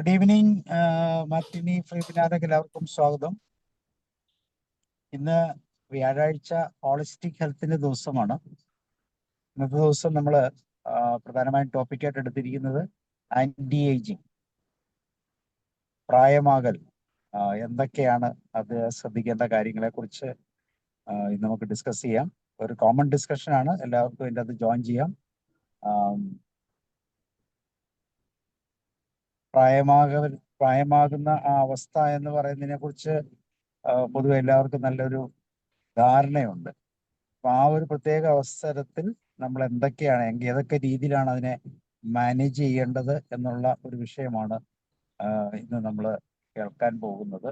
Good evening. മാറ്റിനി ഫ്രീബിനാർക്ക് എല്ലാവർക്കും സ്വാഗതം. ഇന്ന് വ്യാഴാഴ്ച ഹോളിസ്റ്റിക് ഹെൽത്തിന്റെ ദിവസമാണ്. ഇന്നത്തെ ദിവസം നമ്മൾ പ്രധാനമായും ടോപ്പിക്കായിട്ട് എടുത്തിരിക്കുന്നത് ആന്റി ഏജിങ്, പ്രായമാകൽ, എന്തൊക്കെയാണ് അത് ശ്രദ്ധിക്കേണ്ട കാര്യങ്ങളെ കുറിച്ച് ഇന്ന് നമുക്ക് ഡിസ്കസ് ചെയ്യാം. ഒരു കോമൺ ഡിസ്കഷൻ ആണ്, എല്ലാവർക്കും ഇതിൻ്റെ അത് ജോയിൻ ചെയ്യാം. പ്രായമാകുന്ന ആ അവസ്ഥ എന്ന് പറയുന്നതിനെ കുറിച്ച് പൊതുവെ എല്ലാവർക്കും നല്ലൊരു ധാരണയുണ്ട്. അപ്പൊ ആ ഒരു പ്രത്യേക അവസരത്തിൽ നമ്മൾ എന്തൊക്കെയാണ് ഏതൊക്കെ രീതിയിലാണ് അതിനെ മാനേജ് ചെയ്യേണ്ടത് എന്നുള്ള ഒരു വിഷയമാണ് ഇന്ന് നമ്മൾ കേൾക്കാൻ പോകുന്നത്.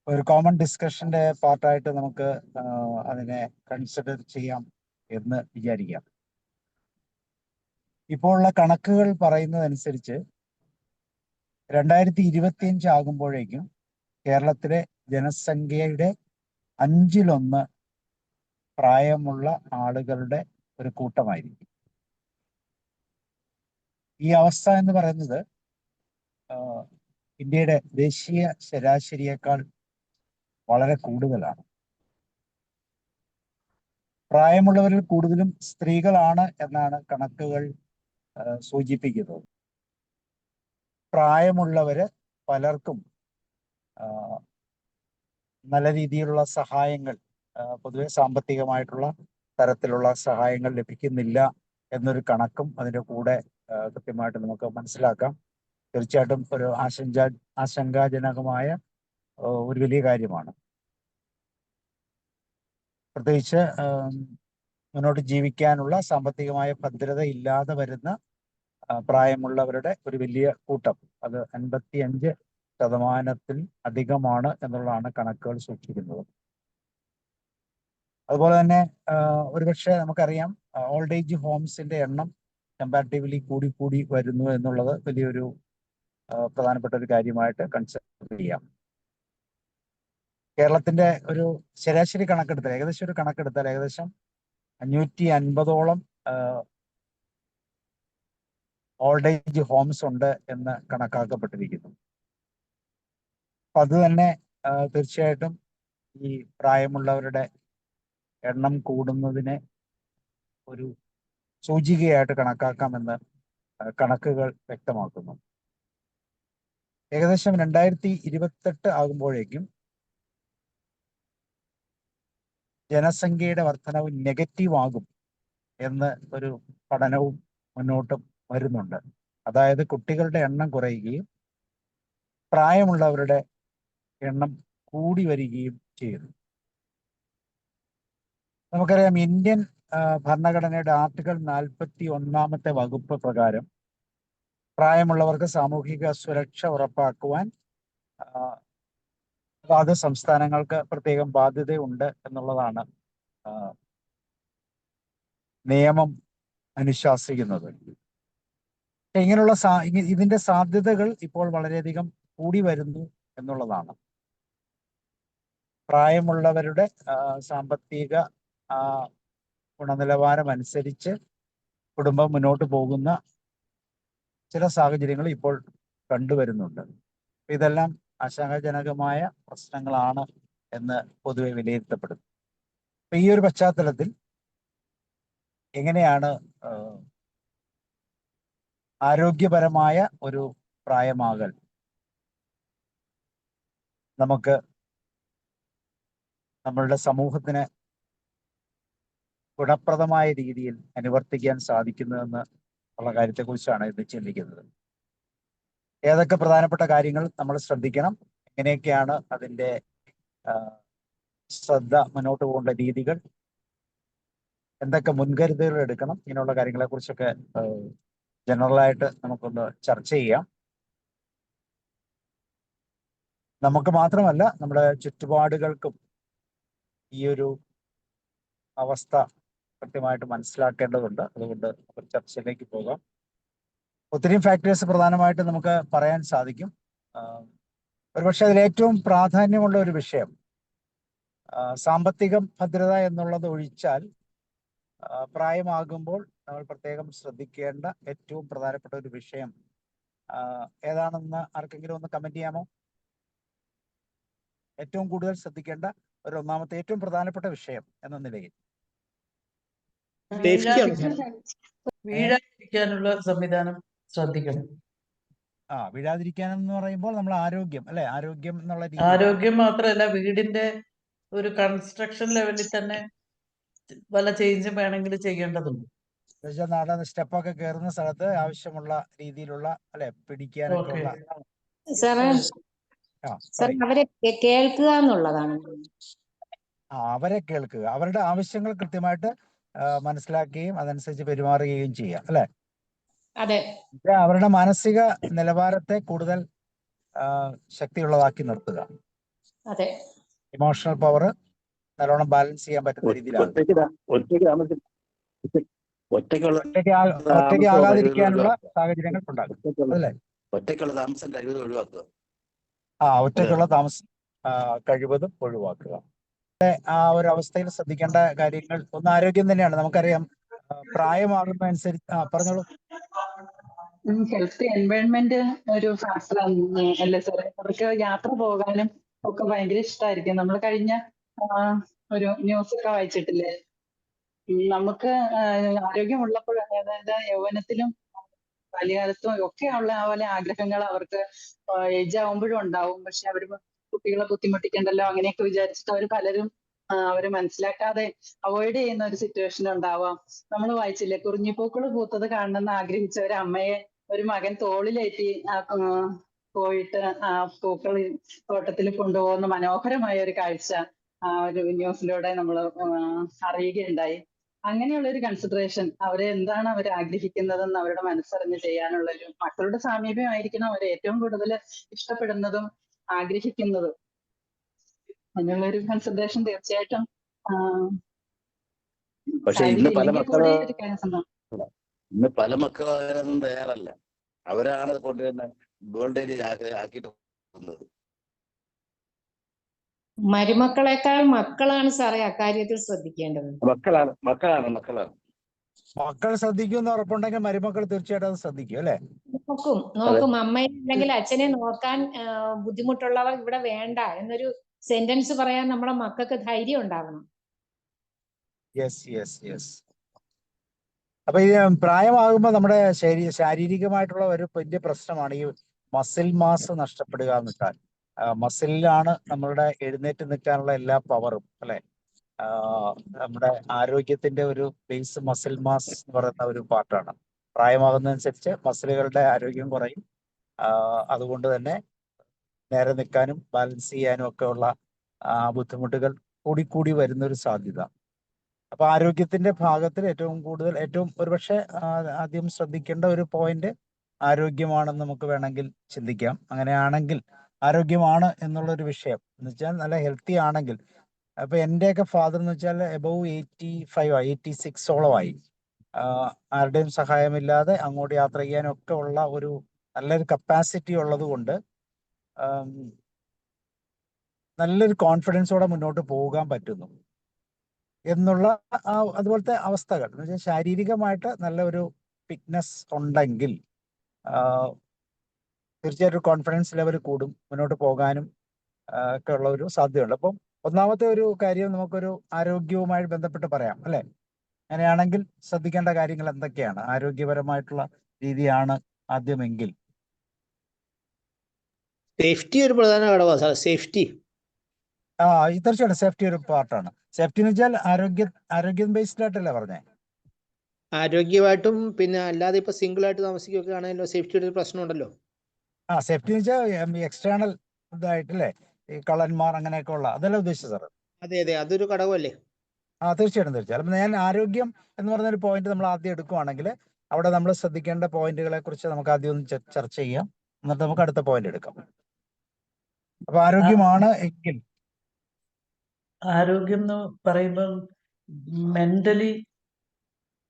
ഒരു കോമൺ ഡിസ്കഷന്റെ പാർട്ടായിട്ട് നമുക്ക് അതിനെ കൺസിഡർ ചെയ്യാം എന്ന് വിചാരിക്കാം. ഇപ്പോൾ ഉള്ള കണക്കുകൾ പറയുന്നതനുസരിച്ച് 2025 ആകുമ്പോഴേക്കും കേരളത്തിലെ ജനസംഖ്യയുടെ 1/5 പ്രായമുള്ള ആളുകളുടെ ഒരു കൂട്ടമായിരിക്കും. ഈ അവസ്ഥ എന്ന് പറയുന്നത് ഇന്ത്യയുടെ ദേശീയ ശരാശരിയേക്കാൾ വളരെ കൂടുതലാണ്. പ്രായമുള്ളവരിൽ കൂടുതലും സ്ത്രീകളാണ് എന്നാണ് കണക്കുകൾ സൂചിപ്പിക്കുന്നത്. പ്രായമുള്ളവര് പലർക്കും നല്ല രീതിയിലുള്ള സഹായങ്ങൾ, പൊതുവെ സാമ്പത്തികമായിട്ടുള്ള തരത്തിലുള്ള സഹായങ്ങൾ ലഭിക്കുന്നില്ല എന്നൊരു കണക്കും അതിൻ്റെ കൂടെ കൃത്യമായിട്ട് നമുക്ക് മനസ്സിലാക്കാം. തീർച്ചയായിട്ടും ഒരു ആശങ്കാജനകമായ ഒരു വലിയ കാര്യമാണ്. പ്രത്യേകിച്ച് മുന്നോട്ട് ജീവിക്കാനുള്ള സാമ്പത്തികമായ ഭദ്രത ഇല്ലാതെ വരുന്ന പ്രായമുള്ളവരുടെ ഒരു വലിയ കൂട്ടം, അത് 55% അധികമാണ് എന്നുള്ളതാണ് കണക്കുകൾ സൂചിപ്പിക്കുന്നത്. അതുപോലെ തന്നെ ഒരുപക്ഷെ നമുക്കറിയാം, ഓൾഡ് ഏജ് ഹോംസിന്റെ എണ്ണം കമ്പാരിറ്റീവ്ലി കൂടി വരുന്നു എന്നുള്ളത് വലിയൊരു പ്രധാനപ്പെട്ട ഒരു കാര്യമായിട്ട് കൺസിഡർ ചെയ്യാം. കേരളത്തിന്റെ ഒരു ശരാശരി കണക്കെടുത്താൽ, ഏകദേശം 550ഓളം ഓൾഡ് ഏജ് ഹോംസ് ഉണ്ട് എന്ന് കണക്കാക്കപ്പെട്ടിരിക്കുന്നു. അപ്പൊ അത് തന്നെ തീർച്ചയായിട്ടും ഈ പ്രായമുള്ളവരുടെ എണ്ണം കൂടുന്നതിനെ ഒരു സൂചികയായിട്ട് കണക്കാക്കാമെന്ന് കണക്കുകൾ വ്യക്തമാക്കുന്നു. ഏകദേശം 2028 ആകുമ്പോഴേക്കും ജനസംഖ്യയുടെ വർധനവ് നെഗറ്റീവ് ആകും എന്ന് ഒരു പഠനവും മുന്നോട്ട് വരുന്നുണ്ട്. അതായത് കുട്ടികളുടെ എണ്ണം കുറയുകയും പ്രായമുള്ളവരുടെ എണ്ണം കൂടി വരികയും ചെയ്യുന്നു. നമുക്കറിയാം, ഇന്ത്യൻ ഭരണഘടനയുടെ ആർട്ടിക്കിൾ 41 വകുപ്പ് പ്രകാരം പ്രായമുള്ളവർക്ക് സാമൂഹിക സുരക്ഷ ഉറപ്പാക്കുവാൻ അത് സംസ്ഥാനങ്ങൾക്ക് പ്രത്യേകം ബാധ്യതയുണ്ട് എന്നുള്ളതാണ് നിയമം അനുശാസിക്കുന്നത്. ഇങ്ങനെയുള്ള ഇതിന്റെ സാധ്യതകൾ ഇപ്പോൾ വളരെയധികം കൂടി വരുന്നു എന്നുള്ളതാണ്. പ്രായമുള്ളവരുടെ സാമ്പത്തിക ഗുണനിലവാരം അനുസരിച്ച് കുടുംബം മുന്നോട്ട് പോകുന്ന ചില സാഹചര്യങ്ങൾ ഇപ്പോൾ കണ്ടുവരുന്നുണ്ട്. ഇതെല്ലാം ആശങ്കാജനകമായ പ്രശ്നങ്ങളാണ് എന്ന് പൊതുവെ വിലയിരുത്തപ്പെടുന്നു. അപ്പൊ ഈ ഒരു പശ്ചാത്തലത്തിൽ എങ്ങനെയാണ് ആരോഗ്യപരമായ ഒരു പ്രായമാകൽ നമുക്ക് നമ്മളുടെ സമൂഹത്തിന് ഗുണപ്രദമായ രീതിയിൽ അനുവർത്തിക്കാൻ സാധിക്കുന്നതെന്ന് ഉള്ള കാര്യത്തെക്കുറിച്ചാണ് ഇന്ന് ചിന്തിക്കുന്നത്. ഏതൊക്കെ പ്രധാനപ്പെട്ട കാര്യങ്ങൾ നമ്മൾ ശ്രദ്ധിക്കണം, എങ്ങനെയൊക്കെയാണ് അതിൻ്റെ ശ്രദ്ധ മുന്നോട്ട് പോകേണ്ട രീതികൾ, എന്തൊക്കെ മുൻകരുതലുകൾ എടുക്കണം, ഇങ്ങനെയുള്ള കാര്യങ്ങളെ കുറിച്ചൊക്കെ ജനറലായിട്ട് നമുക്കൊന്ന് ചർച്ച ചെയ്യാം. നമുക്ക് മാത്രമല്ല, നമ്മുടെ ചുറ്റുപാടുകൾക്കും ഈ ഒരു അവസ്ഥ കൃത്യമായിട്ട് മനസ്സിലാക്കേണ്ടതുണ്ട്. അതുകൊണ്ട് ഒരു ചർച്ചയിലേക്ക് പോകാം. ഒത്തിരി ഫാക്ടേഴ്സ് പ്രധാനമായിട്ട് നമുക്ക് പറയാൻ സാധിക്കും. ഒരുപക്ഷെ അതിലേറ്റവും പ്രാധാന്യമുള്ള ഒരു വിഷയം സാമ്പത്തിക ഭദ്രത എന്നുള്ളത് ഒഴിച്ചാൽ പ്രായമാകുമ്പോൾ നമ്മൾ പ്രത്യേകം ശ്രദ്ധിക്കേണ്ട ഏറ്റവും പ്രധാനപ്പെട്ട ഒരു വിഷയം ഏതാണെന്ന് ആർക്കെങ്കിലും ഒന്ന് കമന്റ് ചെയ്യാമോ? ഏറ്റവും കൂടുതൽ ശ്രദ്ധിക്കേണ്ട ഒരു ഒന്നാമത്തെ ഏറ്റവും പ്രധാനപ്പെട്ട വിഷയം എന്ന നിലയിൽ വീഴാതിരിക്കാനുള്ള സംവിധാനം ശ്രദ്ധിക്കണം. വീഴാതിരിക്കാൻ എന്ന് പറയുമ്പോൾ നമ്മൾ ആരോഗ്യം അല്ലെ, ആരോഗ്യം എന്നുള്ള രീതി. ആരോഗ്യം മാത്രമല്ല, വീടിന്റെ ഒരു കൺസ്ട്രക്ഷൻ ലെവലിൽ തന്നെ പല ചേഞ്ചും വേണമെങ്കിൽ ചെയ്യേണ്ടതുണ്ട്. നാടൻ സ്റ്റെപ്പൊക്കെ കയറുന്ന സ്ഥലത്ത് ആവശ്യമുള്ള രീതിയിലുള്ള അല്ലെ പിടിക്കാനൊക്കെ ഉള്ള അവരെ കേൾക്കുക എന്നുള്ളതാണ്. അവരെ കേൾക്കുക, അവരുടെ ആവശ്യങ്ങൾ കൃത്യമായിട്ട് മനസ്സിലാക്കുകയും അതനുസരിച്ച് പെരുമാറുകയും ചെയ്യുക അല്ലെ. അതെ, അവരുടെ മാനസിക നിലവാരത്തെ കൂടുതൽ ശക്തിയുള്ളതാക്കി നിർത്തുക. അതെ, ഇമോഷണൽ പവർ നല്ലോണം ബാലൻസ് ചെയ്യാൻ പറ്റുന്ന രീതിയിലാണ്. ഒറ്റയ്ക്ക് ആകാതിരിക്കാനുള്ള സാഹചര്യങ്ങൾ ഉണ്ടാകും അല്ലേ. ഒറ്റയ്ക്കുള്ള താമസം കഴിവതും ഒഴിവാക്കുക. ഒറ്റയ്ക്കുള്ള താമസം കഴിവതും ഒഴിവാക്കുക. ആ ഒരു അവസ്ഥയിൽ ശ്രദ്ധിക്കേണ്ട കാര്യങ്ങൾ ഒന്ന് ആരോഗ്യം തന്നെയാണ്. നമുക്കറിയാം പ്രായമാകുന്ന അനുസരിച്ച് പറഞ്ഞോളൂ. ഹെൽത്ത് എൻവയോൺമെന്റ് ഒരു ഫാക്ടർ അല്ലേ സാറേ? അവർക്ക് യാത്ര പോകാനും ഒക്കെ ഭയങ്കര ഇഷ്ടമായിരിക്കും. നമ്മൾ കഴിഞ്ഞ ഒരു ന്യൂസ് ഒക്കെ വായിച്ചിട്ടില്ലേ? നമുക്ക് ആരോഗ്യമുള്ളപ്പോൾ, അതായത് യൗവനത്തിലും ബാല്യകാലത്തും ഒക്കെ ഉള്ള ആ പോലെ ആഗ്രഹങ്ങൾ അവർക്ക് ഏജ് ആവുമ്പോഴും ഉണ്ടാവും. പക്ഷെ അവര് കുട്ടികളെ ബുദ്ധിമുട്ടിക്കണ്ടല്ലോ അങ്ങനെയൊക്കെ വിചാരിച്ചിട്ട് അവർ പലരും അവര് മനസ്സിലാക്കാതെ അവോയ്ഡ് ചെയ്യുന്ന ഒരു സിറ്റുവേഷൻ ഉണ്ടാവാം. നമ്മൾ വായിച്ചില്ലേ, കുറിഞ്ഞിപ്പൂക്കള് പൂത്തത് കാണണമെന്ന് ആഗ്രഹിച്ച ഒരു അമ്മയെ ഒരു മകൻ തോളിലേറ്റി പോയിട്ട് ആ പൂക്കൾ തോട്ടത്തിൽ കൊണ്ടുപോകുന്ന മനോഹരമായ ഒരു കാഴ്ച ഒരു ന്യൂസിലൂടെ നമ്മൾ അറിയുകയുണ്ടായി. അങ്ങനെയുള്ള ഒരു കൺസിഡറേഷൻ, അവരെ എന്താണ് അവർ ആഗ്രഹിക്കുന്നതെന്ന് അവരുടെ മനസ്സറിഞ്ഞ് ചെയ്യാനുള്ള ഒരു മക്കളുടെ സാമീപ്യമായിരിക്കണം അവർ ഏറ്റവും കൂടുതൽ ഇഷ്ടപ്പെടുന്നതും ആഗ്രഹിക്കുന്നതും. അതിനുള്ള ഒരു കൺസിഡറേഷൻ തീർച്ചയായിട്ടും. പക്ഷെ ഇന്ന് പല മക്കളും അതിനൊന്നും തയ്യാറല്ല. അവരാണ് കൊണ്ടുവരുന്ന വേൾഡിൽ ആക്കിയിട്ട് പോകുന്നത്. മരുമക്കളെക്കാൾ മക്കളാണ് സാറേ അക്കാര്യത്തിൽ ശ്രദ്ധിക്കേണ്ടത്. മക്കളാണ് മക്കൾ ശ്രദ്ധിക്കുമെന്ന് ഉറപ്പുണ്ടെങ്കിൽ മരുമക്കൾ തീർച്ചയായിട്ടും അത് ശ്രദ്ധിക്കും അല്ലെ. നോക്കും അമ്മയെ അല്ലെങ്കിൽ അച്ഛനെ നോക്കാൻ ബുദ്ധിമുട്ടുള്ളവർ ഇവിടെ വേണ്ട എന്നൊരു സെന്റൻസ് പറയാൻ നമ്മുടെ മക്കൾക്ക് ധൈര്യം ഉണ്ടാവണം. അപ്പൊ ഈ പ്രായമാകുമ്പോൾ നമ്മുടെ ശാരീരികമായിട്ടുള്ള ഒരു വലിയ പ്രശ്നമാണ് ഈ മസിൽ മാസ് നഷ്ടപ്പെടുക എന്ന് വെച്ചാൽ. മസിലിലാണ് നമ്മളുടെ എഴുന്നേറ്റ് നിൽക്കാനുള്ള എല്ലാ പവറും അല്ലെ. നമ്മുടെ ആരോഗ്യത്തിന്റെ ഒരു ബേസ് മസിൽ മാസ് എന്ന് പറയുന്ന ഒരു പാർട്ടാണ്. പ്രായമാകുന്നതനുസരിച്ച് മസിലുകളുടെ ആരോഗ്യം കുറയും. അതുകൊണ്ട് തന്നെ നേരെ നിൽക്കാനും ബാലൻസ് ചെയ്യാനും ഒക്കെ ഉള്ള ബുദ്ധിമുട്ടുകൾ കൂടിക്കൂടി വരുന്നൊരു സാധ്യത. അപ്പൊ ആരോഗ്യത്തിന്റെ ഭാഗത്തിൽ ഏറ്റവും ഒരുപക്ഷെ ആദ്യം ശ്രദ്ധിക്കേണ്ട ഒരു പോയിന്റ് ആരോഗ്യമാണെന്ന് നമുക്ക് വേണമെങ്കിൽ ചിന്തിക്കാം. അങ്ങനെയാണെങ്കിൽ ആരോഗ്യമാണ് എന്നുള്ളൊരു വിഷയം എന്ന് വെച്ചാൽ നല്ല ഹെൽത്തി ആണെങ്കിൽ, അപ്പൊ എന്റെയൊക്കെ ഫാദർ എന്ന് വെച്ചാൽ എബവ് 85 86ഓളമായി. ആരുടെയും സഹായമില്ലാതെ അങ്ങോട്ട് യാത്ര ചെയ്യാനും ഒക്കെ ഉള്ള ഒരു നല്ലൊരു കപ്പാസിറ്റി ഉള്ളത് കൊണ്ട് നല്ലൊരു കോൺഫിഡൻസോടെ മുന്നോട്ട് പോകാൻ പറ്റുന്നു എന്നുള്ള അതുപോലത്തെ അവസ്ഥകൾ എന്ന് വെച്ചാൽ ശാരീരികമായിട്ട് നല്ല ഒരു ഫിറ്റ്നസ് ഉണ്ടെങ്കിൽ തീർച്ചയായിട്ടും കോൺഫിഡൻസ് ലെവൽ കൂടും, മുന്നോട്ട് പോകാനും ഒക്കെ ഉള്ള ഒരു സാധ്യതയുണ്ട്. അപ്പം ഒന്നാമത്തെ ഒരു കാര്യം നമുക്കൊരു ആരോഗ്യവുമായി ബന്ധപ്പെട്ട് പറയാം അല്ലെ. അങ്ങനെയാണെങ്കിൽ ശ്രദ്ധിക്കേണ്ട കാര്യങ്ങൾ എന്തൊക്കെയാണ്? ആരോഗ്യപരമായിട്ടുള്ള രീതിയാണ് ആദ്യമെങ്കിൽ. സേഫ്റ്റി ഒരു പ്രധാന ഘടകമാണ് സാർ. സേഫ്റ്റി തീർച്ചയായിട്ടും സേഫ്റ്റി ഒരു പാർട്ടാണ്. സേഫ്റ്റി എന്ന് വെച്ചാൽ ആരോഗ്യം ബേസ്ഡ് ആയിട്ടല്ലേ പറഞ്ഞേ? ആരോഗ്യമായിട്ടും പിന്നെ അല്ലാതെ ഇപ്പൊ സിംഗിൾ ആയിട്ട് താമസിക്കുകയൊക്കെ ആണെങ്കിലും സേഫ്റ്റിയുടെ ഒരു പ്രശ്നമുണ്ടല്ലോ. സേഫ്റ്റി എന്ന് വെച്ചാൽ എക്സ്റ്റേണൽ ഇതായിട്ടല്ലേ, ഈ കള്ളന്മാർ അങ്ങനെയൊക്കെ ഉള്ള അതല്ലേ ഉദ്ദേശിച്ചത് സാർ? അതെ, അതൊരു ഘടകമല്ലേ? തീർച്ചയായിട്ടും. ഞാൻ ആരോഗ്യം എന്ന് പറഞ്ഞൊരു പോയിന്റ് നമ്മൾ ആദ്യം എടുക്കുവാണെങ്കിൽ അവിടെ നമ്മൾ ശ്രദ്ധിക്കേണ്ട പോയിന്റുകളെ കുറിച്ച് നമുക്ക് ആദ്യം ഒന്ന് ചർച്ച ചെയ്യാം. എന്നിട്ട് നമുക്ക് അടുത്ത പോയിന്റ് എടുക്കാം. അപ്പൊ ആരോഗ്യമാണ് എങ്കിൽ, ആരോഗ്യം എന്ന് പറയുമ്പോൾ മെന്റലി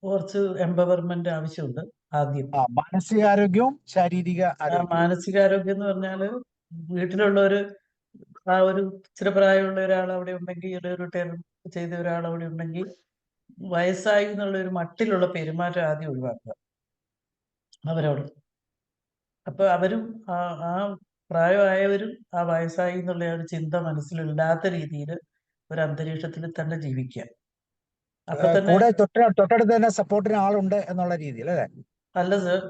കുറച്ച് എംപവർമെന്റ് ആവശ്യമുണ്ട്. ആദ്യം മാനസികാരോഗ്യവും ശാരീരിക ആരോഗ്യം. മാനസികാരോഗ്യം എന്ന് പറഞ്ഞാല് വീട്ടിലുള്ളവര് ഒരു ഇച്ചിരി പ്രായമുള്ള ഒരാൾ അവിടെ ഉണ്ടെങ്കിൽ, റിട്ടയർ ചെയ്ത ഒരാൾ അവിടെ ഉണ്ടെങ്കിൽ വയസ്സായി എന്നുള്ള ഒരു മട്ടിലുള്ള പെരുമാറ്റം ആദ്യം ഒഴിവാക്കുക അവരോട്. അപ്പൊ അവരും ആ ആ പ്രായമായവരും ആ വയസ്സായി എന്നുള്ള ആ ഒരു ചിന്ത മനസ്സിലില്ലാത്ത രീതിയിൽ ഒരു അന്തരീക്ഷത്തിൽ തന്നെ ജീവിക്കുക. അപ്പൊ തന്നെ കൂടെ തൊട്ടടുത്ത് തന്നെ സപ്പോർട്ടിന് ആളുണ്ട് എന്നുള്ള രീതിയിൽ അല്ലേ? അല്ല സർ,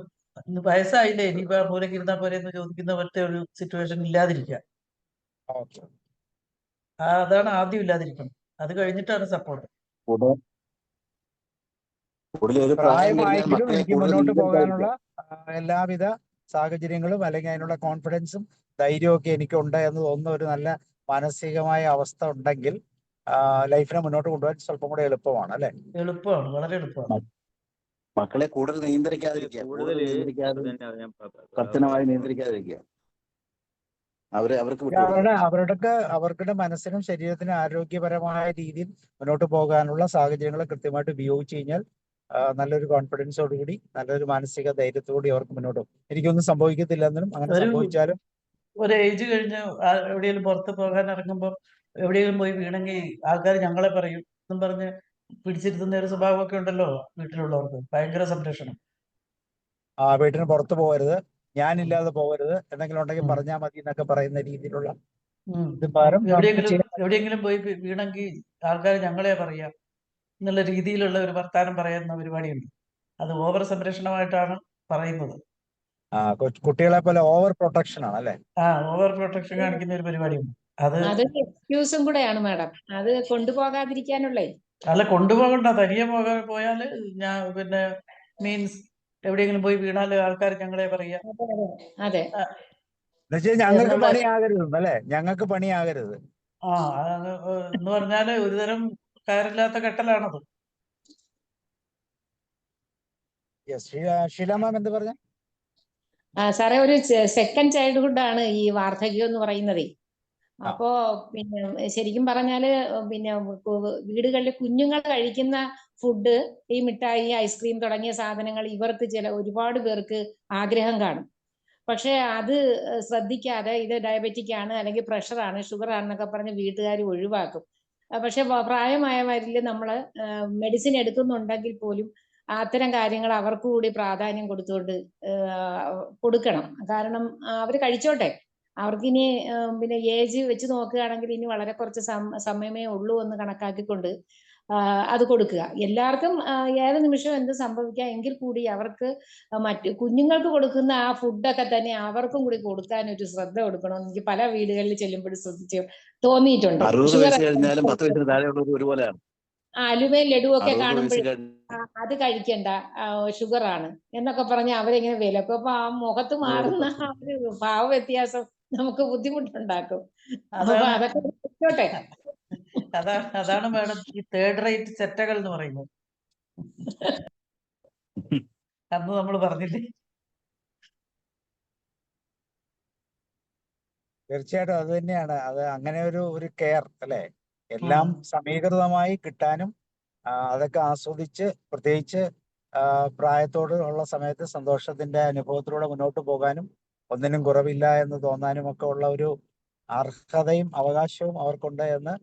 വയസ്സായില്ലേ ഇനിയിപ്പോ മൂലക്ക് ഇരുന്നാ പോലെ എന്ന് ചോദിക്കുന്ന മറ്റേ ഒരു സിറ്റുവേഷൻ ഇല്ലാതിരിക്കുക. ഓക്കെ. അതാണ് ആദ്യം ഇല്ലാതിരിക്കണം. അത് കഴിഞ്ഞിട്ടാണ് സപ്പോർട്ട്. കൂടുതൽ ഒരു പ്രായം കഴിഞ്ഞാൽ പ്രായമായെങ്കിലും മക്കളെ എനിക്ക് കൂടുതൽ മുന്നോട്ട് പോകാനുള്ള നിയന്ത്രിക്കാതിരിക്കുക. എല്ലാവിധ സാഹചര്യങ്ങളും അല്ലെങ്കിൽ അതിനുള്ള കോൺഫിഡൻസും ധൈര്യവും ഒക്കെ എനിക്കുണ്ട് എന്ന് തോന്നുന്ന ഒരു നല്ല മാനസികമായ അവസ്ഥ ഉണ്ടെങ്കിൽ ലൈഫിനെ മുന്നോട്ട് കൊണ്ടുപോകാൻ സ്വല്പം കൂടെ എളുപ്പമാണ് അല്ലെ? എളുപ്പമാണ്, വളരെ എളുപ്പമാണ്. മക്കളെ കൂടുതൽ നിയന്ത്രിക്കാതിരിക്കുക, കൂടുതൽ നിയന്ത്രിക്കാതെ കർശനമായി നിയന്ത്രിക്കാതിരിക്കുക. അവർക്ക് വിട്ടുകൊടുക്കുക. അവരുടെ മനസ്സിനും ശരീരത്തിനും ആരോഗ്യപരമായ രീതിയിൽ മുന്നോട്ട് പോകാനുള്ള സാഹചര്യങ്ങൾ കൃത്യമായിട്ട് ഉപയോഗിച്ച് കഴിഞ്ഞാൽ നല്ലൊരു കോൺഫിഡൻസോടുകൂടി നല്ലൊരു മാനസിക ധൈര്യത്തോടുകൂടി അവർക്ക് മുന്നോട്ട് പോകും. എനിക്കൊന്നും സംഭവിക്കത്തില്ലെന്നും അങ്ങനെ സംഭവിച്ചാലും ഒരു ഏജ് കഴിഞ്ഞ് എവിടെയെങ്കിലും പുറത്ത് പോകാൻ ഇറങ്ങുമ്പോൾ എവിടെയെങ്കിലും പോയി വീണെങ്കിൽ ആൾക്കാർ ഞങ്ങളെ പറയും എന്നും പറഞ്ഞ് പിടിച്ചിരുത്തുന്ന ഒരു സ്വഭാവമൊക്കെ ഉണ്ടല്ലോ വീട്ടിലുള്ളവർക്ക്. ഭയങ്കര സംരക്ഷണം. വീട്ടിന് പുറത്ത് പോകരുത്, ഞാനില്ലാതെ പോകരുത്, എന്തെങ്കിലും ഉണ്ടെങ്കിൽ പറഞ്ഞാൽ മതി എന്നൊക്കെ പറയുന്ന രീതിയിലുള്ള എവിടെയെങ്കിലും പോയി വീണെങ്കിൽ ആൾക്കാർ ഞങ്ങളെ പറയാം എന്നുള്ള രീതിയിലുള്ള ഒരു വർത്താനം പറയുന്ന പരിപാടിയുണ്ട്. അത് ഓവർ സംരക്ഷണമായിട്ടാണ് പറയുന്നത്. കുട്ടികളെ പോലെ ഓവർ പ്രൊട്ടക്ഷൻ ആണ് അല്ലെ? ഓവർ പ്രൊട്ടക്ഷൻ കാണിക്കുന്ന ഒരു പരിപാടിയുണ്ട്. അതൊരു എക്സ്ക്യൂസും കൂടെയാണ് മാഡം, അത് കൊണ്ടുപോകാതിരിക്കാനുള്ളേ. അല്ല, കൊണ്ടുപോകണ്ട, തനിയെ പോയാല് ഞാൻ പിന്നെ മീൻസ് എവിടെയെങ്കിലും പോയി വീണാല് ആൾക്കാർ ഞങ്ങളെ പറയാ. അതെ, ഞങ്ങൾക്ക് പണിയാകരുത് അല്ലെ? ഞങ്ങൾക്ക് പണിയാകരുത്. എന്ന് പറഞ്ഞാല് ഒരുതരം കയറില്ലാത്ത കെട്ടലാണത്. ഷീല മാം എന്ത് പറഞ്ഞ? സാറേ, ഒരു സെക്കൻഡ് ചൈൽഡ്ഹുഡ് ആണ് ഈ വാർദ്ധക്യം എന്ന് പറയുന്നത്. അപ്പോ പിന്നെ ശരിക്കും പറഞ്ഞാല് പിന്നെ വീടുകളിൽ കുഞ്ഞുങ്ങൾ കഴിക്കുന്ന ഫുഡ്, ഈ മിഠായി, ഐസ്ക്രീം തുടങ്ങിയ സാധനങ്ങൾ ഇവർക്ക് ഒരുപാട് പേർക്ക് ആഗ്രഹം കാണും. പക്ഷെ അത് ശ്രദ്ധിക്കാതെ ഇത് ഡയബറ്റിക് ആണ് അല്ലെങ്കിൽ പ്രഷറാണ്, ഷുഗർ ആണെന്നൊക്കെ പറഞ്ഞ് വീട്ടുകാർ ഒഴിവാക്കും. പക്ഷെ പ്രായമായവരിൽ നമ്മൾ മെഡിസിൻ എടുക്കുന്നുണ്ടെങ്കിൽ പോലും അത്തരം കാര്യങ്ങൾ അവർക്ക് കൂടി പ്രാധാന്യം കൊടുക്കണം. കാരണം അവർ കഴിച്ചോട്ടെ, അവർക്കിനി പിന്നെ ഏജ് വെച്ച് നോക്കുകയാണെങ്കിൽ ഇനി വളരെ കുറച്ച് സമയമേ ഉള്ളൂ എന്ന് കണക്കാക്കിക്കൊണ്ട് അത് കൊടുക്കുക. എല്ലാവർക്കും ഏത് നിമിഷവും എന്ത് സംഭവിക്കാം, എങ്കിൽ കൂടി അവർക്ക് മറ്റു കുഞ്ഞുങ്ങൾക്ക് കൊടുക്കുന്ന ആ ഫുഡൊക്കെ തന്നെ അവർക്കും കൂടി കൊടുക്കാൻ ഒരു ശ്രദ്ധ കൊടുക്കണം. എനിക്ക് പല വീടുകളിൽ ചെല്ലുമ്പോഴും ശ്രദ്ധിച്ച് തോന്നിയിട്ടുണ്ട്. 60 വയസ്സ് കഴിഞ്ഞാലും 10 വയസ്സിന് താഴെയുള്ളവർ ഒരുപോലെയാണ്. അലുവയും ലഡുവൊക്കെ 60 കാണുമ്പോൾ വയസ്സ് അത് കഴിക്കണ്ട, ഷുഗർ ആണ് എന്നൊക്കെ പറഞ്ഞ് അവരെങ്ങനെ വിലക്കും. അപ്പൊ ആ മുഖത്ത് മാറുന്ന ആ ഒരു ഭാവ വ്യത്യാസം നമുക്ക് ബുദ്ധിമുട്ടുണ്ടാക്കും. അപ്പൊ അതൊക്കെ വെച്ചോട്ടെ. അതാണ് മാഡം ഈ തേർഡ് റേറ്റ് ചെറ്റകൾ എന്ന് പറയുന്നത്. അന്ന് നമ്മൾ പറഞ്ഞില്ലേ? തീർച്ചയായിട്ടും അത് തന്നെയാണ്. അത് അങ്ങനെ ഒരു കെയർ അല്ലെ? എല്ലാം സമീകൃതമായി കിട്ടാനും അതൊക്കെ ആസ്വദിച്ച്, പ്രത്യേകിച്ച് പ്രായത്തോട് ഉള്ള സമയത്ത് സന്തോഷത്തിന്റെ അനുഭവത്തിലൂടെ മുന്നോട്ട് പോകാനും ഒന്നിനും കുറവില്ല എന്ന് തോന്നാനും ഒക്കെ ഉള്ള ഒരു അർഹതയും അവകാശവും അവർക്കുണ്ട് എന്ന്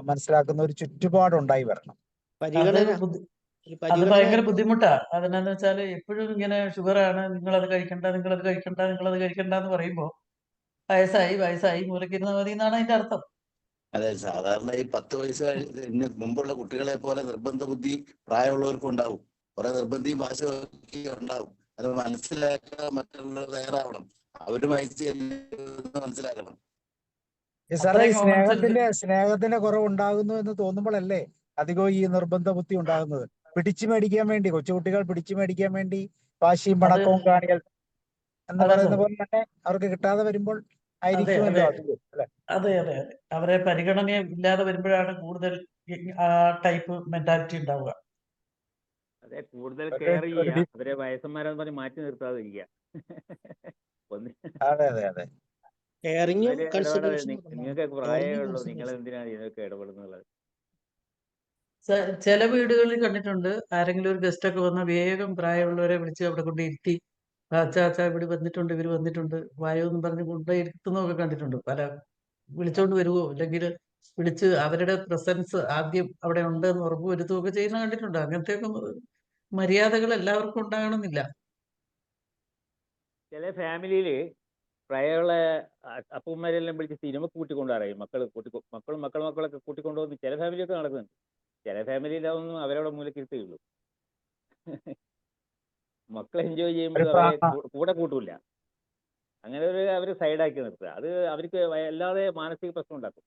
മനസ്സിലാക്കുന്ന ഒരു ചുറ്റുപാടുണ്ടായി വരണം. അത് ഭയങ്കര ബുദ്ധിമുട്ടാ. അതെന്നാന്ന് വെച്ചാല് എപ്പോഴും ഇങ്ങനെ ഷുഗറാണ്, നിങ്ങളത് കഴിക്കണ്ട, നിങ്ങളത് കഴിക്കണ്ട എന്ന് പറയുമ്പോ വയസ്സായി മൂലക്കിരുന്ന മതി എന്നാണ് അതിന്റെ അർത്ഥം. അതെ, സാധാരണ ഈ 10 വയസ്സ് കഴിഞ്ഞ് മുമ്പുള്ള കുട്ടികളെ പോലെ നിർബന്ധ ബുദ്ധി പ്രായമുള്ളവർക്കും ഉണ്ടാവും. കുറെ നിർബന്ധിയും വാശിയൊക്കെ ഉണ്ടാവും. അത് മനസ്സിലാക്കാൻ മറ്റുള്ളവർ തയ്യാറാവണം. അവരുമായി മനസ്സിലാക്കണം. സാറേ, സ്നേഹത്തിന്റെ കുറവുണ്ടാകുന്നു എന്ന് തോന്നുമ്പോഴല്ലേ അധികവും ഈ നിർബന്ധ ബുദ്ധി ഉണ്ടാകുന്നത്. പിടിച്ചു മേടിക്കാൻ വേണ്ടി, കൊച്ചുകുട്ടികൾ പിടിച്ചു മേടിക്കാൻ വേണ്ടി വാശിയും പണക്കവും കാണികൾ എന്ന് പറയുന്ന പോലെ തന്നെ അവർക്ക് കിട്ടാതെ വരുമ്പോൾ ആയിരിക്കുമല്ലോ അല്ലേ? അതെ, അവരെ പരിഗണന ഇല്ലാതെ വരുമ്പോഴാണ് കൂടുതൽ ആ ടൈപ്പ് മെന്റാലിറ്റി ഉണ്ടാവുക. അതെ, കൂടുതൽ കെയർ ചെയ്യുക, അവരെ വയസ്സന്മാരെന്ന് പറഞ്ഞ് മാറ്റി നിർത്താതിരിക്കുക. അതെ. നിങ്ങൾക്ക് പ്രായമേ ഉള്ളൂ, നിങ്ങൾ എന്തിനാണ് ഇതിനൊക്കെ ഇടപെടുന്നത്? ചില വീടുകളിൽ കണ്ടിട്ടുണ്ട്, ആരെങ്കിലും ഒരു ഗസ്റ്റ് ഒക്കെ വന്നാൽ വേഗം പ്രായമുള്ളവരെ വിളിച്ച് അവിടെ കൊണ്ട് ഇരുത്തി, അച്ഛാ ഇവിടെ വന്നിട്ടുണ്ട്, ഇവര് വന്നിട്ടുണ്ട്, വായോ എന്ന് പറഞ്ഞ് കൊണ്ട് ഇരുത്തുന്നതൊക്കെ കണ്ടിട്ടുണ്ട്. വിളിച്ചോണ്ട് വരുവോ അല്ലെങ്കിൽ വിളിച്ച് അവരുടെ പ്രസൻസ് ആദ്യം അവിടെ ഉണ്ട് എന്ന് ഉറപ്പ് വരുത്തുകയൊക്കെ ചെയ്യുന്ന കണ്ടിട്ടുണ്ട്. അങ്ങനത്തെ ഒക്കെ മര്യാദകൾ എല്ലാവർക്കും ഉണ്ടാകണമെന്നില്ല. ചില ഫാമിലിയിൽ പ്രായമുള്ള അപ്പന്മാരെല്ലാം വിളിച്ച് സിനിമ കൂട്ടിക്കൊണ്ടുവരാം. മക്കളൊക്കെ കൂട്ടിക്കൊണ്ടുവന്ന് ചില ഫാമിലിയൊക്കെ നടക്കുന്നുണ്ട്. ചില ഫാമിലിയിൽ അതൊന്നും അവരവിടെ മൂലക്കിരുത്തുകയുള്ളൂ. മക്കൾ എൻജോയ് ചെയ്യുമ്പോൾ ഒരു അവരെ കൂടെ കൂട്ടൂല. അങ്ങനെ അവർ സൈഡാക്കി നിർത്തുക. അത് അവർക്ക് അല്ലാതെ മാനസിക പ്രശ്നം ഉണ്ടാക്കും.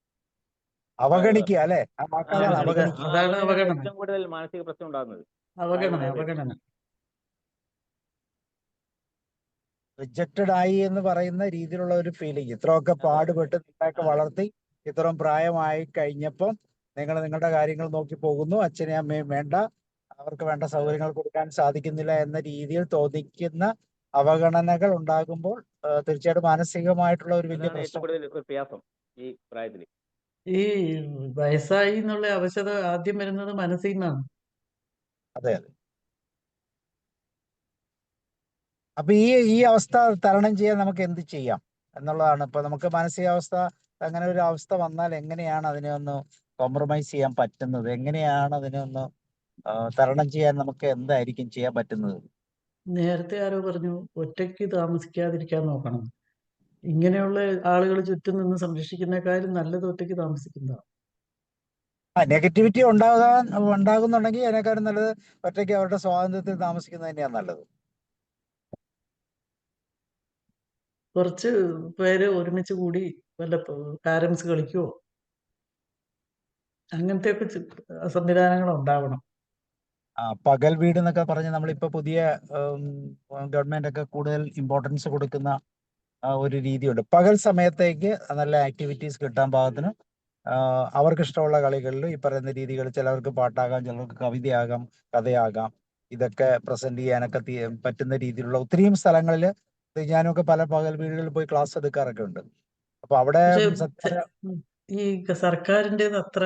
അവഗണിക്കുക അല്ലെ? ആ ആ, വാക്കാണ് അവഗണിക്കുക. അതാണ് അവഗണനയാണ് അവഗണന. ഏറ്റവും കൂടുതൽ മാനസിക പ്രശ്നം ഉണ്ടാകുന്നത്. അവഗണന. റിജക്റ്റഡ് ആയി എന്ന് പറയുന്ന രീതിയിലുള്ള ഒരു ഫീലിംഗ്. ഇത്രയൊക്കെ പാടുപെട്ട് നിങ്ങളെയൊക്കെ വളർത്തി ഇത്രയും പ്രായമായി കഴിഞ്ഞപ്പം നിങ്ങൾ നിങ്ങളുടെ കാര്യങ്ങൾ നോക്കി പോകുന്നു, അച്ഛനെയും അമ്മയും വേണ്ട, അവർക്ക് വേണ്ട സൗകര്യങ്ങൾ കൊടുക്കാൻ സാധിക്കുന്നില്ല എന്ന രീതിയിൽ തോന്നിക്കുന്ന അവഗണനകൾ ഉണ്ടാകുമ്പോൾ തീർച്ചയായിട്ടും മാനസികമായിട്ടുള്ള ഒരു വലിയ അതാണ് ഏറ്റവും പ്രശ്നം. കൂടുതൽ പ്രയാസം ഈ പ്രായത്തിൽ. ഈ വയസ്സായി എന്നുള്ള അവശത ആദ്യം വരുന്നത് മനസ്സിൽ നിന്നാണ്. അതെ അതെ. അപ്പൊ ഈ അവസ്ഥ തരണം ചെയ്യാൻ നമുക്ക് എന്ത് ചെയ്യാം എന്നുള്ളതാണ്. ഇപ്പൊ നമുക്ക് മാനസികാവസ്ഥ അങ്ങനെ ഒരു അവസ്ഥ വന്നാൽ എങ്ങനെയാണ് അതിനെ ഒന്ന് കോംപ്രമൈസ് ചെയ്യാൻ പറ്റുന്നത്? എങ്ങനെയാണ് അതിനെ ഒന്ന് തരണം ചെയ്യാൻ നമുക്ക് എന്തായിരിക്കും ചെയ്യാൻ പറ്റുന്നത്? നേരത്തെ ആരോ പറഞ്ഞു ഒറ്റയ്ക്ക് താമസിക്കാതിരിക്കാൻ നോക്കണം. ഇങ്ങനെയുള്ള ആളുകൾ ചുറ്റും നിന്ന് സംരക്ഷിക്കുന്നേക്കാളും നല്ലത് ഒറ്റയ്ക്ക് താമസിക്കുന്നതാണ്. നെഗറ്റിവിറ്റി ഉണ്ടാകുന്നുണ്ടെങ്കിൽ അതിനേക്കാളും നല്ലത് ഒറ്റയ്ക്ക് അവരുടെ സ്വാതന്ത്ര്യത്തിൽ താമസിക്കുന്നത് തന്നെയാണ് നല്ലത്. കുറച്ച് പേര് ഒരുമിച്ച് കൂടി വല്ല കാരംസ് കളിക്കുവോ, അങ്ങനത്തെയൊക്കെ സംവിധാനങ്ങൾ ഉണ്ടാവണം. പകൽ വീട് എന്നൊക്കെ പറഞ്ഞ് നമ്മളിപ്പോ പുതിയ ഗവൺമെന്റ് ഒക്കെ കൂടുതൽ ഇമ്പോർട്ടൻസ് കൊടുക്കുന്ന ഒരു രീതിയുണ്ട്. പകൽ സമയത്തേക്ക് നല്ല ആക്ടിവിറ്റീസ് കിട്ടാൻ പാകത്തിന് അവർക്ക് ഇഷ്ടമുള്ള കളികളിൽ ഈ പറയുന്ന രീതികൾ, ചിലവർക്ക് പാട്ടാകാം, ചിലർക്ക് കവിതയാകാം, കഥയാകാം, ഇതൊക്കെ പ്രസന്റ് ചെയ്യാനൊക്കെ പറ്റുന്ന രീതിയിലുള്ള ഒത്തിരിയും സ്ഥലങ്ങളിൽ ഞാനൊക്കെ പല പകൽ വീടുകളിൽ പോയി ക്ലാസ് എടുക്കാറൊക്കെ ഉണ്ട്. അപ്പൊ അവിടെ പക്ഷെ ഈ സർക്കാരിൻ്റെത് അത്ര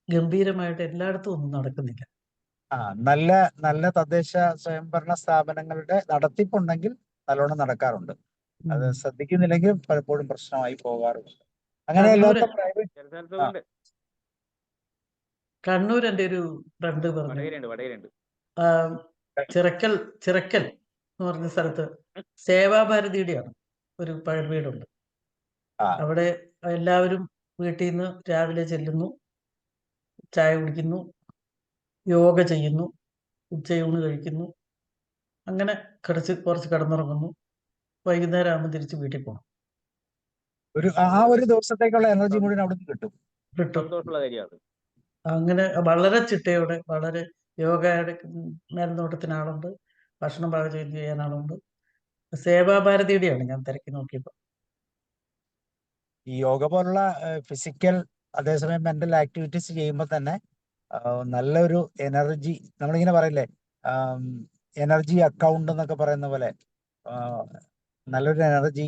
ഗംഭീരമായിട്ട് എല്ലായിടത്തും ഒന്നും നടക്കുന്നില്ല. നല്ല നല്ല തദ്ദേശ സ്വയംഭരണ സ്ഥാപനങ്ങളുടെ നടത്തിപ്പുണ്ടെങ്കിൽ നല്ലോണം നടക്കാറുണ്ട്. അത് ശ്രദ്ധിക്കുന്നില്ലെങ്കിൽ പലപ്പോഴും പ്രശ്നമായി പോകാറുണ്ട്. അങ്ങനെ അല്ലാത്ത പ്രൈവറ്റ് കണ്ണൂർ എൻ്റെ ഒരു ഫ്രണ്ട് പറഞ്ഞു, വടകരയുണ്ട്. ചിറക്കൽ എന്ന് പറഞ്ഞ സ്ഥലത്ത് സേവാഭാരതിയുടെയാണ് ഒരു പഴയ വീടുണ്ട്. അവിടെ എല്ലാവരും വീട്ടിൽ നിന്ന് രാവിലെ ചെല്ലുന്നു, ചായ കുടിക്കുന്നു, യോഗ ചെയ്യുന്നു, ഉച്ചയൂണ് കഴിക്കുന്നു, അങ്ങനെ കുറച്ച് കിടന്നുറങ്ങുന്നു, വൈകുന്നേരം ആകുമ്പോൾ തിരിച്ച് വീട്ടിൽ പോകണം. ഒരു ദിവസത്തേക്കുള്ള എനർജി മുഴുവൻ അവിടെ നിന്ന് കിട്ടും. സന്തോഷമുള്ള കാര്യമാണ്. അങ്ങനെ വളരെ ചിട്ടയോടെ, വളരെ യോഗയുടെ മേൽനോട്ടത്തിന് ആളുണ്ട്, ഭക്ഷണം പാകം ചെയ്യാൻ ആളുണ്ട്. സേവാഭാരതിയുടെയാണ് ഞാൻ തിരക്കി നോക്കിയപ്പോൾ. ഈ യോഗ പോലുള്ള ഫിസിക്കൽ അതേസമയം മെന്റൽ ആക്ടിവിറ്റീസ് ചെയ്യുമ്പോൾ തന്നെ നല്ലൊരു എനർജി, നമ്മളിങ്ങനെ പറയില്ലേ, എനർജി അക്കൗണ്ട് എന്നൊക്കെ പറയുന്ന പോലെ നല്ലൊരു എനർജി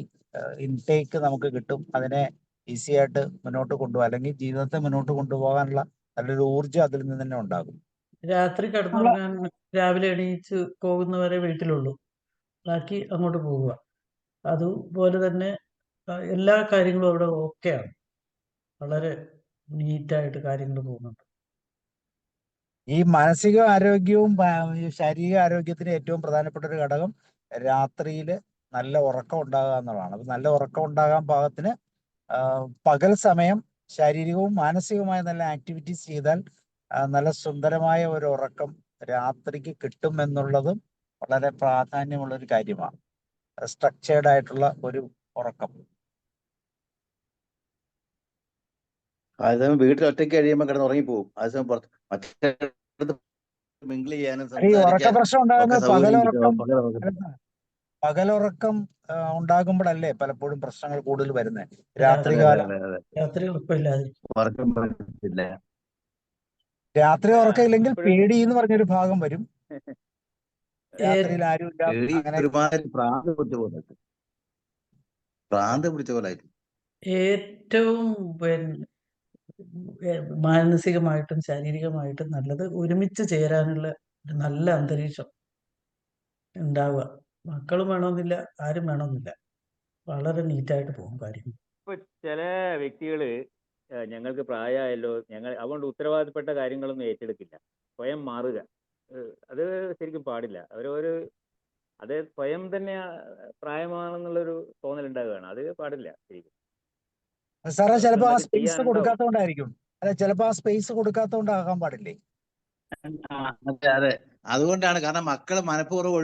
ഇൻടേക്ക് നമുക്ക് കിട്ടും. അതിനെ ഈസി ആയിട്ട് മുന്നോട്ട് കൊണ്ടുപോകാം, അല്ലെങ്കിൽ ജീവിതത്തെ മുന്നോട്ട് കൊണ്ടുപോകാനുള്ള നല്ലൊരു ഊർജ്ജം അതിൽ നിന്ന് തന്നെ ഉണ്ടാകും. രാത്രി കിടന്നുറങ്ങാൻ രാവിലെ എണീച്ച് പോകുന്നവരെ വീട്ടിലുള്ളൂ, ബാക്കി അങ്ങോട്ട് പോവുക. അതുപോലെ തന്നെ എല്ലാ കാര്യങ്ങളും അവിടെ ഓക്കെയാണ്, വളരെ നീറ്റായിട്ട് കാര്യങ്ങൾ പോകുന്നുണ്ട്. ഈ മാനസിക ആരോഗ്യവും ശാരീരിക ആരോഗ്യത്തിന് ഏറ്റവും പ്രധാനപ്പെട്ട ഒരു ഘടകം രാത്രിയിൽ നല്ല ഉറക്കം ഉണ്ടാകുക എന്നുള്ളതാണ്. അപ്പൊ നല്ല ഉറക്കം ഉണ്ടാകാൻ പാകത്തിന് പകൽ സമയം ശാരീരികവും മാനസികവുമായ നല്ല ആക്ടിവിറ്റീസ് ചെയ്താൽ നല്ല സുന്ദരമായ ഒരു ഉറക്കം രാത്രിക്ക് കിട്ടും എന്നുള്ളതും വളരെ പ്രാധാന്യമുള്ള ഒരു കാര്യമാണ്. സ്ട്രക്ചേർഡ് ആയിട്ടുള്ള ഒരു ഉറക്കം. അതേസമയം വീട്ടിൽ ഒറ്റയ്ക്ക് കഴിയുമ്പോൾ കിടന്ന് ഉറങ്ങിപ്പോകും. അതേസമയം മറ്റേ മിങ്കിൾ ചെയ്യാനും ഈ ഉറക്ക പ്രശ്നം ഉണ്ടാകുന്നത് പകലുറക്കം ഉണ്ടാകുമ്പോഴല്ലേ പലപ്പോഴും പ്രശ്നങ്ങൾ കൂടുതൽ വരുന്നത്. രാത്രികാലം രാത്രി ഉറക്കമില്ലാതെ രാത്രി ഉറക്കമില്ലെങ്കിൽ പേടി എന്ന് പറഞ്ഞൊരു ഭാഗം വരും. രാത്രിയിൽ ആരും ഒരുമാതിരി ഭ്രാന്ത് പിടിച്ച പോലെ ആയിരിക്കും. ഏറ്റവും മാനസികമായിട്ടും ശാരീരികമായിട്ടും നല്ലത് ഒരുമിച്ച് ചേരാനുള്ള ഒരു നല്ല അന്തരീക്ഷം ഉണ്ടാവുക. മക്കളും വേണമെന്നില്ല, ആരും വേണമെന്നില്ല, വളരെ നീറ്റായിട്ട് പോകും കാര്യങ്ങൾ. ഇപ്പൊ ചില വ്യക്തികള് ഞങ്ങൾക്ക് പ്രായമായല്ലോ, അതുകൊണ്ട് ഉത്തരവാദിത്തപ്പെട്ട കാര്യങ്ങളൊന്നും ഏറ്റെടുക്കില്ല, സ്വയം മാറുക. അത് ശരിക്കും പാടില്ല. അത് സ്വയം തന്നെ പ്രായമാണെന്നുള്ളൊരു തോന്നലുണ്ടാവുകയാണ്. അത് പാടില്ല ശരിക്കും. സാറേ അവർക്ക് ചിലപ്പോ ആ എന്തൊക്കെ സ്പേസ് ചെയ്യാനുണ്ടാവും. കൊടുക്കാത്തതുകൊണ്ടായിരിക്കും. അല്ല, ചിലപ്പോ ആ സ്പേസ് കൊടുക്കാത്തതുകൊണ്ടാകാൻ പാടില്ലേ? അതെ അതെ, അതുകൊണ്ടാണ്. കാരണം മക്കൾ മനഃപൂർവ്വം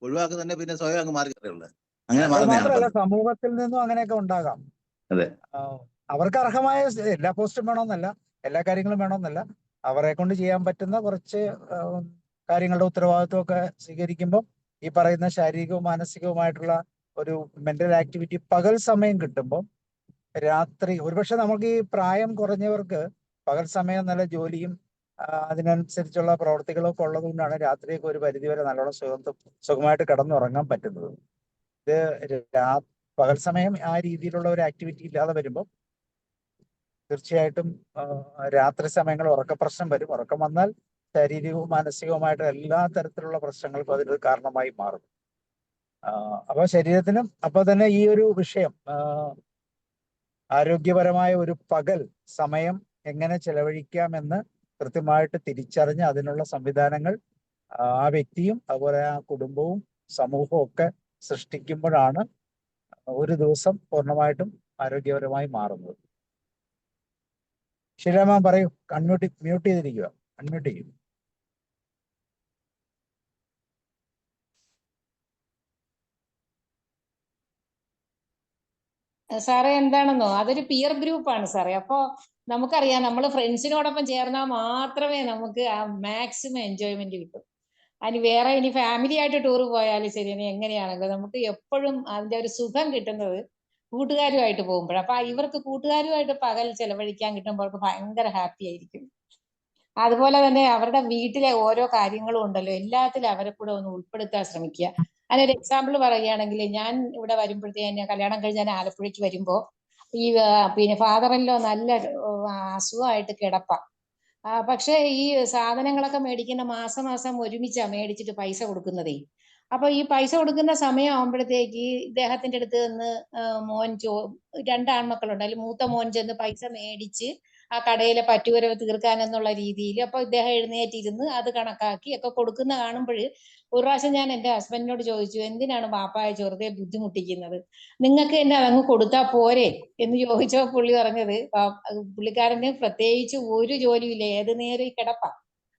ഒഴിവാക്കുന്നുണ്ടെ പിന്നെ സ്വയം അങ്ങ് മാറി കയറുള്ളത്. അങ്ങനെ അത് മാറുന്നതാണ് മാത്രമല്ല, പലരും. സമൂഹത്തിൽ നിന്നും അങ്ങനെയൊക്കെ ഉണ്ടാകാം. അതെ. ആ, അവർക്ക് അർഹമായ എല്ലാ പോസ്റ്റും വേണമെന്നല്ല, എല്ലാ കാര്യങ്ങളും വേണമെന്നല്ല, അവരെ കൊണ്ട് ചെയ്യാൻ പറ്റുന്ന കുറച്ച് കാര്യങ്ങളുടെ ഉത്തരവാദിത്വമൊക്കെ സ്വീകരിക്കുമ്പോൾ ഈ പറയുന്ന ശാരീരികവും മാനസികവുമായിട്ടുള്ള ഒരു മെന്റൽ ആക്ടിവിറ്റി പകൽ സമയം കിട്ടുമ്പോൾ രാത്രി, ഒരുപക്ഷെ നമുക്ക് ഈ പ്രായം കുറഞ്ഞവർക്ക് പകൽ സമയം നല്ല ജോലിയും അതിനനുസരിച്ചുള്ള പ്രവർത്തികളൊക്കെ ഉള്ളത് കൊണ്ടാണ് രാത്രിയൊക്കെ ഒരു പരിധിവരെ നല്ലോണം സുഖമായിട്ട് കിടന്നുറങ്ങാൻ പറ്റുന്നത്. ഇത് പകൽ സമയം ആ രീതിയിലുള്ള ഒരു ആക്ടിവിറ്റി ഇല്ലാതെ വരുമ്പോൾ തീർച്ചയായിട്ടും രാത്രി സമയങ്ങളിൽ ഉറക്ക പ്രശ്നം വരും. ഉറക്കം വന്നാൽ ശാരീരികവും മാനസികവുമായിട്ട് എല്ലാ തരത്തിലുള്ള പ്രശ്നങ്ങൾക്കും അതിനൊരു കാരണമായി മാറും. അപ്പൊ ശരീരത്തിനും അപ്പൊ തന്നെ ഈ ഒരു വിഷയം ആരോഗ്യപരമായ ഒരു പകൽ സമയം എങ്ങനെ ചെലവഴിക്കാമെന്ന് കൃത്യമായിട്ട് തിരിച്ചറിഞ്ഞ് അതിനുള്ള സംവിധാനങ്ങൾ ആ വ്യക്തിയും അതുപോലെ ആ കുടുംബവും സമൂഹവും ഒക്കെ സൃഷ്ടിക്കുമ്പോഴാണ് ഒരു ദിവസം പൂർണ്ണമായിട്ടും ആരോഗ്യപരമായി മാറുന്നത്. ശരിയാ, പറയൂ. മ്യൂട്ട് ചെയ്തിരിക്കുക, അൺമ്യൂട്ട് ചെയ്യും. സാറേ എന്താണെന്നോ, അതൊരു പിയർ ഗ്രൂപ്പാണ് സാറേ. അപ്പൊ നമുക്കറിയാം, നമ്മൾ ഫ്രണ്ട്സിനോടൊപ്പം ചേർന്നാൽ മാത്രമേ നമുക്ക് ആ മാക്സിമം എൻജോയ്മെന്റ് കിട്ടും. അതിന് വേറെ ഇനി ഫാമിലി ആയിട്ട് ടൂർ പോയാലും ശരി, ഇനി എങ്ങനെയാണല്ലോ നമുക്ക് എപ്പോഴും അതിന്റെ ഒരു സുഖം കിട്ടുന്നത് കൂട്ടുകാരുമായിട്ട് പോകുമ്പോഴാണ്. അപ്പൊ ഇവർക്ക് കൂട്ടുകാരുമായിട്ട് പകൽ ചെലവഴിക്കാൻ കിട്ടുമ്പോൾ അവർക്ക് ഭയങ്കര ഹാപ്പി ആയിരിക്കും. അതുപോലെ തന്നെ അവരുടെ വീട്ടിലെ ഓരോ കാര്യങ്ങളും ഉണ്ടല്ലോ, എല്ലാത്തിലും അവരെ കൂടെ ഒന്ന് ഉൾപ്പെടുത്താൻ ശ്രമിക്കുക. അതിനൊരു എക്സാമ്പിൾ പറയുകയാണെങ്കിൽ, ഞാൻ ഇവിടെ വരുമ്പോഴത്തേന് കല്യാണം കഴിഞ്ഞ് ഞാൻ ആലപ്പുഴയ്ക്ക് വരുമ്പോ ഈ പിന്നെ ഫാദറിലോ നല്ല അസുഖമായിട്ട് കിടപ്പാ. പക്ഷെ ഈ സാധനങ്ങളൊക്കെ മേടിക്കുന്ന മാസം മാസം ഒരുമിച്ചാ മേടിച്ചിട്ട് പൈസ കൊടുക്കുന്നതേ. അപ്പൊ ഈ പൈസ കൊടുക്കുന്ന സമയം ആകുമ്പോഴത്തേക്ക് ഇദ്ദേഹത്തിന്റെ അടുത്ത് നിന്ന് മോൻ രണ്ട് ആൺമക്കളുണ്ട്, അതിൽ മൂത്ത മോൻ ചെന്ന് പൈസ മേടിച്ച് ആ കടയിലെ പറ്റുവരവ് തീർക്കാനെന്നുള്ള രീതിയിൽ അപ്പൊ ഇദ്ദേഹം എഴുന്നേറ്റിരുന്ന് അത് കണക്കാക്കി ഒക്കെ കൊടുക്കുന്ന കാണുമ്പോൾ ഒരു പ്രാവശ്യം ഞാൻ എന്റെ ഹസ്ബൻഡിനോട് ചോദിച്ചു, എന്തിനാണ് പാപ്പായ ചെറുതെ ബുദ്ധിമുട്ടിക്കുന്നത്, നിങ്ങൾക്ക് തന്നെ അതങ്ങ് കൊടുത്താ പോരെ എന്ന് ചോദിച്ചോ. പുള്ളി പറഞ്ഞത്, പുള്ളിക്കാരന് പ്രത്യേകിച്ച് ഒരു ജോലിയില്ല, ഏത് നേരം ഈ കിടപ്പാ.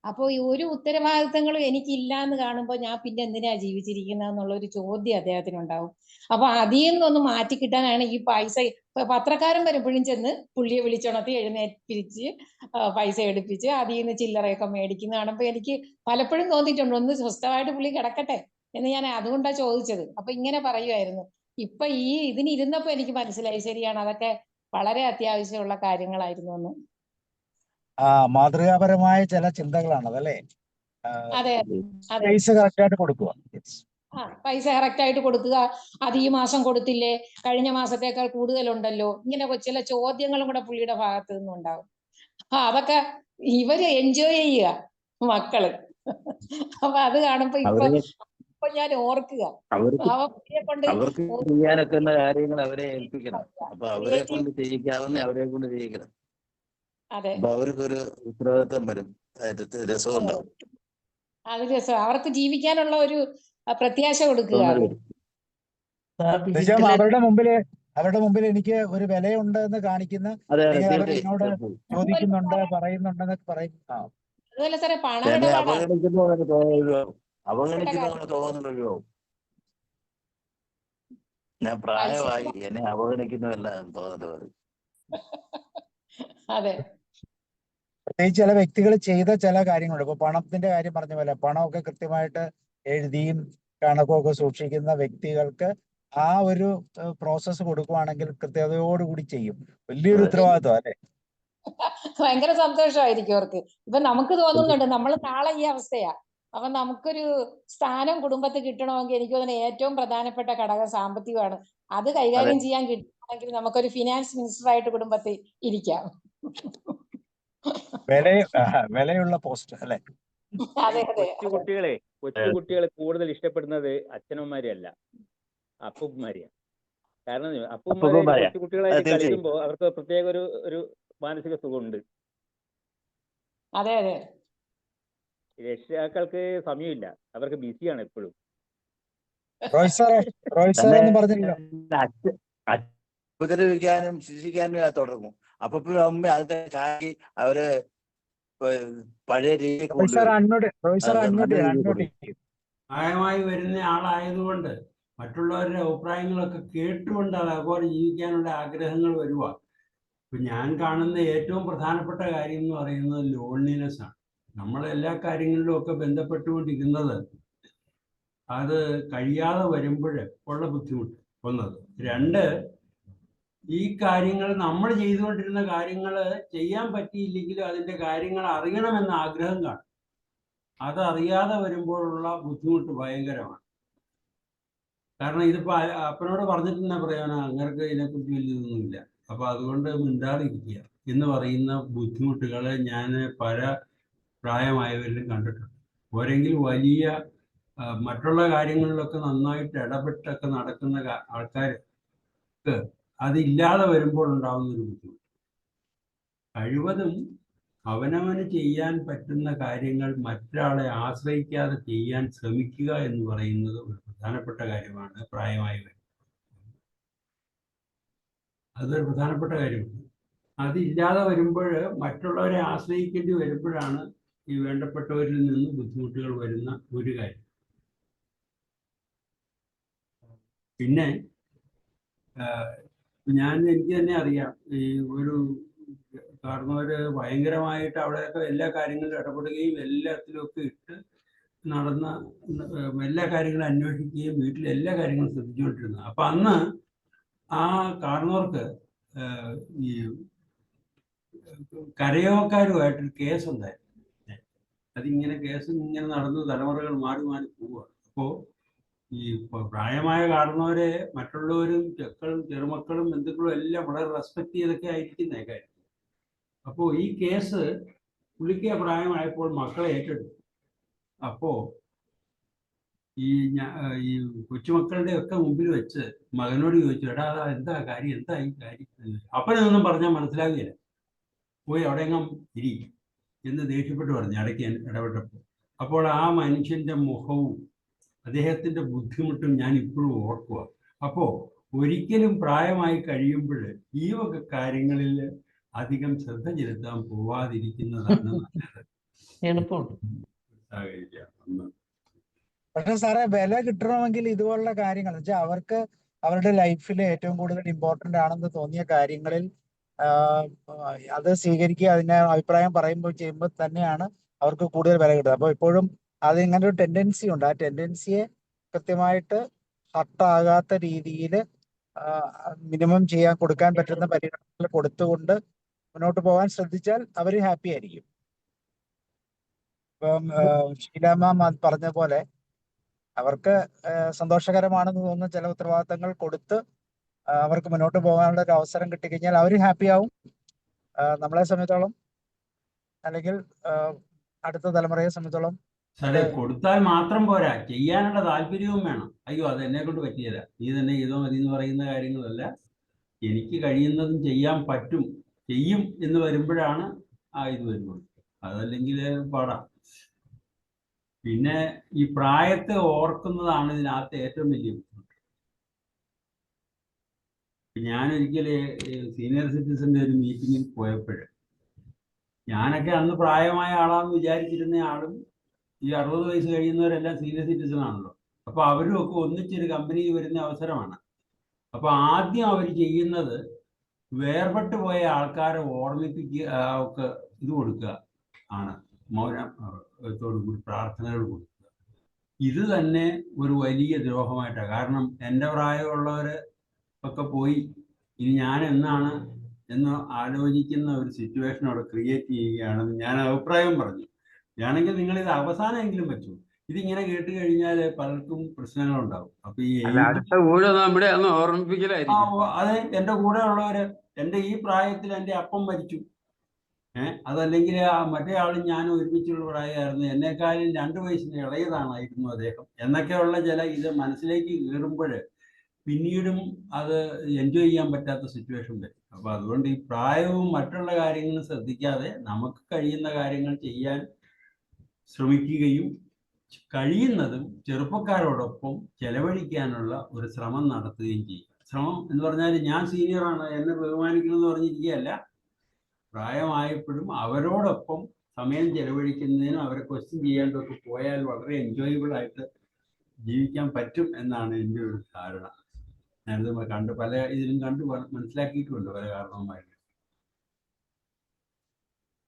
അപ്പൊ ഈ ഒരു ഉത്തരവാദിത്തങ്ങളും എനിക്കില്ല എന്ന് കാണുമ്പോൾ ഞാൻ പിന്നെ എന്തിനാ ജീവിച്ചിരിക്കുന്നത് എന്നുള്ള ഒരു ചോദ്യം അദ്ദേഹത്തിനുണ്ടാവും. അപ്പൊ അതിൽ നിന്നൊന്ന് മാറ്റി കിട്ടാനാണ് ഈ പൈസ. പത്രക്കാരൻ വരുമ്പോഴും ചെന്ന് പുള്ളിയെ വിളിച്ചുണർത്തി എഴുന്നേൽപ്പിച്ച് പൈസ എടുപ്പിച്ച് അതിൽ നിന്ന് ചില്ലറയൊക്കെ മേടിക്കുന്ന കാണുമ്പോ എനിക്ക് പലപ്പോഴും തോന്നിയിട്ടുണ്ട്, ഒന്ന് സ്വസ്ഥമായിട്ട് പുള്ളി കിടക്കട്ടെ എന്ന്. ഞാൻ അതുകൊണ്ടാ ചോദിച്ചത്. അപ്പൊ ഇങ്ങനെ പറയുമായിരുന്നു. ഇപ്പൊ ഈ ഇതിനിരുന്നപ്പോ എനിക്ക് മനസ്സിലായി, ശരിയാണ്, അതൊക്കെ വളരെ അത്യാവശ്യമുള്ള കാര്യങ്ങളായിരുന്നു എന്ന്. മാതൃകാപരമായ ചില ചിന്തകളാണ് അതല്ലേ? അതെ അതെ. പൈസ കറക്റ്റായിട്ട് കൊടുക്കുക. പൈസ കറക്റ്റ് ആയിട്ട് കൊടുക്കുക. അത് ഈ മാസം കൊടുത്തില്ലേ, കഴിഞ്ഞ മാസത്തേക്കാൾ കൂടുതലുണ്ടല്ലോ, ഇങ്ങനെ ചില ചോദ്യങ്ങളും കൂടെ പുള്ളിയുടെ ഭാഗത്ത് നിന്നുണ്ടാവും. അതൊക്കെ ഇവര് എൻജോയ് ചെയ്യുക മക്കള്. അപ്പൊ അത് കാണുമ്പോ ഇപ്പൊ ഞാൻ ഓർക്കുക, അവർക്ക് ചെയ്യാനൊക്കെ കാര്യങ്ങൾ അവരെ ഏൽപ്പിക്കണം. അപ്പൊ അവരെ കൊണ്ട് ചെയ്യിക്കാവുന്ന അവരെ കൊണ്ട് ചെയ്യിക്കണം. അപ്പൊ അവർക്കൊരു ഉത്തരവാദിത്വം വരും, രസം ഉണ്ടാവും. അത് രസം, അവർക്ക് ജീവിക്കാനുള്ള ഒരു പ്രത്യാശ കൊടുക്കുക. അവരുടെ മുമ്പിൽ എനിക്ക് ഒരു വിലയുണ്ട് എന്ന് കാണിക്കുന്ന, അവരെന്നോട് ചോദിക്കുന്നുണ്ട്, പറയുന്നുണ്ടെന്നൊക്കെ പറയും. അതുപോലെ സാറേ പണമിടപാടാണ്. അവഗണിക്കുന്ന തോന്നുന്നുണ്ടോ? ഞാൻ പ്രായമായി, എന്നെ അവഗണിക്കുന്നുവല്ല തോന്നുന്നത്. അതെ, പ്രത്യേകിച്ച് ചില വ്യക്തികൾ ചെയ്ത ചില കാര്യങ്ങളുണ്ട്. ഇപ്പൊ പണത്തിന്റെ കാര്യം പറഞ്ഞ പോലെ പണമൊക്കെ കൃത്യമായിട്ട് എഴുതിയും കണക്കൊക്കെ സൂക്ഷിക്കുന്ന വ്യക്തികൾക്ക് ആ ഒരു പ്രോസസ്സ് കൊടുക്കുവാണെങ്കിൽ കൃത്യതയോടുകൂടി ചെയ്യും. വലിയൊരു ഉത്തരവാദിത്വം അല്ലെ? ഭയങ്കര സന്തോഷമായിരിക്കും അവർക്ക്. ഇപ്പൊ നമുക്ക് തോന്നുന്നുണ്ട് നമ്മൾ നാളെ ഈ അവസ്ഥയാ. അപ്പൊ നമുക്കൊരു സ്ഥാനം കുടുംബത്തിൽ കിട്ടണമെങ്കിൽ എനിക്ക് തോന്നുന്നു ഏറ്റവും പ്രധാനപ്പെട്ട ഘടകം സാമ്പത്തികമാണ്. അത് കൈകാര്യം ചെയ്യാൻ കിട്ടുകയാണെങ്കിൽ നമുക്കൊരു ഫിനാൻസ് മിനിസ്റ്റർ ആയിട്ട് കുടുംബത്തിൽ ഇരിക്കാം. വിലയുള്ള പോസ്റ്റ് അല്ലെ? കൊച്ചുകുട്ടികളെ കൂടുതൽ ഇഷ്ടപ്പെടുന്നത് അച്ഛനമ്മമാരെയല്ല, അപ്പൂപ്പന്മാരെയാണ്. കാരണം അപ്പൂപ്പന്മാരെ കൊച്ചുകുട്ടികളായിട്ട് കളിക്കുമ്പോ അവർക്ക് പ്രത്യേക ഒരു മാനസിക സുഖമുണ്ട്. അതെ അതെ, രക്ഷിതാക്കൾക്ക് സമയമില്ല, അവർക്ക് ബിസിയാണ് എപ്പോഴും. റോയ് സാർ തന്നെ ഒന്നും പറഞ്ഞില്ലല്ലോ. ഉപദ്രവിക്കാനും ശിക്ഷിക്കാനും തുടങ്ങും. അപ്പൊ അമ്മ അതിന്റെ ചാക്കി അവര് പഴയ രീതിയിൽ റോയ് സാർ കൊണ്ടുവരും. അൺമ്യൂട്ട് നല്ല രീതിയിൽ അൺമ്യൂട്ട് കൊണ്ടുവരും. ചെയ്യും. പ്രായമായി വരുന്ന ആളായതുകൊണ്ട് മറ്റുള്ളവരുടെ അഭിപ്രായങ്ങളൊക്കെ കേട്ടുകൊണ്ട് അതുപോലെ ജീവിക്കാനുള്ള ആഗ്രഹങ്ങൾ വരുക. ഇപ്പൊ ഞാൻ കാണുന്ന ഏറ്റവും പ്രധാനപ്പെട്ട കാര്യം എന്ന് പറയുന്നത് ലോൺലിനെസ് ആണ്. നമ്മൾ എല്ലാ കാര്യങ്ങളിലും ഒക്കെ ബന്ധപ്പെട്ടുകൊണ്ടിരുന്നത് അത് കഴിയാതെ വരുമ്പോൾ ഉള്ള ബുദ്ധിമുട്ട് ഒന്നത്. രണ്ട്, ഈ കാര്യങ്ങൾ നമ്മൾ ചെയ്തുകൊണ്ടിരുന്ന കാര്യങ്ങൾ ചെയ്യാൻ പറ്റിയില്ലെങ്കിലും അതിന്റെ കാര്യങ്ങൾ അറിയണമെന്ന ആഗ്രഹം കാണും. അതറിയാതെ വരുമ്പോഴുള്ള ബുദ്ധിമുട്ട് ഭയങ്കരമാണ്. കാരണം ഇതിപ്പോ അപ്പനോട് പറഞ്ഞിട്ട് തന്നെ പറയാനാ, അങ്ങർക്ക് ഇതിനെക്കുറിച്ച് വലിയതൊന്നുമില്ല, അപ്പൊ അതുകൊണ്ട് മിണ്ടാതിരിക്കുക എന്ന് പറയുന്ന ബുദ്ധിമുട്ടുകളെ ഞാൻ പല പ്രായമായവരിലും കണ്ടിട്ടുണ്ട്. ഓരെങ്കിലും വലിയ മറ്റുള്ള കാര്യങ്ങളിലൊക്കെ നന്നായിട്ട് ഇടപെട്ടൊക്കെ നടക്കുന്ന ആൾക്കാർക്ക് അതില്ലാതെ വരുമ്പോൾ ഉണ്ടാകുന്ന ഒരു ബുദ്ധിമുട്ട്. കഴിവതും അവനവന് ചെയ്യാൻ പറ്റുന്ന കാര്യങ്ങൾ മറ്റൊരാളെ ആശ്രയിക്കാതെ ചെയ്യാൻ ശ്രമിക്കുക എന്ന് പറയുന്നത് ഒരു പ്രധാനപ്പെട്ട കാര്യമാണ്. പ്രായമായവർ അതൊരു പ്രധാനപ്പെട്ട കാര്യമാണ്. അതില്ലാതെ വരുമ്പോൾ മറ്റുള്ളവരെ ആശ്രയിക്കേണ്ടി വരുമ്പോഴാണ് ഈ വേണ്ടപ്പെട്ടവരിൽ നിന്ന് ബുദ്ധിമുട്ടുകൾ വരുന്ന ഒരു കാര്യം. പിന്നെ എനിക്ക് തന്നെ അറിയാം, ഈ ഒരു കാരണവര് ഭയങ്കരമായിട്ട് അവിടെയൊക്കെ എല്ലാ കാര്യങ്ങളിലും ഇടപെടുകയും എല്ലാത്തിലും ഒക്കെ ഇട്ട് നടന്ന എല്ലാ കാര്യങ്ങളും അന്വേഷിക്കുകയും വീട്ടിലെ എല്ലാ കാര്യങ്ങളും ശ്രദ്ധിച്ചുകൊണ്ടിരുന്നത്. അപ്പൊ അന്ന് ആ കാരണവർക്ക് ഈ കരയോക്കാരുമായിട്ടൊരു കേസ് ഉണ്ടായിരുന്നു. അതിങ്ങനെ കേസ് ഇങ്ങനെ നടന്ന് തലമുറകൾ മാറി മാറി പോവുക. അപ്പോൾ ഈ പ്രായമായ കാരണവരെ മറ്റുള്ളവരും ചെറുമക്കളും ബന്ധുക്കളും എല്ലാം വളരെ റെസ്പെക്ട് ചെയ്തൊക്കെ ആയിരിക്കുന്ന കാര്യം. അപ്പോൾ ഈ കേസ് പുള്ളിക്ക് പ്രായമായപ്പോൾ മക്കളെ ഏറ്റെടുത്തു. അപ്പോ ഈ കൊച്ചുമക്കളുടെ ഒക്കെ മുമ്പിൽ വെച്ച് മകനോട് ചോദിച്ചു, എടാ എന്താ കാര്യം, എന്താ ഈ കാര്യം? അപ്പനൊന്നും പറഞ്ഞാൽ മനസ്സിലാകില്ല. പോയി അവിടെ എങ്ങും ഇരി എന്ന് ദേഷ്യപ്പെട്ട് പറഞ്ഞു ഇടയ്ക്ക് ഇടപെട്ടപ്പോൾ. അപ്പോൾ ആ മനുഷ്യന്റെ മുഖവും അദ്ദേഹത്തിന്റെ ബുദ്ധിമുട്ടും ഞാൻ ഇപ്പോഴും ഓർക്കുക. അപ്പോ ഒരിക്കലും പ്രായമായി കഴിയുമ്പോൾ ഈ വക കാര്യങ്ങളിൽ അധികം ശ്രദ്ധ ചെലുത്താൻ പോവാതിരിക്കുന്നതാണ് നല്ലത്. പക്ഷെ സാറേ, വില കിട്ടണമെങ്കിൽ ഇതുപോലുള്ള കാര്യങ്ങൾ വെച്ചാൽ അവർക്ക് അവരുടെ ലൈഫിൽ ഏറ്റവും കൂടുതൽ ഇമ്പോർട്ടന്റ് ആണെന്ന് തോന്നിയ കാര്യങ്ങളിൽ അത് സ്വീകരിക്കുക, അതിനെ അഭിപ്രായം ചെയ്യുമ്പോൾ തന്നെയാണ് അവർക്ക് കൂടുതൽ വില കിട്ടുന്നത്. അപ്പോൾ ഇപ്പോഴും അത് ഇങ്ങനെ ഒരു ടെൻഡൻസി ഉണ്ട്. ആ ടെൻഡൻസിയെ കൃത്യമായിട്ട് ഹർട്ടാകാത്ത രീതിയിൽ മിനിമം കൊടുക്കാൻ പറ്റുന്ന പരിഗണനകൾ കൊടുത്തുകൊണ്ട് മുന്നോട്ട് പോകാൻ ശ്രദ്ധിച്ചാൽ അവർ ഹാപ്പി ആയിരിക്കും. ഇപ്പം ഷീലാമ്മ പറഞ്ഞ പോലെ അവർക്ക് സന്തോഷകരമാണെന്ന് തോന്നുന്ന ചില ഉത്തരവാദിത്തങ്ങൾ കൊടുത്ത് അവർക്ക് മുന്നോട്ട് പോകാനുള്ള ഒരു അവസരം കിട്ടിക്കഴിഞ്ഞാൽ അവർ ഹാപ്പി ആവും. നമ്മളെ സംബന്ധിച്ചോളം അല്ലെങ്കിൽ അടുത്ത തലമുറയെ സംബന്ധിച്ചോളം സാറേ, കൊടുത്താൽ മാത്രം പോരാ, ചെയ്യാനുള്ള താല്പര്യവും വേണം. അയ്യോ അത് എന്നെ കൊണ്ട് പറ്റിയല്ല, നീ തന്നെ ചെയ്തോ മതി എന്ന് പറയുന്ന കാര്യങ്ങളല്ല. എനിക്ക് കഴിയുന്നതും ചെയ്യാൻ പറ്റും, ചെയ്യും എന്ന് വരുമ്പോഴാണ് ഇത് വരുന്നത്. അതല്ലെങ്കിൽ പാടാം. പിന്നെ ഈ പ്രായത്തെ ഓർക്കുന്നതാണ് ഇതിനകത്ത് ഏറ്റവും വലിയ ബുദ്ധിമുട്ട്. ഞാനൊരിക്കല് സീനിയർ സിറ്റിസന്റെ ഒരു മീറ്റിങ്ങിൽ പോയപ്പോൾ ഞാനൊക്കെ അന്ന് പ്രായമായ ആളാന്ന് വിചാരിച്ചിരുന്ന ആളും ഈ 60 വയസ്സ് കഴിയുന്നവരെല്ലാം സീനിയർ സിറ്റിസൺ ആണല്ലോ. അപ്പൊ അവരും ഒക്കെ ഒന്നിച്ചൊരു കമ്പനിയിൽ വരുന്ന അവസരമാണ്. അപ്പൊ ആദ്യം അവർ ചെയ്യുന്നത് വേർപെട്ട് പോയ ആൾക്കാരെ ഓർമ്മിപ്പിക്കുക, ഒക്കെ ഇത് കൊടുക്കുക ആണ്, മൗനത്തോടുകൂടി പ്രാർത്ഥനകൾ കൊടുക്കുക. ഇത് തന്നെ ഒരു വലിയ ദ്രോഹമായിട്ടാണ്. കാരണം എൻ്റെ പ്രായമുള്ളവര് ഒക്കെ പോയി, ഇനി ഞാൻ എന്നാണ് എന്ന് ആലോചിക്കുന്ന ഒരു സിറ്റുവേഷൻ അവിടെ ക്രിയേറ്റ് ചെയ്യുകയാണെന്ന് ഞാൻ അഭിപ്രായം പറഞ്ഞു. ഞാനെങ്കിൽ നിങ്ങൾ ഇത് അവസാനമെങ്കിലും പറ്റൂ. ഇതിങ്ങനെ കേട്ട് കഴിഞ്ഞാൽ പലർക്കും പ്രശ്നങ്ങളുണ്ടാവും. അപ്പൊ ഈ അതെ, എൻ്റെ കൂടെ ഉള്ളവര്, എൻ്റെ ഈ പ്രായത്തിൽ എൻ്റെ അപ്പം മരിച്ചു, അതല്ലെങ്കിൽ മറ്റേ ആളും ഞാനും ഒരുമിച്ചുള്ള പ്രായമായിരുന്നു, എന്നെക്കാളും 2 വയസ്സിന് ഇളയതാണായിരുന്നു അദ്ദേഹം എന്നൊക്കെയുള്ള ചില ഇത് മനസ്സിലേക്ക് കയറുമ്പോൾ പിന്നീടും അത് എൻജോയ് ചെയ്യാൻ പറ്റാത്ത സിറ്റുവേഷൻ വരും. അപ്പൊ അതുകൊണ്ട് ഈ പ്രായവും മറ്റുള്ള കാര്യങ്ങളും ശ്രദ്ധിക്കാതെ നമുക്ക് കഴിയുന്ന കാര്യങ്ങൾ ചെയ്യാൻ ശ്രമിക്കുകയും കഴിയുന്നതും ചെറുപ്പക്കാരോടൊപ്പം ചെലവഴിക്കാനുള്ള ഒരു ശ്രമം നടത്തുകയും ചെയ്യുക. ശ്രമം എന്ന് പറഞ്ഞാൽ ഞാൻ സീനിയറാണ് എന്നെ ബഹുമാനിക്കണമെന്ന് പറഞ്ഞിരിക്കുകയല്ല, പ്രായമായപ്പോഴും അവരോടൊപ്പം സമയം ചെലവഴിക്കുന്നതിനും അവരെ ക്വസ്റ്റ്യൻ ചെയ്യാണ്ടൊക്കെ പോയാൽ വളരെ എൻജോയബിൾ ആയിട്ട് ജീവിക്കാൻ പറ്റും എന്നാണ് എൻ്റെ ഒരു ധാരണ. ഞാനിത് പല ഇതിലും മനസ്സിലാക്കിയിട്ടുമുണ്ട് പല കാരണവന്മാരും.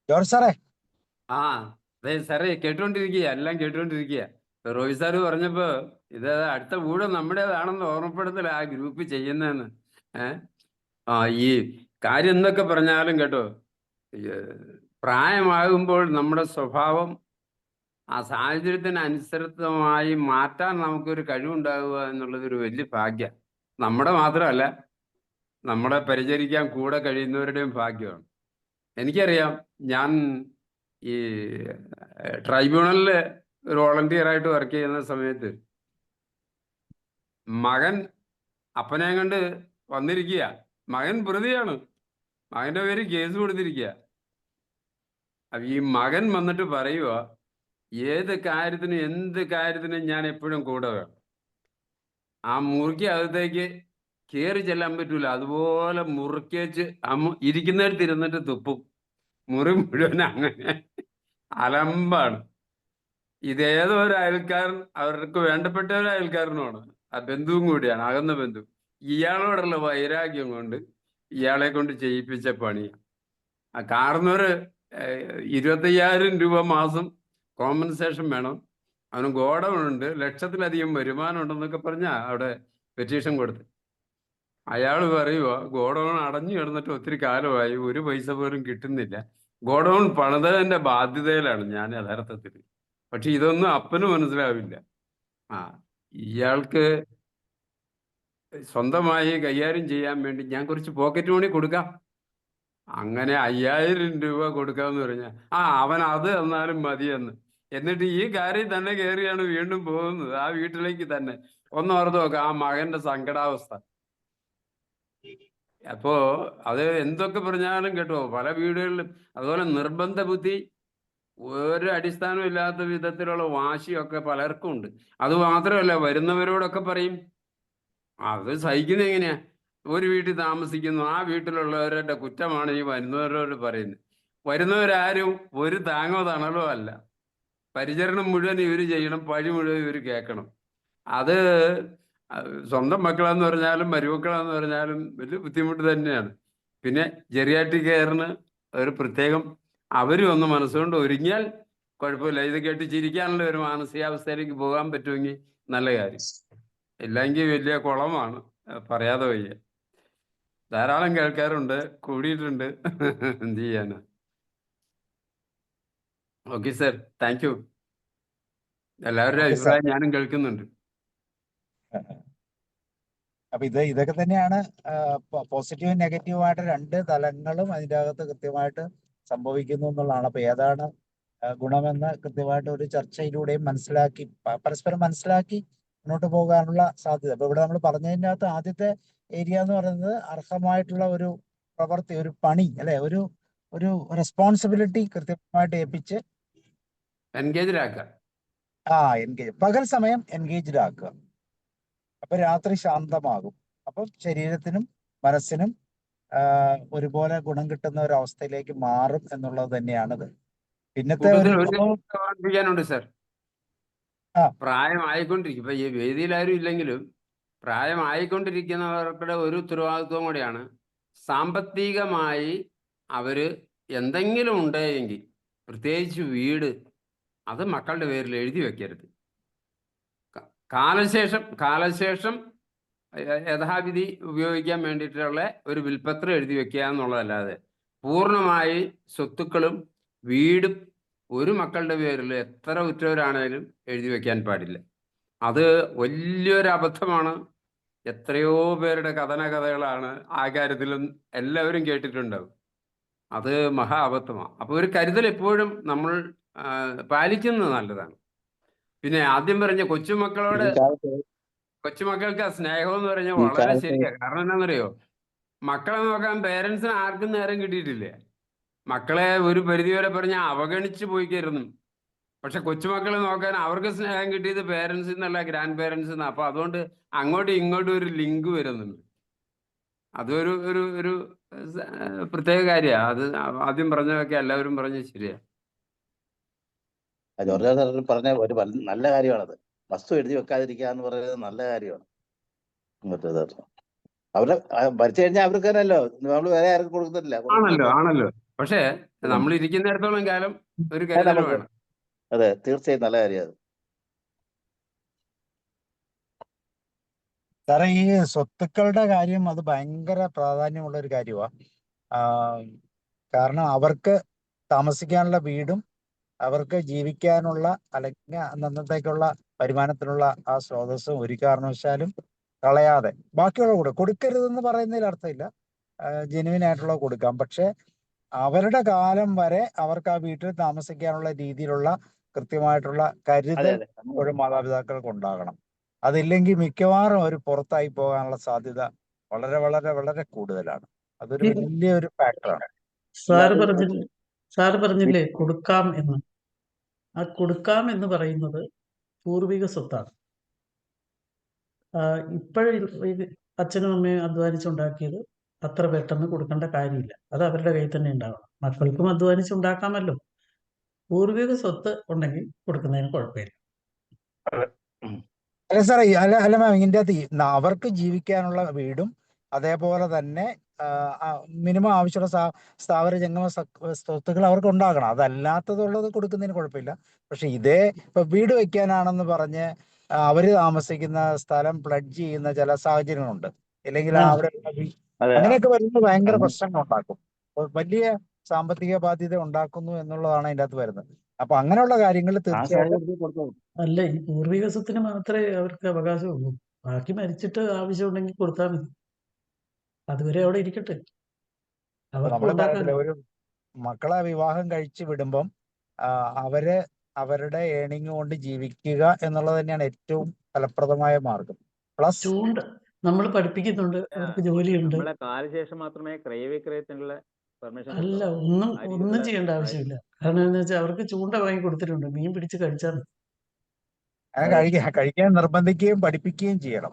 ജോർജ് സാറേ. ആ അതെ സാറേ, കേട്ടുകൊണ്ടിരിക്കുക, എല്ലാം കേട്ടുകൊണ്ടിരിക്കുക. റോയ് സാറ് പറഞ്ഞപ്പോ ഇത് അടുത്ത ഊഴം നമ്മുടേതാണെന്ന് ഓർമ്മപ്പെടുത്തല ആ ഗ്രൂപ്പ് ചെയ്യുന്നതെന്ന്. ഈ കാര്യം എന്തൊക്കെ പറഞ്ഞാലും കേട്ടോ, പ്രായമാകുമ്പോൾ നമ്മുടെ സ്വഭാവം ആ സാഹചര്യത്തിന് അനുസൃതമായി മാറ്റാൻ നമുക്കൊരു കഴിവുണ്ടാകുക എന്നുള്ളത് ഒരു വലിയ ഭാഗ്യം. നമ്മുടെ മാത്രമല്ല, നമ്മളെ പരിചരിക്കാൻ കൂടെ കഴിയുന്നവരുടെയും ഭാഗ്യമാണ്. എനിക്കറിയാം, ഞാൻ ഈ ട്രൈബ്യൂണലിൽ ഒരു വോളണ്ടിയറായിട്ട് വർക്ക് ചെയ്യുന്ന സമയത്ത് മകൻ അപ്പനെ കണ്ട് വന്നിരിക്കുക. മകൻ പ്രതിയാണ്, മകന്റെ പേര് കേസ് കൊടുത്തിരിക്കുക. അപ്പൊ ഈ മകൻ വന്നിട്ട് പറയുക, ഏത് കാര്യത്തിനും എന്ത് കാര്യത്തിനും ഞാൻ എപ്പോഴും കൂടെ വേണം. ആ മുറിക്ക് അകത്തേക്ക് കയറി ചെല്ലാൻ പറ്റൂല, അതുപോലെ മുറുക്കി വെച്ച് ഇരിക്കുന്നിടത്ത് ഇരുന്നിട്ട് തുപ്പും. മുറി മുഴുവൻ അങ്ങനെ അലമ്പാണ്. ഇതേതോ ഒരു അയൽക്കാരൻ, അവർക്ക് വേണ്ടപ്പെട്ട ഒരു അയൽക്കാരനുമാണ്, ആ ബന്ധുവും കൂടിയാണ്, അകന്ന ബന്ധു. ഇയാളോടുള്ള വൈരാഗ്യം കൊണ്ട് ഇയാളെ കൊണ്ട് ചെയ്യിപ്പിച്ച പണിയാണ്. ആ കാരണവര് 25,000 രൂപ മാസം കോമ്പൻസേഷൻ വേണം, അവന് ഗോഡൗൺ ഉണ്ട്, ലക്ഷത്തിലധികം വരുമാനം ഉണ്ടെന്നൊക്കെ പറഞ്ഞാ അവിടെ പെറ്റീഷൻ കൊടുത്ത്. അയാൾ പറയുക, ഗോഡൗൺ അടഞ്ഞു കിടന്നിട്ട് ഒത്തിരി കാലമായി, ഒരു പൈസ പോലും കിട്ടുന്നില്ല, ഗോഡൗൺ പണിതതിന്റെ ബാധ്യതയിലാണ് ഞാൻ യഥാർത്ഥത്തിൽ. പക്ഷെ ഇതൊന്നും അപ്പന് മനസ്സിലാവില്ല. ഇയാൾക്ക് സ്വന്തമായി കൈകാര്യം ചെയ്യാൻ വേണ്ടി ഞാൻ കുറച്ച് പോക്കറ്റ് മണി കൊടുക്കാം, അങ്ങനെ 5,000 രൂപ കൊടുക്കാമെന്ന് പറഞ്ഞാൽ അവൻ അത് തന്നാലും മതിയെന്ന്. എന്നിട്ട് ഈ കാര്യം തന്നെ കയറിയാണ് വീണ്ടും പോകുന്നത്, ആ വീട്ടിലേക്ക് തന്നെ. ഓർത്ത് നോക്കാം ആ മകന്റെ സങ്കടാവസ്ഥ. അപ്പോ അത് എന്തൊക്കെ പറഞ്ഞാലും കേട്ടോ, പല വീടുകളിലും അതുപോലെ നിർബന്ധ ബുദ്ധി, ഒരു അടിസ്ഥാനം ഇല്ലാത്ത വിധത്തിലുള്ള വാശിയൊക്കെ പലർക്കും ഉണ്ട്. അത് മാത്രമല്ല, വരുന്നവരോടൊക്കെ പറയും, അത് സഹിക്കുന്ന എങ്ങനെയാ? ഒരു വീട്ടിൽ താമസിക്കുന്നു, ആ വീട്ടിലുള്ളവരുടെ കുറ്റമാണ് ഈ വരുന്നവരോട് പറയുന്നത്. വരുന്നവരാരും ഒരു താങ്ങോ തണലോ അല്ല, പരിചരണം മുഴുവൻ ഇവർ ചെയ്യണം, പഴി മുഴുവൻ ഇവർ കേൾക്കണം. അത് സ്വന്തം മക്കളെന്ന് പറഞ്ഞാലും മരുമക്കളെന്ന് പറഞ്ഞാലും വലിയ ബുദ്ധിമുട്ട് തന്നെയാണ്. പിന്നെ ജെറിയാട്രിക് കെയറിന് ഒരു പ്രത്യേകം, അവരും ഒന്ന് മനസ്സുകൊണ്ട് ഒരുങ്ങിയാൽ കുഴപ്പമില്ല. ഇത് കേട്ട് ചിരിക്കാനുള്ള ഒരു മാനസികാവസ്ഥയിലേക്ക് പോകാൻ പറ്റുമെങ്കിൽ നല്ല കാര്യം, ഇല്ലെങ്കിൽ വലിയ കുളമാണ്, പറയാതെ വയ്യ. ധാരാളം കേൾക്കാറുണ്ട്, കൂടിയിട്ടുണ്ട്, എന്ത് ചെയ്യാനാ. Okay sir, thank you. എല്ലാവരുടെയും അഭിപ്രായം ഞാനും കേൾക്കുന്നുണ്ട്. അപ്പൊ ഇതൊക്കെ തന്നെയാണ് പോസിറ്റീവും നെഗറ്റീവുമായിട്ട് രണ്ട് തലങ്ങളും അതിൻ്റെ അകത്ത് കൃത്യമായിട്ട് സംഭവിക്കുന്നു എന്നുള്ളതാണ്. അപ്പൊ ഏതാണ് ഗുണമെന്ന് കൃത്യമായിട്ട് ഒരു ചർച്ചയിലൂടെയും പരസ്പരം മനസ്സിലാക്കി മുന്നോട്ട് പോകാനുള്ള സാധ്യത. അപ്പൊ ഇവിടെ നമ്മൾ പറഞ്ഞതിൻ്റെ അകത്ത് ആദ്യത്തെ ഏരിയ എന്ന് പറയുന്നത് അർഹമായിട്ടുള്ള ഒരു പ്രവൃത്തി, ഒരു പണി, അല്ലെ, ഒരു റെസ്പോൺസിബിലിറ്റി കൃത്യമായിട്ട് ഏൽപ്പിച്ച് എൻഗേജ്ഡ് ആക്കുക. പകൽ സമയം എൻഗേജ്ഡ് ആക്കുക. അപ്പൊ രാത്രി ശാന്തമാകും. അപ്പം ശരീരത്തിനും മനസ്സിനും ഒരുപോലെ ഗുണം കിട്ടുന്ന ഒരു അവസ്ഥയിലേക്ക് മാറും എന്നുള്ളത് തന്നെയാണത്. പിന്നത്തെ ഓർമ്മിപ്പിക്കാനുണ്ട് സാർ, പ്രായമായിക്കൊണ്ടിരിക്കും, ഇപ്പൊ ഈ വേദിയിൽ ആരും ഇല്ലെങ്കിലും പ്രായമായിക്കൊണ്ടിരിക്കുന്നവരുടെ ഒരു ഉത്തരവാദിത്വം കൂടിയാണ്, സാമ്പത്തികമായി അവര് എന്തെങ്കിലും ഉണ്ടെങ്കിൽ, പ്രത്യേകിച്ച് വീട്, അത് മക്കളുടെ പേരിൽ എഴുതി വെക്കരുത്. കാലശേഷം യഥാവിധി ഉപയോഗിക്കാൻ വേണ്ടിയിട്ടുള്ള ഒരു വിൽപ്പത്രം എഴുതി വെക്കുക എന്നുള്ളതല്ലാതെ പൂർണ്ണമായി സ്വത്തുക്കളും വീടും ഒരു മക്കളുടെ പേരിൽ എത്ര ഉറ്റവരാണേലും എഴുതി വെക്കാൻ പാടില്ല. അത് വലിയൊരു അബദ്ധമാണ്. എത്രയോ പേരുടെ കഥകളാണ് ആ കാര്യത്തിലും എല്ലാവരും കേട്ടിട്ടുണ്ടാവും. അത് മഹാ അബദ്ധമാണ്. അപ്പോൾ ഒരു കരുതൽ എപ്പോഴും നമ്മൾ പാലിക്കുന്നത് നല്ലതാണ്. പിന്നെ ആദ്യം പറഞ്ഞ കൊച്ചുമക്കൾക്ക് ആ സ്നേഹം എന്ന് പറഞ്ഞാൽ വളരെ ശരിയാണ്. കാരണം എന്താണെന്നറിയോ, മക്കളെ നോക്കാൻ പേരൻസിന് ആർക്കും നേരം കിട്ടിയിട്ടില്ല. മക്കളെ ഒരു പരിധിവരെ പറഞ്ഞാൽ അവഗണിച്ചു പോയിക്കായിരുന്നു. പക്ഷെ കൊച്ചുമക്കളെ നോക്കാൻ അവർക്ക് സ്നേഹം കിട്ടിയത് പേരൻസിൽ നിന്നല്ല, ഗ്രാൻഡ് പേരൻസിൽ നിന്ന്. അപ്പൊ അതുകൊണ്ട് അങ്ങോട്ടും ഇങ്ങോട്ടും ഒരു ലിങ്ക് വരുന്നുണ്ട്. അതൊരു ഒരു ഒരു പ്രത്യേക കാര്യമാണ്. അത് ആദ്യം പറഞ്ഞതൊക്കെ എല്ലാവരും പറഞ്ഞത് ശരിയാ. ജോർജ് സാർ പറഞ്ഞ ഒരു നല്ല കാര്യമാണത്. വസ്തു എഴുതി വെക്കാതിരിക്കുക എന്ന് പറയുന്നത് നല്ല കാര്യമാണ്. അവരെ ഭരിച്ചു കഴിഞ്ഞാൽ അവർക്ക് തന്നെയല്ലോ, നമ്മൾ വേറെ ആർക്കും കൊടുക്കുന്നില്ല. ആണല്ലോ. പക്ഷേ നമ്മൾ ഇരിക്കുന്നിടത്തോളം കാലം ഒരു കരുതൽ വേണം. അതെ, തീർച്ചയായും നല്ല കാര്യം അത്. സാറേ, ഈ സ്വത്തുക്കളുടെ കാര്യം അത് ഭയങ്കര പ്രാധാന്യമുള്ള ഒരു കാര്യമാണ്. കാരണം അവർക്ക് താമസിക്കാനുള്ള വീടും അവർക്ക് ജീവിക്കാനുള്ള അല്ലെങ്കിൽ അന്നത്തേക്കുള്ള വരുമാനത്തിനുള്ള ആ സ്രോതസ്സും ഒരു കാരണവശാലും കളയാതെ ബാക്കിയുള്ള കൂടെ കൊടുക്കരുതെന്ന് പറയുന്നതിൽ അർത്ഥമില്ല. ജെനുവിൻ ആയിട്ടുള്ള കൊടുക്കാം. പക്ഷെ അവരുടെ കാലം വരെ അവർക്ക് ആ വീട്ടിൽ താമസിക്കാനുള്ള രീതിയിലുള്ള കൃത്യമായിട്ടുള്ള കരുതൽ ഒരു മാതാപിതാക്കൾക്ക് ഉണ്ടാകണം. അതില്ലെങ്കിൽ മിക്കവാറും അവർ പുറത്തായി പോകാനുള്ള സാധ്യത വളരെ വളരെ വളരെ കൂടുതലാണ്. അതൊരു വലിയൊരു ഫാക്ടറാണ്. സാറ് പറഞ്ഞില്ലേ കൊടുക്കാം എന്ന്. ആ കൊടുക്കാം എന്ന് പറയുന്നത് പൂർവിക സ്വത്താണ്. ഇപ്പോഴും അച്ഛനും അമ്മയും അധ്വാനിച്ചുണ്ടാക്കിയത് അത്ര പെട്ടെന്ന് കൊടുക്കേണ്ട കാര്യമില്ല. അത് അവരുടെ കയ്യിൽ തന്നെ ഉണ്ടാവണം. മക്കൾക്കും അധ്വാനിച്ചുണ്ടാക്കാമല്ലോ. പൂർവിക സ്വത്ത് ഉണ്ടെങ്കിൽ കൊടുക്കുന്നതിന് കുഴപ്പമില്ല. അല്ല സാറേ, അല്ല മാം, ഇതിൻ്റെ അകത്ത് അവർക്ക് ജീവിക്കാനുള്ള വീടും അതേപോലെ തന്നെ മിനിമം ആവശ്യമുള്ള സ്ഥാവര ജംഗമ സ്വത്തുക്കൾ അവർക്ക് ഉണ്ടാകണം. അതല്ലാത്തതുള്ളത് കൊടുക്കുന്നതിന് കുഴപ്പമില്ല. പക്ഷെ ഇതേ ഇപ്പൊ വീട് വെക്കാനാണെന്ന് പറഞ്ഞ് അവര് താമസിക്കുന്ന സ്ഥലം പ്ലഡ്ജ് ചെയ്യുന്ന ചില സാഹചര്യങ്ങളുണ്ട്. ഇല്ലെങ്കിൽ അവിടെ അങ്ങനെയൊക്കെ വരുന്നത് ഭയങ്കര പ്രശ്നങ്ങൾ ഉണ്ടാക്കും. വലിയ സാമ്പത്തിക ബാധ്യത ഉണ്ടാക്കുന്നു എന്നുള്ളതാണ് അതിൻ്റെ അകത്ത് വരുന്നത്. അപ്പൊ അങ്ങനെയുള്ള കാര്യങ്ങൾ തീർച്ചയായിട്ടും അല്ല, ഈ പൂർവിക സ്വത്തിന് മാത്രമേ അവർക്ക് അവകാശമുള്ളൂ. ബാക്കി മരിച്ചിട്ട് ആവശ്യമുണ്ടെങ്കിൽ കൊടുത്താൽ മതി. അതുവരെ അവിടെ ഇരിക്കട്ടെ. നമ്മൾ പറയത്തില്ല, ഒരു മക്കളെ വിവാഹം കഴിച്ച് വിടുമ്പം അവരുടെ ഏണിങ് കൊണ്ട് ജീവിക്കുക എന്നുള്ളത് തന്നെയാണ് ഏറ്റവും ഫലപ്രദമായ മാർഗം. പ്ലസ് നമ്മൾ പഠിപ്പിക്കുന്നുണ്ട്, അവർക്ക് ജോലിയുണ്ട്. നമ്മളെ കാലശേഷം മാത്രമേ ക്രയവിക്രയത്തിനുള്ള പെർമിഷൻ അല്ല, ഒന്നും ചെയ്യേണ്ട ആവശ്യമില്ല. കാരണം എന്താ വെച്ചാൽ അവർക്ക് ചൂണ്ട വാങ്ങി കൊടുത്തിട്ടുണ്ട്, മീൻ പിടിച്ച് കഴിച്ചാൽ കഴിക്കാൻ നിർബന്ധിക്കുകയും പഠിപ്പിക്കുകയും ചെയ്യണം.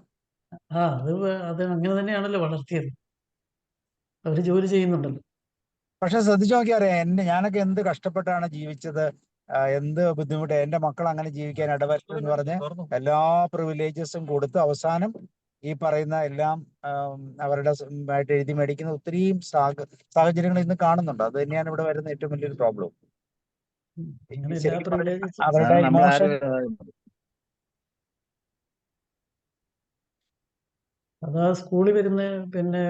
അത് അങ്ങനെ തന്നെയാണല്ലോ വളർത്തിയത്. അവര് ജോലി ചെയ്യുന്നുണ്ടല്ലോ. പക്ഷെ ശ്രദ്ധിച്ചു നോക്കിയാൽ ഞാനൊക്കെ എന്ത് കഷ്ടപ്പെട്ടാണ് ജീവിച്ചത്, എന്ത് ബുദ്ധിമുട്ട്. എന്റെ മക്കൾ അങ്ങനെ ജീവിക്കാൻ ഇടവരട്ടെ എന്ന് പറഞ്ഞ് എല്ലാ പ്രിവിലേജസും കൊടുത്ത് അവസാനം ഈ പറയുന്ന എല്ലാം അവരുടെ ആയിട്ട് എഴുതി മേടിക്കുന്ന ഒത്തിരിയും സാഹചര്യങ്ങൾ ഇന്ന് കാണുന്നുണ്ട്. അത് തന്നെയാണ് ഇവിടെ വരുന്ന ഏറ്റവും വലിയൊരു പ്രോബ്ലം. അവരുടെ ഇമോഷൻ അതാ സ്കൂളിൽ വരുന്ന പിന്നെ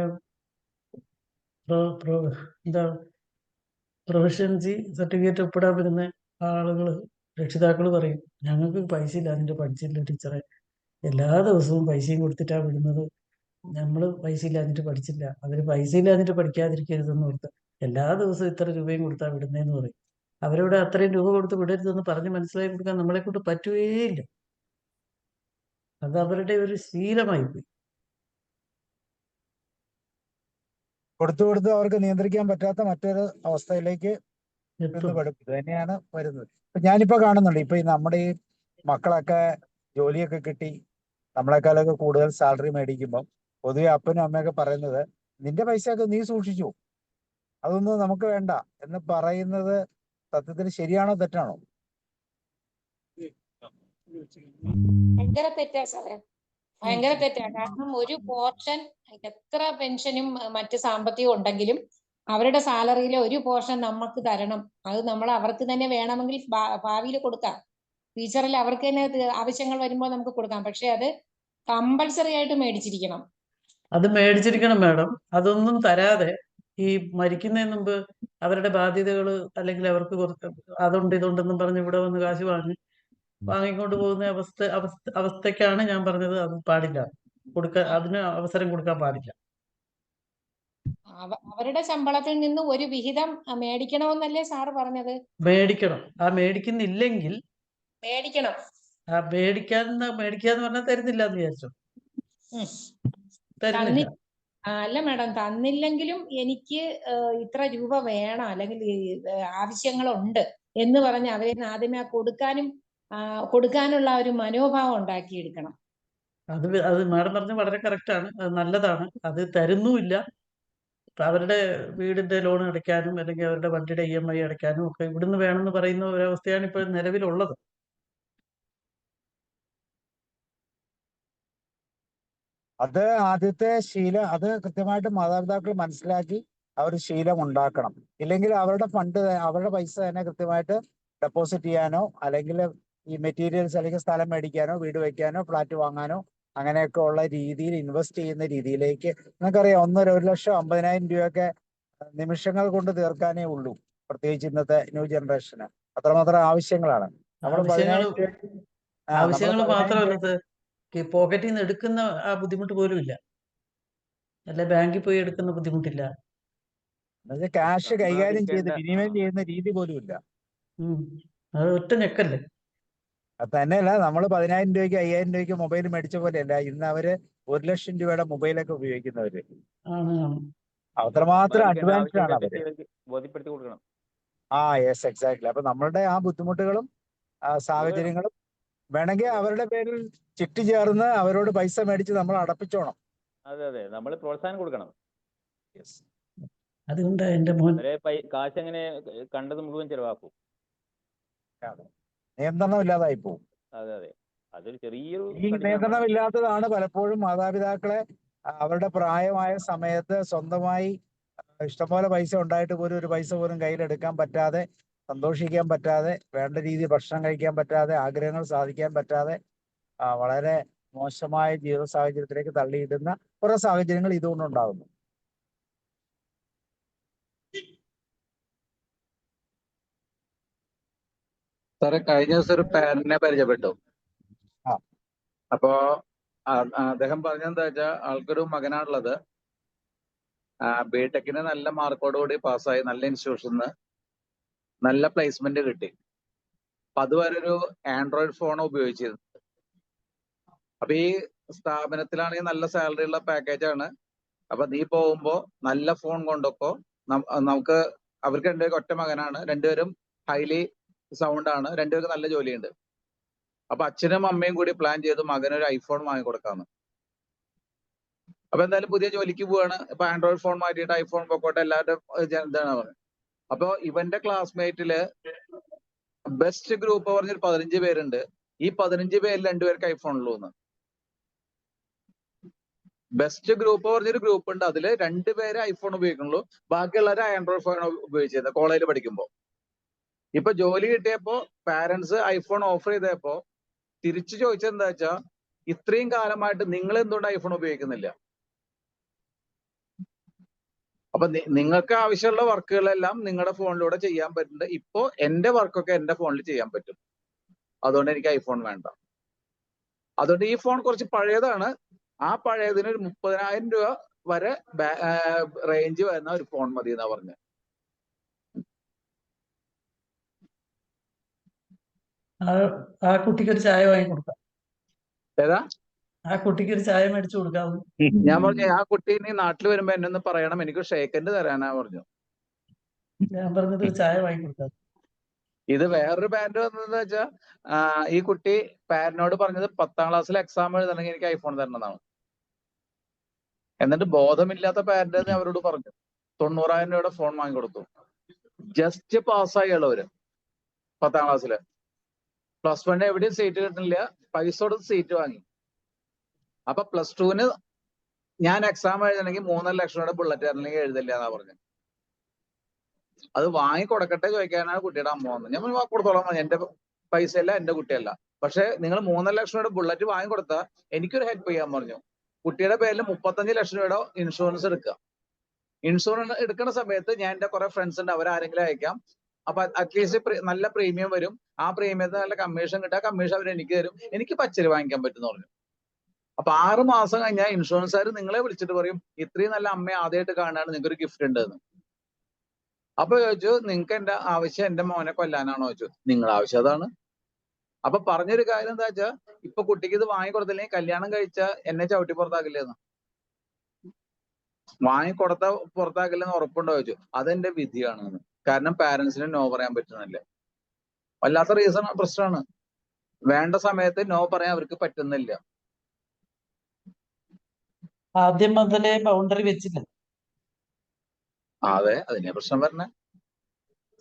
എന്താ പ്രൊഫഷൻസി സർട്ടിഫിക്കറ്റ് ഒപ്പിടാൻ വരുന്ന ആളുകൾ, രക്ഷിതാക്കൾ പറയും, ഞങ്ങൾക്ക് പൈസ ഇല്ല, അതിന്റെ പഠിച്ചില്ല ടീച്ചറെ. എല്ലാ ദിവസവും പൈസയും കൊടുത്തിട്ടാണ് വിടുന്നത്. നമ്മൾ പൈസ ഇല്ലാഞ്ഞിട്ട് പഠിച്ചില്ല. അവര് പൈസ ഇല്ലാഞ്ഞിട്ട് പഠിക്കാതിരിക്കരുതെന്ന് ഓർത്ത് എല്ലാ ദിവസവും ഇത്ര രൂപയും കൊടുത്താൽ വിടുന്നതെന്ന് പറയും. അവരോട് അത്രയും രൂപ കൊടുത്ത് വിടരുതെന്ന് പറഞ്ഞ് മനസ്സിലാക്കി കൊടുക്കാൻ നമ്മളെ കൊണ്ട് പറ്റുകയില്ല. അത് അവരുടെ ഒരു ശീലമായി പോയി. കൊടുത്തു അവർക്ക് നിയന്ത്രിക്കാൻ പറ്റാത്ത മറ്റൊരു അവസ്ഥയിലേക്ക് ഇത് തന്നെയാണ് വരുന്നത്. ഇപ്പൊ ഞാനിപ്പോ കാണുന്നുണ്ട്, ഇപ്പൊ നമ്മുടെ ഈ മക്കളൊക്കെ ജോലിയൊക്കെ കിട്ടി നമ്മളെക്കാളൊക്കെ കൂടുതൽ സാലറി മേടിക്കുമ്പോൾ പൊതുവെ അപ്പനും അമ്മയൊക്കെ പറയുന്നത്, നിന്റെ പൈസയൊക്കെ നീ സൂക്ഷിച്ചു, അതൊന്നും നമുക്ക് വേണ്ട എന്ന് പറയുന്നത് സത്യത്തിൽ ശരിയാണോ തെറ്റാണോ? ഭയങ്കര തെറ്റാ സാറേ, ഭയങ്കര തെറ്റാ. കാരണം ഒരു പോർഷൻ, എത്ര പെൻഷനും മറ്റ് സാമ്പത്തികം ഉണ്ടെങ്കിലും അവരുടെ സാലറിയിലെ ഒരു പോർഷൻ നമുക്ക് തരണം. അത് നമ്മൾ അവർക്ക് തന്നെ വേണമെങ്കിൽ ഭാവിയിൽ കൊടുക്കാം. ഫ്യൂച്ചറിൽ അവർക്ക് തന്നെ ആവശ്യങ്ങൾ വരുമ്പോൾ നമുക്ക് കൊടുക്കാം. പക്ഷെ അത് കമ്പൽസറി ആയിട്ട് മേടിച്ചിരിക്കണം. അത് മേടിച്ചിരിക്കണം മാഡം. അതൊന്നും തരാതെ ഈ മരിക്കുന്നതിന് മുമ്പ് അവരുടെ ബാധ്യതകൾ അല്ലെങ്കിൽ അവർക്ക് അതുണ്ട് ഇതുണ്ടെന്നും പറഞ്ഞ് ഇവിടെ വന്ന് കാശ് വാങ്ങിക്കൊണ്ട് പോകുന്ന അവസ്ഥയ്ക്കാണ് ഞാൻ പറഞ്ഞത് അത് പാടില്ല. അതിന് അവസരം കൊടുക്കാൻ പാടില്ല. അവരുടെ ശമ്പളത്തിൽ നിന്ന് ഒരു വിഹിതം മേടിക്കണമെന്നല്ലേ സാറ് പറഞ്ഞത്? മേടിക്കണം. ആ മേടിക്കുന്നില്ലെങ്കിൽ മേടിക്കണം. ആ മേടിക്കാന്ന് പറഞ്ഞാൽ തരുന്നില്ല എന്ന് വിചാരിച്ചോ? തരുന്നില്ല. അല്ല മാഡം, തന്നില്ലെങ്കിലും എനിക്ക് ഇത്ര രൂപ വേണം അല്ലെങ്കിൽ ആവശ്യങ്ങളുണ്ട് എന്ന് പറഞ്ഞ് അവരെ ആദ്യമേ കൊടുക്കാനുള്ള ഒരു മനോഭാവം ഉണ്ടാക്കിയെടുക്കണം. അത് മാഡം പറഞ്ഞ വളരെ കറക്റ്റാണ്. അത് നല്ലതാണ്. അത് തരുന്നുമില്ല. അവരുടെ വീടിന്റെ ലോൺ അടയ്ക്കാനും അല്ലെങ്കിൽ അവരുടെ വണ്ടിയുടെ EMI അടയ്ക്കാനും ഒക്കെ ഇവിടുന്ന് വേണമെന്ന് പറയുന്ന ഒരവസ്ഥയാണ് ഇപ്പോൾ നിലവിലുള്ളത്. അത് ആദ്യത്തെ ശീലം, അത് കൃത്യമായിട്ട് മാതാപിതാക്കൾ മനസ്സിലാക്കി അവർ ശീലം ഉണ്ടാക്കണം. ഇല്ലെങ്കിൽ അവരുടെ അവരുടെ പൈസ തന്നെ കൃത്യമായിട്ട് ഡെപ്പോസിറ്റ് ചെയ്യാനോ അല്ലെങ്കിൽ ഈ മെറ്റീരിയൽസ് അല്ലെങ്കിൽ സ്ഥലം മേടിക്കാനോ വീട് വയ്ക്കാനോ ഫ്ലാറ്റ് വാങ്ങാനോ അങ്ങനെയൊക്കെ ഉള്ള രീതിയിൽ ഇൻവെസ്റ്റ് ചെയ്യുന്ന രീതിയിലേക്ക്, നിങ്ങൾക്കറിയാം 1 ലക്ഷം 50,000 രൂപയൊക്കെ നിമിഷങ്ങൾ കൊണ്ട് തീർക്കാനേ ഉള്ളൂ. പ്രത്യേകിച്ച് ഇന്നത്തെ ന്യൂ ജനറേഷന് അത്രമാത്രം ആവശ്യങ്ങളാണ്. നമ്മൾ 10,000 രൂപയ്ക്ക് ആവശ്യങ്ങൾ മാത്രമല്ല, പോക്കറ്റിൽ നിന്ന് എടുക്കുന്ന ആ ബുദ്ധിമുട്ട് പോലും ഇല്ല. അല്ലെ ബാങ്കിൽ പോയി എടുക്കുന്ന ബുദ്ധിമുട്ടില്ല. ക്യാഷ് കൈകാര്യം ചെയ്ത് വിനിമയം ചെയ്യുന്ന രീതി പോലും ഇല്ല. അത് ഒറ്റ ഞെക്കല്ലേ. അത് തന്നെയല്ല, നമ്മൾ 10,000 രൂപയ്ക്ക് 5,000 രൂപയ്ക്ക് മൊബൈൽ മേടിച്ച പോലെയല്ല ഇന്ന് അവര് 1 ലക്ഷം രൂപയുടെ മൊബൈലൊക്കെ ഉപയോഗിക്കുന്നവര്. അത്രമാത്രം അഡ്വാൻസ്ഡ് ആണ് അവര്. ബോധ്യപ്പെടുത്തി കൊടുക്കണം. Yes, exactly. അപ്പൊ നമ്മളുടെ ആ ബുദ്ധിമുട്ടുകളും സാഹചര്യങ്ങളും വേണമെങ്കിൽ അവരുടെ പേരിൽ ചിട്ടി ചേർന്ന് അവരോട് പൈസ മേടിച്ച് നമ്മൾ അടപ്പിച്ചോണം. അതെ, നമ്മൾ പ്രോത്സാഹനം കൊടുക്കണം. അതുകൊണ്ട് എന്റെ മോൻ കാശ് എങ്ങനെ കണ്ടത് മുഴുവൻ ചെലവാക്കും. നിയന്ത്രണം ഇല്ലാതായി പോകും. അതെ, അതൊരു ചെറിയൊരു ഈ നിയന്ത്രണം ഇല്ലാത്തതാണ് പലപ്പോഴും മാതാപിതാക്കളെ അവരുടെ പ്രായമായ സമയത്ത് സ്വന്തമായി ഇഷ്ടംപോലെ പൈസ ഉണ്ടായിട്ട് പോലും ഒരു പൈസ പോലും കയ്യിലെടുക്കാൻ പറ്റാതെ, സന്തോഷിക്കാൻ പറ്റാതെ, വേണ്ട രീതിയിൽ ഭക്ഷണം കഴിക്കാൻ പറ്റാതെ, ആഗ്രഹങ്ങൾ സാധിക്കാൻ പറ്റാതെ വളരെ മോശമായ ജീവിത സാഹചര്യത്തിലേക്ക് തള്ളിയിടുന്ന കുറെ സാഹചര്യങ്ങൾ ഇതുകൊണ്ടുണ്ടാകുന്നു. സാറെ, കഴിഞ്ഞ ദിവസം ഒരു പാരന്റിനെ പരിചയപ്പെട്ടു. അപ്പോ അദ്ദേഹം പറഞ്ഞെന്താ വെച്ചാൽ ആൾക്കൊരു മകനാണുള്ളത്. ബിടെക്കിന് നല്ല മാർക്കോടുകൂടി പാസ്സായി, നല്ല ഇൻസ്റ്റിറ്റ്യൂഷന് നല്ല പ്ലേസ്മെന്റ് കിട്ടി. അപ്പൊ അതുവരെ ഒരു ആൻഡ്രോയിഡ് ഫോൺ ഉപയോഗിച്ചിരുന്നത്. അപ്പൊ ഈ സ്ഥാപനത്തിലാണെങ്കിൽ നല്ല സാലറി ഉള്ള പാക്കേജാണ്. അപ്പൊ നീ പോകുമ്പോ നല്ല ഫോൺ കൊണ്ടൊക്കെ നമുക്ക്, അവർക്ക് രണ്ടുപേർക്ക് ഒറ്റ മകനാണ്, രണ്ടുപേരും ഹൈലി സൗണ്ട് ആണ്, രണ്ടുപേർക്ക് നല്ല ജോലിയുണ്ട്. അപ്പൊ അച്ഛനും അമ്മയും കൂടി പ്ലാൻ ചെയ്ത് മകനൊരു ഐഫോൺ വാങ്ങിക്കൊടുക്കാന്ന്. അപ്പൊ എന്തായാലും പുതിയ ജോലിക്ക് പോവാണ്. ഇപ്പൊ ആൻഡ്രോയിഡ് ഫോൺ മാറ്റിയിട്ട് ഐഫോൺ പൊക്കോട്ടെ, എല്ലാവരും ഇതാണ് പറഞ്ഞത്. അപ്പൊ ഇവന്റെ ക്ലാസ്മേറ്റില് ബെസ്റ്റ് ഗ്രൂപ്പ് പറഞ്ഞൊരു 15 പേരുണ്ട്. ഈ 15 പേരിൽ 2 പേർക്ക് ഐഫോൺ ഉള്ളൂ എന്ന്. ബെസ്റ്റ് ഗ്രൂപ്പ് പറഞ്ഞൊരു ഗ്രൂപ്പ് ഉണ്ട്, അതില് 2 പേര് ഐഫോൺ ഉപയോഗിക്കുന്നുള്ളൂ, ബാക്കിയുള്ളവർ ആൻഡ്രോയിഡ് ഫോൺ ഉപയോഗിച്ചത് കോളേജിൽ പഠിക്കുമ്പോൾ. ഇപ്പൊ ജോലി കിട്ടിയപ്പോ പാരന്റ്സ് ഐഫോൺ ഓഫർ ചെയ്തപ്പോ തിരിച്ചു ചോദിച്ചത് എന്താ വെച്ചാ, ഇത്രയും കാലമായിട്ട് നിങ്ങൾ എന്തുകൊണ്ട് ഐഫോൺ ഉപയോഗിക്കുന്നില്ല? അപ്പൊ നിങ്ങൾക്ക് ആവശ്യമുള്ള വർക്കുകളെല്ലാം നിങ്ങളുടെ ഫോണിലൂടെ ചെയ്യാൻ പറ്റുന്നുണ്ട്. ഇപ്പോ എന്റെ വർക്കൊക്കെ എന്റെ ഫോണിൽ ചെയ്യാൻ പറ്റും, അതുകൊണ്ട് എനിക്ക് ഐഫോൺ വേണ്ട. അതുകൊണ്ട് ഈ ഫോൺ കുറച്ച് പഴയതാണ്, ആ പഴയതിന് ഒരു 30,000 രൂപ വരെ റേഞ്ച് വരുന്ന ഒരു ഫോൺ മതി എന്നാ പറഞ്ഞത്. ആ കുട്ടിക്ക് ഒരു ചായ വാങ്ങി കൊടുക്കാം. ഏതാ? ആ കുട്ടിക്ക് ഒരു ചായ മേടിച്ചു കൊടുക്കാം. ഞാൻ പറഞ്ഞു, ആ കുട്ടി നീ നാട്ടിൽ വരുമ്പോ എന്നെ ഒന്ന് പറയണം, എനിക്ക് ഷേക്കൻഡ് തരാനാ പറഞ്ഞു. ഞാൻ പറഞ്ഞത് ഒരു ചായ വാങ്ങി കൊടുക്കാം. ഇത് വേറൊരു പാരന്റ് വന്നതെന്ന് വെച്ചാൽ, ഈ കുട്ടി പാരന്റിനോട് പറഞ്ഞത് 10ാം ക്ലാസ്സിൽ എക്സാം എഴുതണമെങ്കിൽ എനിക്ക് ഐഫോൺ തരണമെന്നാണ്. എന്നിട്ട് ബോധമില്ലാത്ത പാരന്റ് അവരോട് പറഞ്ഞു 90,000 രൂപയുടെ ഫോൺ വാങ്ങിക്കൊടുത്തു. ജസ്റ്റ് പാസ്സായുള്ളവര് 10ാം ക്ലാസ്സില്. +1 എവിടെയും സീറ്റ് കിട്ടുന്നില്ല, പൈസ കൊടുത്ത് സീറ്റ് വാങ്ങി. അപ്പൊ +2 ഞാൻ എക്സാം എഴുതണമെങ്കിൽ 3.5 ലക്ഷം രൂപയുടെ ബുള്ളറ്റ് അല്ലെങ്കിൽ എഴുതില്ല എന്നാ പറഞ്ഞു. അത് വാങ്ങിക്കൊടുക്കട്ടെ ചോദിക്കാനാണ് കുട്ടിയുടെ അമ്മ വന്നത്. ഞാൻ കൊടുത്തോളാം, എന്റെ പൈസയല്ല, എന്റെ കുട്ടിയല്ല. പക്ഷെ നിങ്ങൾ 3.5 ലക്ഷം രൂപയുടെ ബുള്ളറ്റ് വാങ്ങിക്കൊടുത്താൽ എനിക്കൊരു ഹെൽപ്പ് ചെയ്യാൻ പറഞ്ഞു. കുട്ടിയുടെ പേരിൽ 35 ലക്ഷം രൂപയുടെ ഇൻഷുറൻസ് എടുക്കുക. ഇൻഷുറൻസ് എടുക്കുന്ന സമയത്ത് ഞാൻ എന്റെ കുറെ ഫ്രണ്ട്സ് ഉണ്ട്, അവരാരെങ്കിലും അയക്കാം. അപ്പൊ അറ്റ്ലീസ്റ്റ് നല്ല പ്രീമിയം വരും, ആ പ്രീമിയത്തിന് നല്ല കമ്മീഷൻ കിട്ടുക, കമ്മീഷൻ അവർ എനിക്ക് തരും, എനിക്ക് പച്ചരി വാങ്ങിക്കാൻ പറ്റുമെന്ന് പറഞ്ഞു. അപ്പൊ 6 മാസം കഴിഞ്ഞാൽ ഇൻഷുറൻസുകാർ നിങ്ങളെ വിളിച്ചിട്ട് പറയും, ഇത്രയും നല്ല അമ്മയെ ആദ്യമായിട്ട് കാണുകയാണ്, നിങ്ങൾക്ക് ഒരു ഗിഫ്റ്റ് ഉണ്ട് എന്ന്. അപ്പൊ ചോദിച്ചു, നിങ്ങൾക്ക് എന്റെ ആവശ്യം എന്റെ മോനെ കൊല്ലാനാണോ ചോദിച്ചു. നിങ്ങളുടെ ആവശ്യം അതാണ്. അപ്പൊ പറഞ്ഞൊരു കാര്യം എന്താ വെച്ചാൽ, ഇപ്പൊ കുട്ടിക്ക് ഇത് വാങ്ങിക്കൊടുത്തില്ലെങ്കിൽ കല്യാണം കഴിച്ച എന്നെ ചവിട്ടി പുറത്താക്കില്ലെന്ന്. വാങ്ങിക്കൊടുത്ത പുറത്താക്കില്ലെന്ന് ഉറപ്പുണ്ടോ ചോദിച്ചു. അതെന്റെ വിധിയാണെന്ന്. കാരണം പാരന്റ്സിന് നോ പറയാൻ പറ്റുന്നില്ല. വല്ലാത്ത റീസൺ പ്രശ്നമാണ്. വേണ്ട സമയത്ത് നോ പറയാൻ അവർക്ക് പറ്റുന്നില്ല. ആദ്യം മുതലേ ബൗണ്ടറി വെച്ചില്ല. അതെ, അതിനെ പ്രശ്നം പറഞ്ഞ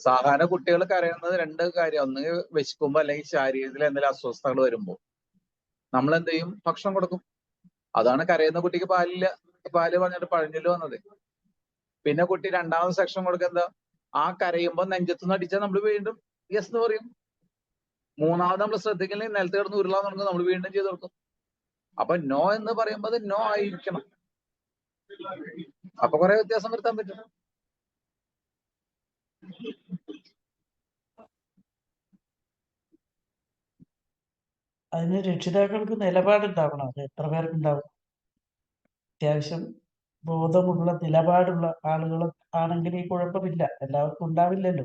സാധാരണ കുട്ടികൾ കരയുന്നത് രണ്ട് കാര്യം. ഒന്ന് വിശക്കുമ്പോ അല്ലെങ്കിൽ ശാരീരികത്തിൽ എന്തെങ്കിലും അസ്വസ്ഥതകൾ വരുമ്പോൾ നമ്മൾ എന്ത് ചെയ്യും? ഭക്ഷണം കൊടുക്കും. അതാണ് കരയുന്ന കുട്ടിക്ക് പാലില്ല, പാല് പറഞ്ഞിട്ട് പഴഞ്ഞില് വന്നത്. പിന്നെ കുട്ടി രണ്ടാമത് സെക്ഷൻ കൊടുക്കുക എന്താ? ആ കരയുമ്പോൾ നെഞ്ചത്തുനിന്ന് അടിച്ചാൽ നമ്മൾ വീണ്ടും യെസ് എന്ന് പറയും. മൂന്നാമത് നമ്മൾ ശ്രദ്ധിക്കില്ലെങ്കിൽ നിലത്ത് കിടന്ന് ഉരുളാൻ തുടങ്ങും, നമ്മൾ വീണ്ടും ചെയ്ത് കൊടുക്കും. അപ്പൊ നോ എന്ന് പറയുമ്പോൾ അത് നോ ആയിരിക്കണം. അപ്പൊ കുറെ വ്യത്യാസം വരുത്താൻ പറ്റും. അതിന് രക്ഷിതാക്കൾക്ക് നിലപാടുണ്ടാവണം. അത് എത്ര പേർക്കുണ്ടാവും? അത്യാവശ്യം ബോധമുള്ള നിലപാടുള്ള ആളുകൾ ആണെങ്കിൽ ഈ കുഴപ്പമില്ല. എല്ലാവർക്കും ഉണ്ടാവില്ലല്ലോ.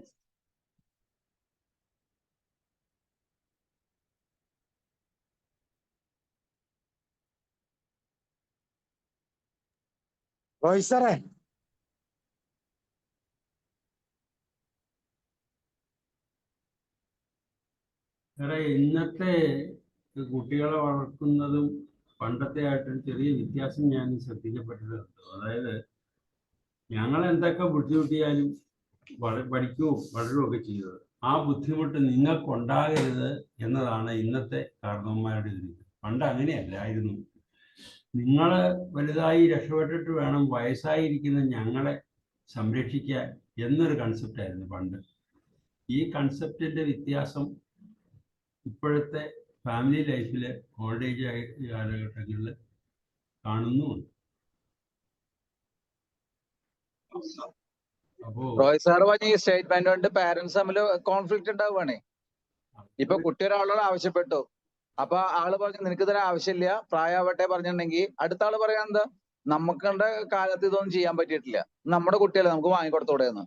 റോയ് സാറേ, വേറെ ഇന്നത്തെ കുട്ടികളെ വളർത്തുന്നതും പണ്ടത്തെ ആയിട്ടൊരു ചെറിയ വ്യത്യാസം ഞാൻ ശ്രദ്ധിക്കപ്പെട്ടിട്ടുണ്ട്. അതായത് ഞങ്ങൾ എന്തൊക്കെ ബുദ്ധിമുട്ടിയാലും പഠിക്കുകയും വളരുകയൊക്കെ ചെയ്തത്, ആ ബുദ്ധിമുട്ട് നിങ്ങൾക്കുണ്ടാകരുത് എന്നതാണ് ഇന്നത്തെ കാരണവന്മാരുടെ രീതി. പണ്ട് അങ്ങനെയല്ലായിരുന്നു. നിങ്ങൾ വലുതായി രക്ഷപ്പെട്ടിട്ട് വേണം വയസ്സായിരിക്കുന്ന ഞങ്ങളെ സംരക്ഷിക്കാൻ എന്നൊരു കൺസെപ്റ്റായിരുന്നു പണ്ട്. ഈ കൺസെപ്റ്റിന്റെ വ്യത്യാസം ഇപ്പോഴത്തെ ഫാമിലി ലൈഫിലെ ഓൾഡ് ഏജ് കാലഘട്ടങ്ങളിൽ കാണുന്നുമുണ്ട്. അപ്പോ റോയ് സാർ പറഞ്ഞ ഈ സ്റ്റേറ്റ്മെന്റ് കൊണ്ട് പാരന്റ്സ് തമ്മിൽ കോൺഫ്ലിക്റ്റ് ഉണ്ടാവുകയാണേ. ഇപ്പൊ കുട്ടി ഒരാളോട് ആവശ്യപ്പെട്ടു, അപ്പൊ ആള് പറഞ്ഞു നിനക്ക് ഇതിന് ആവശ്യമില്ല, പ്രായമാവട്ടെ പറഞ്ഞിട്ടുണ്ടെങ്കിൽ അടുത്ത ആള് പറയാൻ എന്താ, നമുക്കുടെ കാലത്ത് ഇതൊന്നും ചെയ്യാൻ പറ്റിയിട്ടില്ല, നമ്മുടെ കുട്ടിയല്ലേ, നമുക്ക് വാങ്ങിക്കൊടുത്തൂടെ എന്ന്.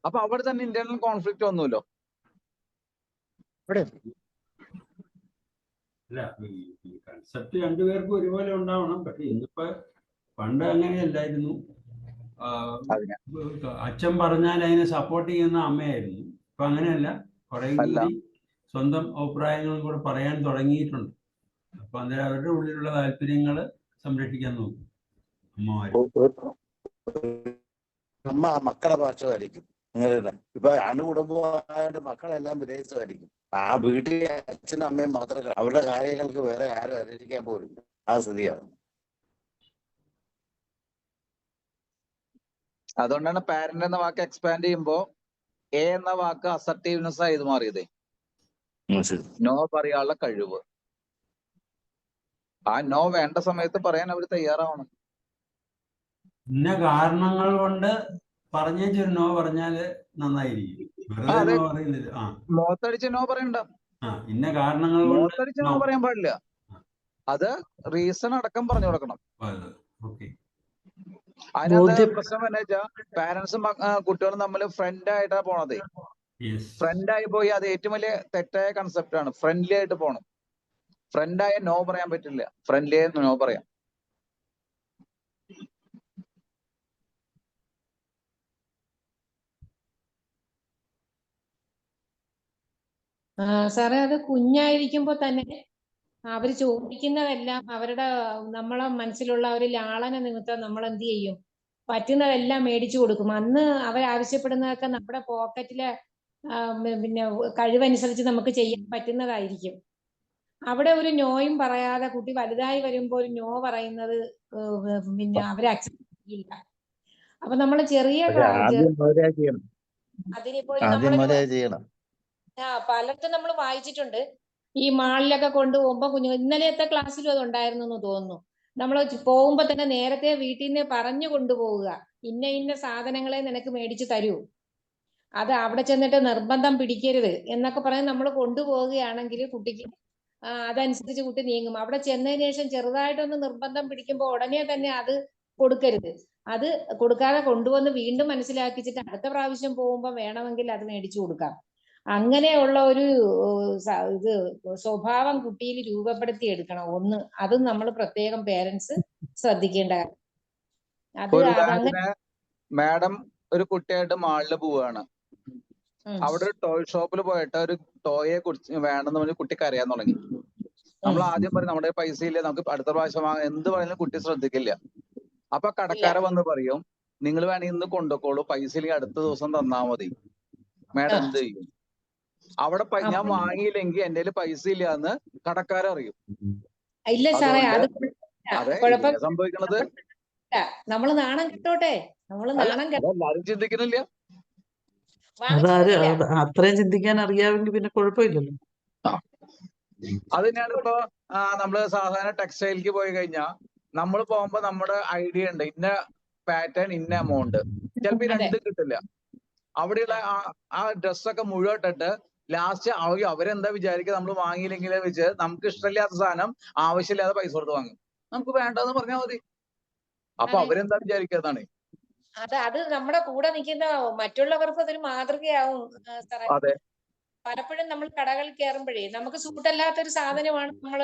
അപ്പൊ അവിടെ തന്നെ ഇന്റേണൽ കോൺഫ്ലിക്റ്റ് ഒന്നുമില്ലോ. അല്ല, ഈ കൺസെപ്റ്റ് രണ്ടുപേർക്കും ഒരുപോലെ ഉണ്ടാവണം. പക്ഷെ ഇന്നിപ്പോ പണ്ട് അങ്ങനെയല്ലായിരുന്നു. അച്ഛൻ പറഞ്ഞാൽ അതിനെ സപ്പോർട്ട് ചെയ്യുന്ന അമ്മയായിരുന്നു. ഇപ്പൊ അങ്ങനെയല്ല, കുറെ കൂടി സ്വന്തം അഭിപ്രായങ്ങളും കൂടെ പറയാൻ തുടങ്ങിയിട്ടുണ്ട്. അപ്പൊ അന്നേരം അവരുടെ ഉള്ളിലുള്ള താല്പര്യങ്ങൾ സംരക്ഷിക്കാൻ നോക്കും അമ്മമാര്. അമ്മ മക്കളെ ഭാഷ ആയിരിക്കും. അങ്ങനെയല്ല, ഇപ്പൊ അണുകുടുംബമായിട്ട് മക്കളെല്ലാം വിദേശമായിരിക്കും. ആ വീട്ടിലെ അച്ഛനും അമ്മയും മാത്രമേ, അവരുടെ കാര്യങ്ങൾക്ക് വേറെ ആരും അനുസരിക്കാൻ പോലും ആ സ്ഥിതിയാണ്. അതുകൊണ്ടാണ് പാരന്റ് എന്ന വാക്ക് എക്സ്പാൻഡ് ചെയ്യുമ്പോ എ എന്ന വാക്ക് അസർട്ടീവ്നെസ് ആയത് മാറിയത്. നോ പറയാനുള്ള കഴിവ്. ആ നോ വേണ്ട സമയത്ത് പറയാൻ അവർ തയ്യാറാവണം. ഇന്ന കാരണങ്ങൾ കൊണ്ട് പറഞ്ഞൊരു നോ പറഞ്ഞാല് നന്നായിരിക്കും. വെറുതെ നോ പറയുന്നില്ല. മുഖത്തടിച്ച് നോ പറയണ്ട. ഇന്ന കാരണങ്ങൾ കൊണ്ട് മുഖത്തടിച്ച് നോ പറയാൻ പാടില്ല. അത് റീസൺ അടക്കം പറഞ്ഞു കൊടുക്കണം. അതിനകത്ത് പ്രശ്നം എന്താ വെച്ചാൽ പാരന്റ്സും കുട്ടികളും തമ്മിൽ ഫ്രണ്ട് ആയിട്ടാണ് പോണത്. ഫ്രണ്ട് ആയി പോയി അത് ഏറ്റവും വലിയ തെറ്റായ കൺസെപ്റ്റ് ആണ്. ഫ്രണ്ട്ലി ആയിട്ട് പോണം. ഫ്രണ്ട് ആയ നോ പറയാൻ പറ്റില്ല, ഫ്രണ്ട്ലി ആയ നോ പറയാം. സാറേ, അത് കുഞ്ഞായിരിക്കുമ്പോ തന്നെ അവര് ചോദിക്കുന്നതെല്ലാം അവരുടെ നമ്മളെ മനസ്സിലുള്ള ഒരു ലാളന നിമിത്തം നമ്മൾ എന്ത് ചെയ്യും? പറ്റുന്നതെല്ലാം മേടിച്ചു കൊടുക്കും. അന്ന് അവരാവശ്യപ്പെടുന്നതൊക്കെ നമ്മുടെ പോക്കറ്റിലെ പിന്നെ കഴിവനുസരിച്ച് നമുക്ക് ചെയ്യാൻ പറ്റുന്നതായിരിക്കും. അവിടെ ഒരു നോയും പറയാതെ കുട്ടി വലുതായി വരുമ്പോ ഒരു നോ പറയുന്നത് പിന്നെ അവരെ അക്സെപ്റ്റ് ചെയ്യില്ല. അപ്പൊ നമ്മൾ ചെറിയ അതിനിപ്പോ പലർക്കും നമ്മൾ വായിച്ചിട്ടുണ്ട്. ഈ മാളിലൊക്കെ കൊണ്ടുപോകുമ്പോ കുഞ്ഞുങ്ങൾ, ഇന്നലത്തെ ക്ലാസ്സിലും അത് ഉണ്ടായിരുന്നു എന്ന് തോന്നുന്നു. നമ്മൾ പോകുമ്പോ തന്നെ നേരത്തെ വീട്ടിൽ നിന്ന് പറഞ്ഞു കൊണ്ടുപോവുക, ഇന്ന ഇന്ന സാധനങ്ങളെ നിനക്ക് മേടിച്ചു തരൂ, അത് അവിടെ ചെന്നിട്ട് നിർബന്ധം പിടിക്കരുത് എന്നൊക്കെ പറഞ്ഞ് നമ്മൾ കൊണ്ടുപോവുകയാണെങ്കിൽ കുട്ടിക്ക് അതനുസരിച്ച് കുട്ടി നീങ്ങും. അവിടെ ചെന്നതിന് ശേഷം ചെറുതായിട്ടൊന്ന് നിർബന്ധം പിടിക്കുമ്പോൾ ഉടനെ തന്നെ അത് കൊടുക്കരുത്. അത് കൊടുക്കാതെ കൊണ്ടുവന്ന് വീണ്ടും മനസ്സിലാക്കിച്ചിട്ട് അടുത്ത പ്രാവശ്യം പോകുമ്പോൾ വേണമെങ്കിൽ അത് മേടിച്ചു കൊടുക്കാം. അങ്ങനെയുള്ള ഒരു ഇത് സ്വഭാവം കുട്ടിയിൽ രൂപപ്പെടുത്തി എടുക്കണം. ഒന്ന് അത് നമ്മൾ പ്രത്യേകം പേരൻസ് ശ്രദ്ധിക്കേണ്ട കാര്യം. മാഡം ഒരു കുട്ടിയായിട്ട് മാളില് പോവാണ്. അവിടെ ഒരു ടോയ് ഷോപ്പിൽ പോയിട്ട് ഒരു ടോയെ കുറിച്ച് വേണമെന്ന് പറഞ്ഞ് കുട്ടി കരയാൻ തുടങ്ങി. നമ്മൾ ആദ്യം പറയും നമ്മുടെ പൈസ ഇല്ല, നമുക്ക് അടുത്ത പ്രാവശ്യം വാങ്ങാം, എന്ത് പറഞ്ഞാലും കുട്ടി ശ്രദ്ധിക്കില്ല. അപ്പൊ കടക്കാരൻ വന്ന് പറയും, നിങ്ങൾ വേണമെങ്കിൽ ഇന്ന് കൊണ്ടുപോക്കോളൂ, പൈസ ഇല്ലെങ്കിൽ അടുത്ത ദിവസം തന്നാ മതി. മാഡം എന്ത് ചെയ്യും? അവിടെ ഞാൻ വാങ്ങിയില്ലെങ്കിൽ എന്റെ കയ്യിൽ പൈസ ഇല്ല എന്ന് കടക്കാരൻ അറിയും. ഇല്ല സാറേ, അത് അതെ കുഴപ്പമില്ല. സംഭവിക്കണത്. നമ്മള് നാണം കെട്ടോട്ടെ, നമ്മള് നാണം അതെല്ലാരും ചിന്തിക്കുന്നില്ല. അത്രയും ചിന്തിക്കാൻ അറിയാമെങ്കിൽ പിന്നെ കുഴപ്പമില്ലല്ലോ. അത് തന്നെയാണ് ഇപ്പൊ നമ്മള് സാധാരണ ടെക്സ്റ്റൈലിലേക്ക് പോയി കഴിഞ്ഞാൽ നമ്മൾ പോകുമ്പോ നമ്മുടെ ഐഡിയ ഉണ്ട്, ഇന്ന പാറ്റേൺ ഇന്ന എമൗണ്ട്, ചിലപ്പോ രണ്ടും കിട്ടില്ല. അവിടെയുള്ള ആ ഡ്രസ്സൊക്കെ മുഴുവൻ ഇട്ടിട്ട് ലാസ്റ്റ് അവരെന്താ വിചാരിക്കുക നമ്മൾ വാങ്ങിയില്ലെങ്കിൽ വെച്ച് നമുക്ക് ഇഷ്ടമില്ലാത്ത സാധനം ആവശ്യമില്ലാതെ പൈസ കൊടുത്ത് വാങ്ങും. നമുക്ക് വേണ്ടെന്ന് പറഞ്ഞാൽ മതി. അപ്പൊ അവരെന്താ വിചാരിക്കുന്നതാണ്. അത് നമ്മുടെ കൂടെ നിൽക്കുന്ന മറ്റുള്ളവർക്ക് അതൊരു മാതൃകയാവും സാറേ. അതെ, പലപ്പോഴും നമ്മൾ കടകളിൽ കയറുമ്പോഴേ നമുക്ക് സൂട്ടല്ലാത്തൊരു സാധനമാണ് നമ്മൾ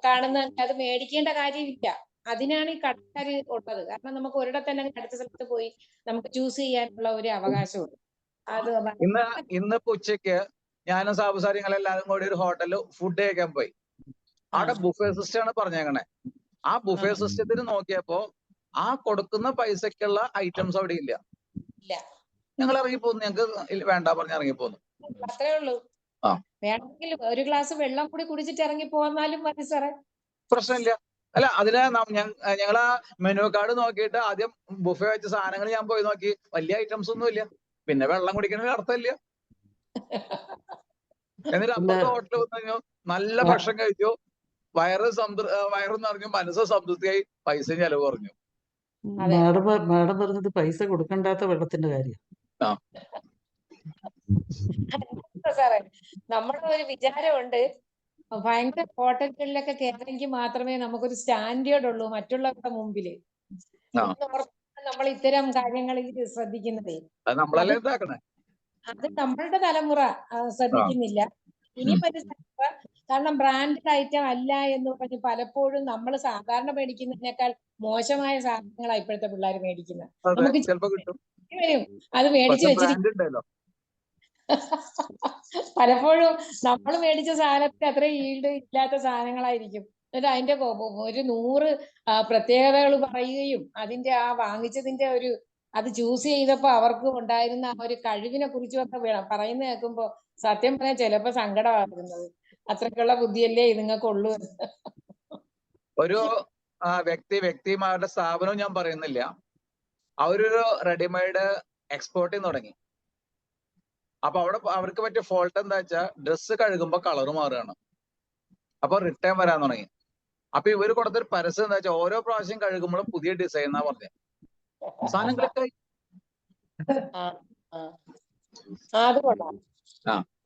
കാണുന്നത്, അത് മേടിക്കേണ്ട കാര്യമില്ല. അതിനാണ് ഈ കടക്കാർ ഉള്ളത്. കാരണം നമുക്ക് ഒരിടത്ത് തന്നെ അടുത്ത സ്ഥലത്ത് പോയി നമുക്ക് ചൂസ് ചെയ്യാനുള്ള ഒരു അവകാശമുണ്ട്. അത് ഇന്നിപ്പോ ഉച്ചയ്ക്ക് ഞാനും സാബുസാരിങ്ങളെല്ലാരും കൂടി ഒരു ഹോട്ടലിൽ ഫുഡ് കഴിക്കാൻ പോയി. അവിടെ ബുഫേ സിസ്റ്റം ആണ് പറഞ്ഞേക്കണേ. ആ ബുഫേ സിസ്റ്റത്തിന് നോക്കിയപ്പോ ആ കൊടുക്കുന്ന പൈസക്കുള്ള ഐറ്റംസ് അവിടെ ഇല്ല. ഞങ്ങൾ ഇറങ്ങിപ്പോന്നു, ഞങ്ങൾക്ക് വേണ്ട പറഞ്ഞ് ഇറങ്ങിപ്പോന്നു. അത്രേ ഉള്ളൂ. വേണമെങ്കിൽ ഒരു ഗ്ലാസ് വെള്ളം കൂടി കുടിച്ചിട്ട് ഇറങ്ങി പോന്നാലും മതി സാറേ, പ്രശ്നമില്ല. അല്ല, അതിന് ഞങ്ങൾ ആ മെനു കാർഡ് നോക്കിയിട്ട് ആദ്യം ബുഫേ വെച്ച സാധനങ്ങൾ ഞാൻ പോയി നോക്കി, വലിയ ഐറ്റംസ് ഒന്നും ഇല്ല. പിന്നെ വെള്ളം കുടിക്കണ അർത്ഥമില്ല. എന്നിട്ട് അപ്പുറത്തെ ഹോട്ടലിൽ വന്നു കഴിഞ്ഞു, നല്ല ഭക്ഷണം കഴിച്ചു, വയറും നിറഞ്ഞു, മനസ്സ് സംതൃപ്തിയായി, പൈസ ചെലവ് കുറഞ്ഞു. മാഡം പറഞ്ഞത് പൈസ കൊടുക്കണ്ടാത്ത വെള്ളത്തിന്റെ കാര്യം. സാറേ നമ്മുടെ ഒരു വിചാരമുണ്ട്, ഭയങ്കര ഹോട്ടലുകളിലൊക്കെ കയറെങ്കിൽ മാത്രമേ നമുക്കൊരു സ്റ്റാൻഡേർഡ് ഉള്ളൂ മറ്റുള്ളവരുടെ മുമ്പില്. നമ്മൾ ഇത്തരം കാര്യങ്ങളിൽ ശ്രദ്ധിക്കുന്നതേ അത് നമ്മളല്ലേ ഇതാക്കണേ. അത് നമ്മളുടെ തലമുറ ശ്രദ്ധിക്കുന്നില്ല. ഇനി തലമുറ, കാരണം ബ്രാൻഡഡ് ഐറ്റം അല്ല എന്ന് പറഞ്ഞ് പലപ്പോഴും നമ്മൾ സാധാരണ മേടിക്കുന്നതിനേക്കാൾ മോശമായ സാധനങ്ങളാണ് ഇപ്പോഴത്തെ പിള്ളേർ മേടിക്കുന്നത്. നമുക്ക് അത് മേടിച്ചു വെച്ചിരിക്കും. പലപ്പോഴും നമ്മൾ മേടിച്ച സാധനത്തിന് അത്ര ഈൽഡ് ഇല്ലാത്ത സാധനങ്ങളായിരിക്കും. എന്നിട്ട് അതിന്റെ ഒരു 100 പ്രത്യേകതകൾ പറയുകയും അതിന്റെ ആ വാങ്ങിച്ചതിന്റെ അത് ചൂസ് ചെയ്തപ്പോ അവർക്ക് ഉണ്ടായിരുന്ന ആ ഒരു കഴിവിനെ കുറിച്ചൊക്കെ പറയുന്ന കേൾക്കുമ്പോ സത്യം പറഞ്ഞാൽ ചിലപ്പോ സങ്കടമാകുന്നത്. അത്രക്കുള്ള ബുദ്ധിയല്ലേ നിങ്ങൾക്കുള്ളൂ. ഒരു വ്യക്തിമാരുടെ സ്ഥാപനവും ഞാൻ പറയുന്നില്ല, അവരൊരു റെഡിമെയ്ഡ് എക്സ്പോർട്ടിങ് തുടങ്ങി. അപ്പൊ അവർക്ക് പറ്റിയ ഫോൾട്ട് എന്താ വെച്ചാൽ ഡ്രസ്സ് കഴുകുമ്പോ കളർ മാറുകയാണ്. അപ്പൊ റിട്ടേൺ വരാൻ തുടങ്ങി. അപ്പൊ ഇവര് കൊടുത്തൊരു പരസ്യം എന്താ വെച്ചാൽ ഓരോ പ്രാവശ്യം കഴുകുമ്പോഴും പുതിയ ഡിസൈൻ എന്നാ പറഞ്ഞത്. സാധനം ക്ലിക്കായി.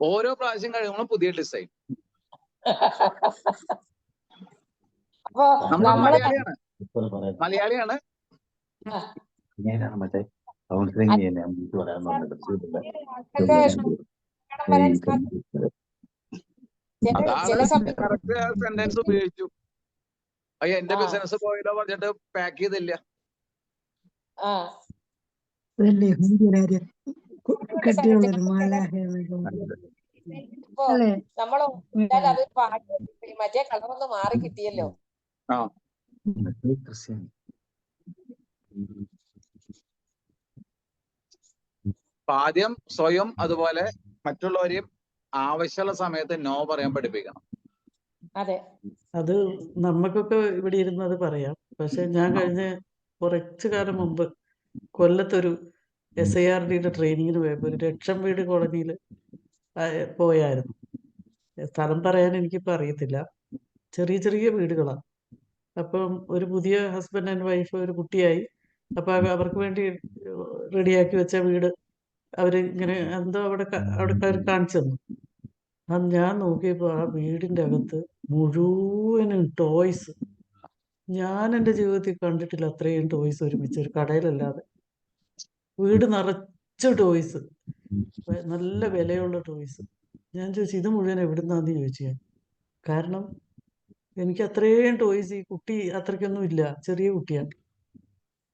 ഓരോ പ്രാവശ്യം കഴിയുമ്പോഴും പുതിയ ഡിസൈൻ. മലയാളിയാണ്. കറക്റ്റ് സെന്റൻസ് ഉപയോഗിച്ചു. എന്റെ ബിസിനസ് പോയില്ലോ പറഞ്ഞിട്ട് പാക്ക് ചെയ്തില്ല. മറ്റേ കളറൊന്ന് മാറി കിട്ടിയല്ലോ. ആദ്യം സ്വയം അതുപോലെ മറ്റുള്ളവരെയും ആവശ്യമുള്ള സമയത്ത് നോ പറയാൻ പഠിപ്പിക്കണം. അത് നമുക്കൊക്കെ ഇവിടെ ഇരുന്നത് പറയാം. പക്ഷെ ഞാൻ കഴിഞ്ഞ കുറച്ചു കാലം മുമ്പ് കൊല്ലത്തൊരു SIRDയുടെ ട്രെയിനിങ്ങിന് പോയപ്പോൾ ഒരു ലക്ഷം വീട് കോളനിയിൽ പോയായിരുന്നു. സ്ഥലം പറയാൻ എനിക്കിപ്പോൾ അറിയത്തില്ല. ചെറിയ ചെറിയ വീടുകളാണ്. അപ്പം ഒരു പുതിയ ഹസ്ബൻഡ് ആൻഡ് വൈഫ്, ഒരു കുട്ടിയായി. അപ്പം അവർക്ക് വേണ്ടി റെഡിയാക്കി വെച്ച വീട് അവരിങ്ങനെ എന്തോ അവിടെ കാണിച്ചു തന്നു. ഞാൻ നോക്കിയപ്പോൾ ആ വീടിൻ്റെ അകത്ത് മുഴുവനും ടോയ്സ്. ഞാൻ എൻ്റെ ജീവിതത്തിൽ കണ്ടിട്ടില്ല അത്രയും ടോയ്സ് ഒരുമിച്ച് ഒരു കടയിലല്ലാതെ. വീട് നിറച്ച് ടോയ്സ്, നല്ല വിലയുള്ള ടോയ്സ്. ഞാൻ ചോദിച്ചു ഇത് മുഴുവൻ എവിടുന്നാന്ന് ചോദിച്ചു ഞാൻ. കാരണം എനിക്ക് അത്രയും ടോയ്സ്, ഈ കുട്ടി അത്രയ്ക്കൊന്നും ഇല്ല, ചെറിയ കുട്ടിയാണ്.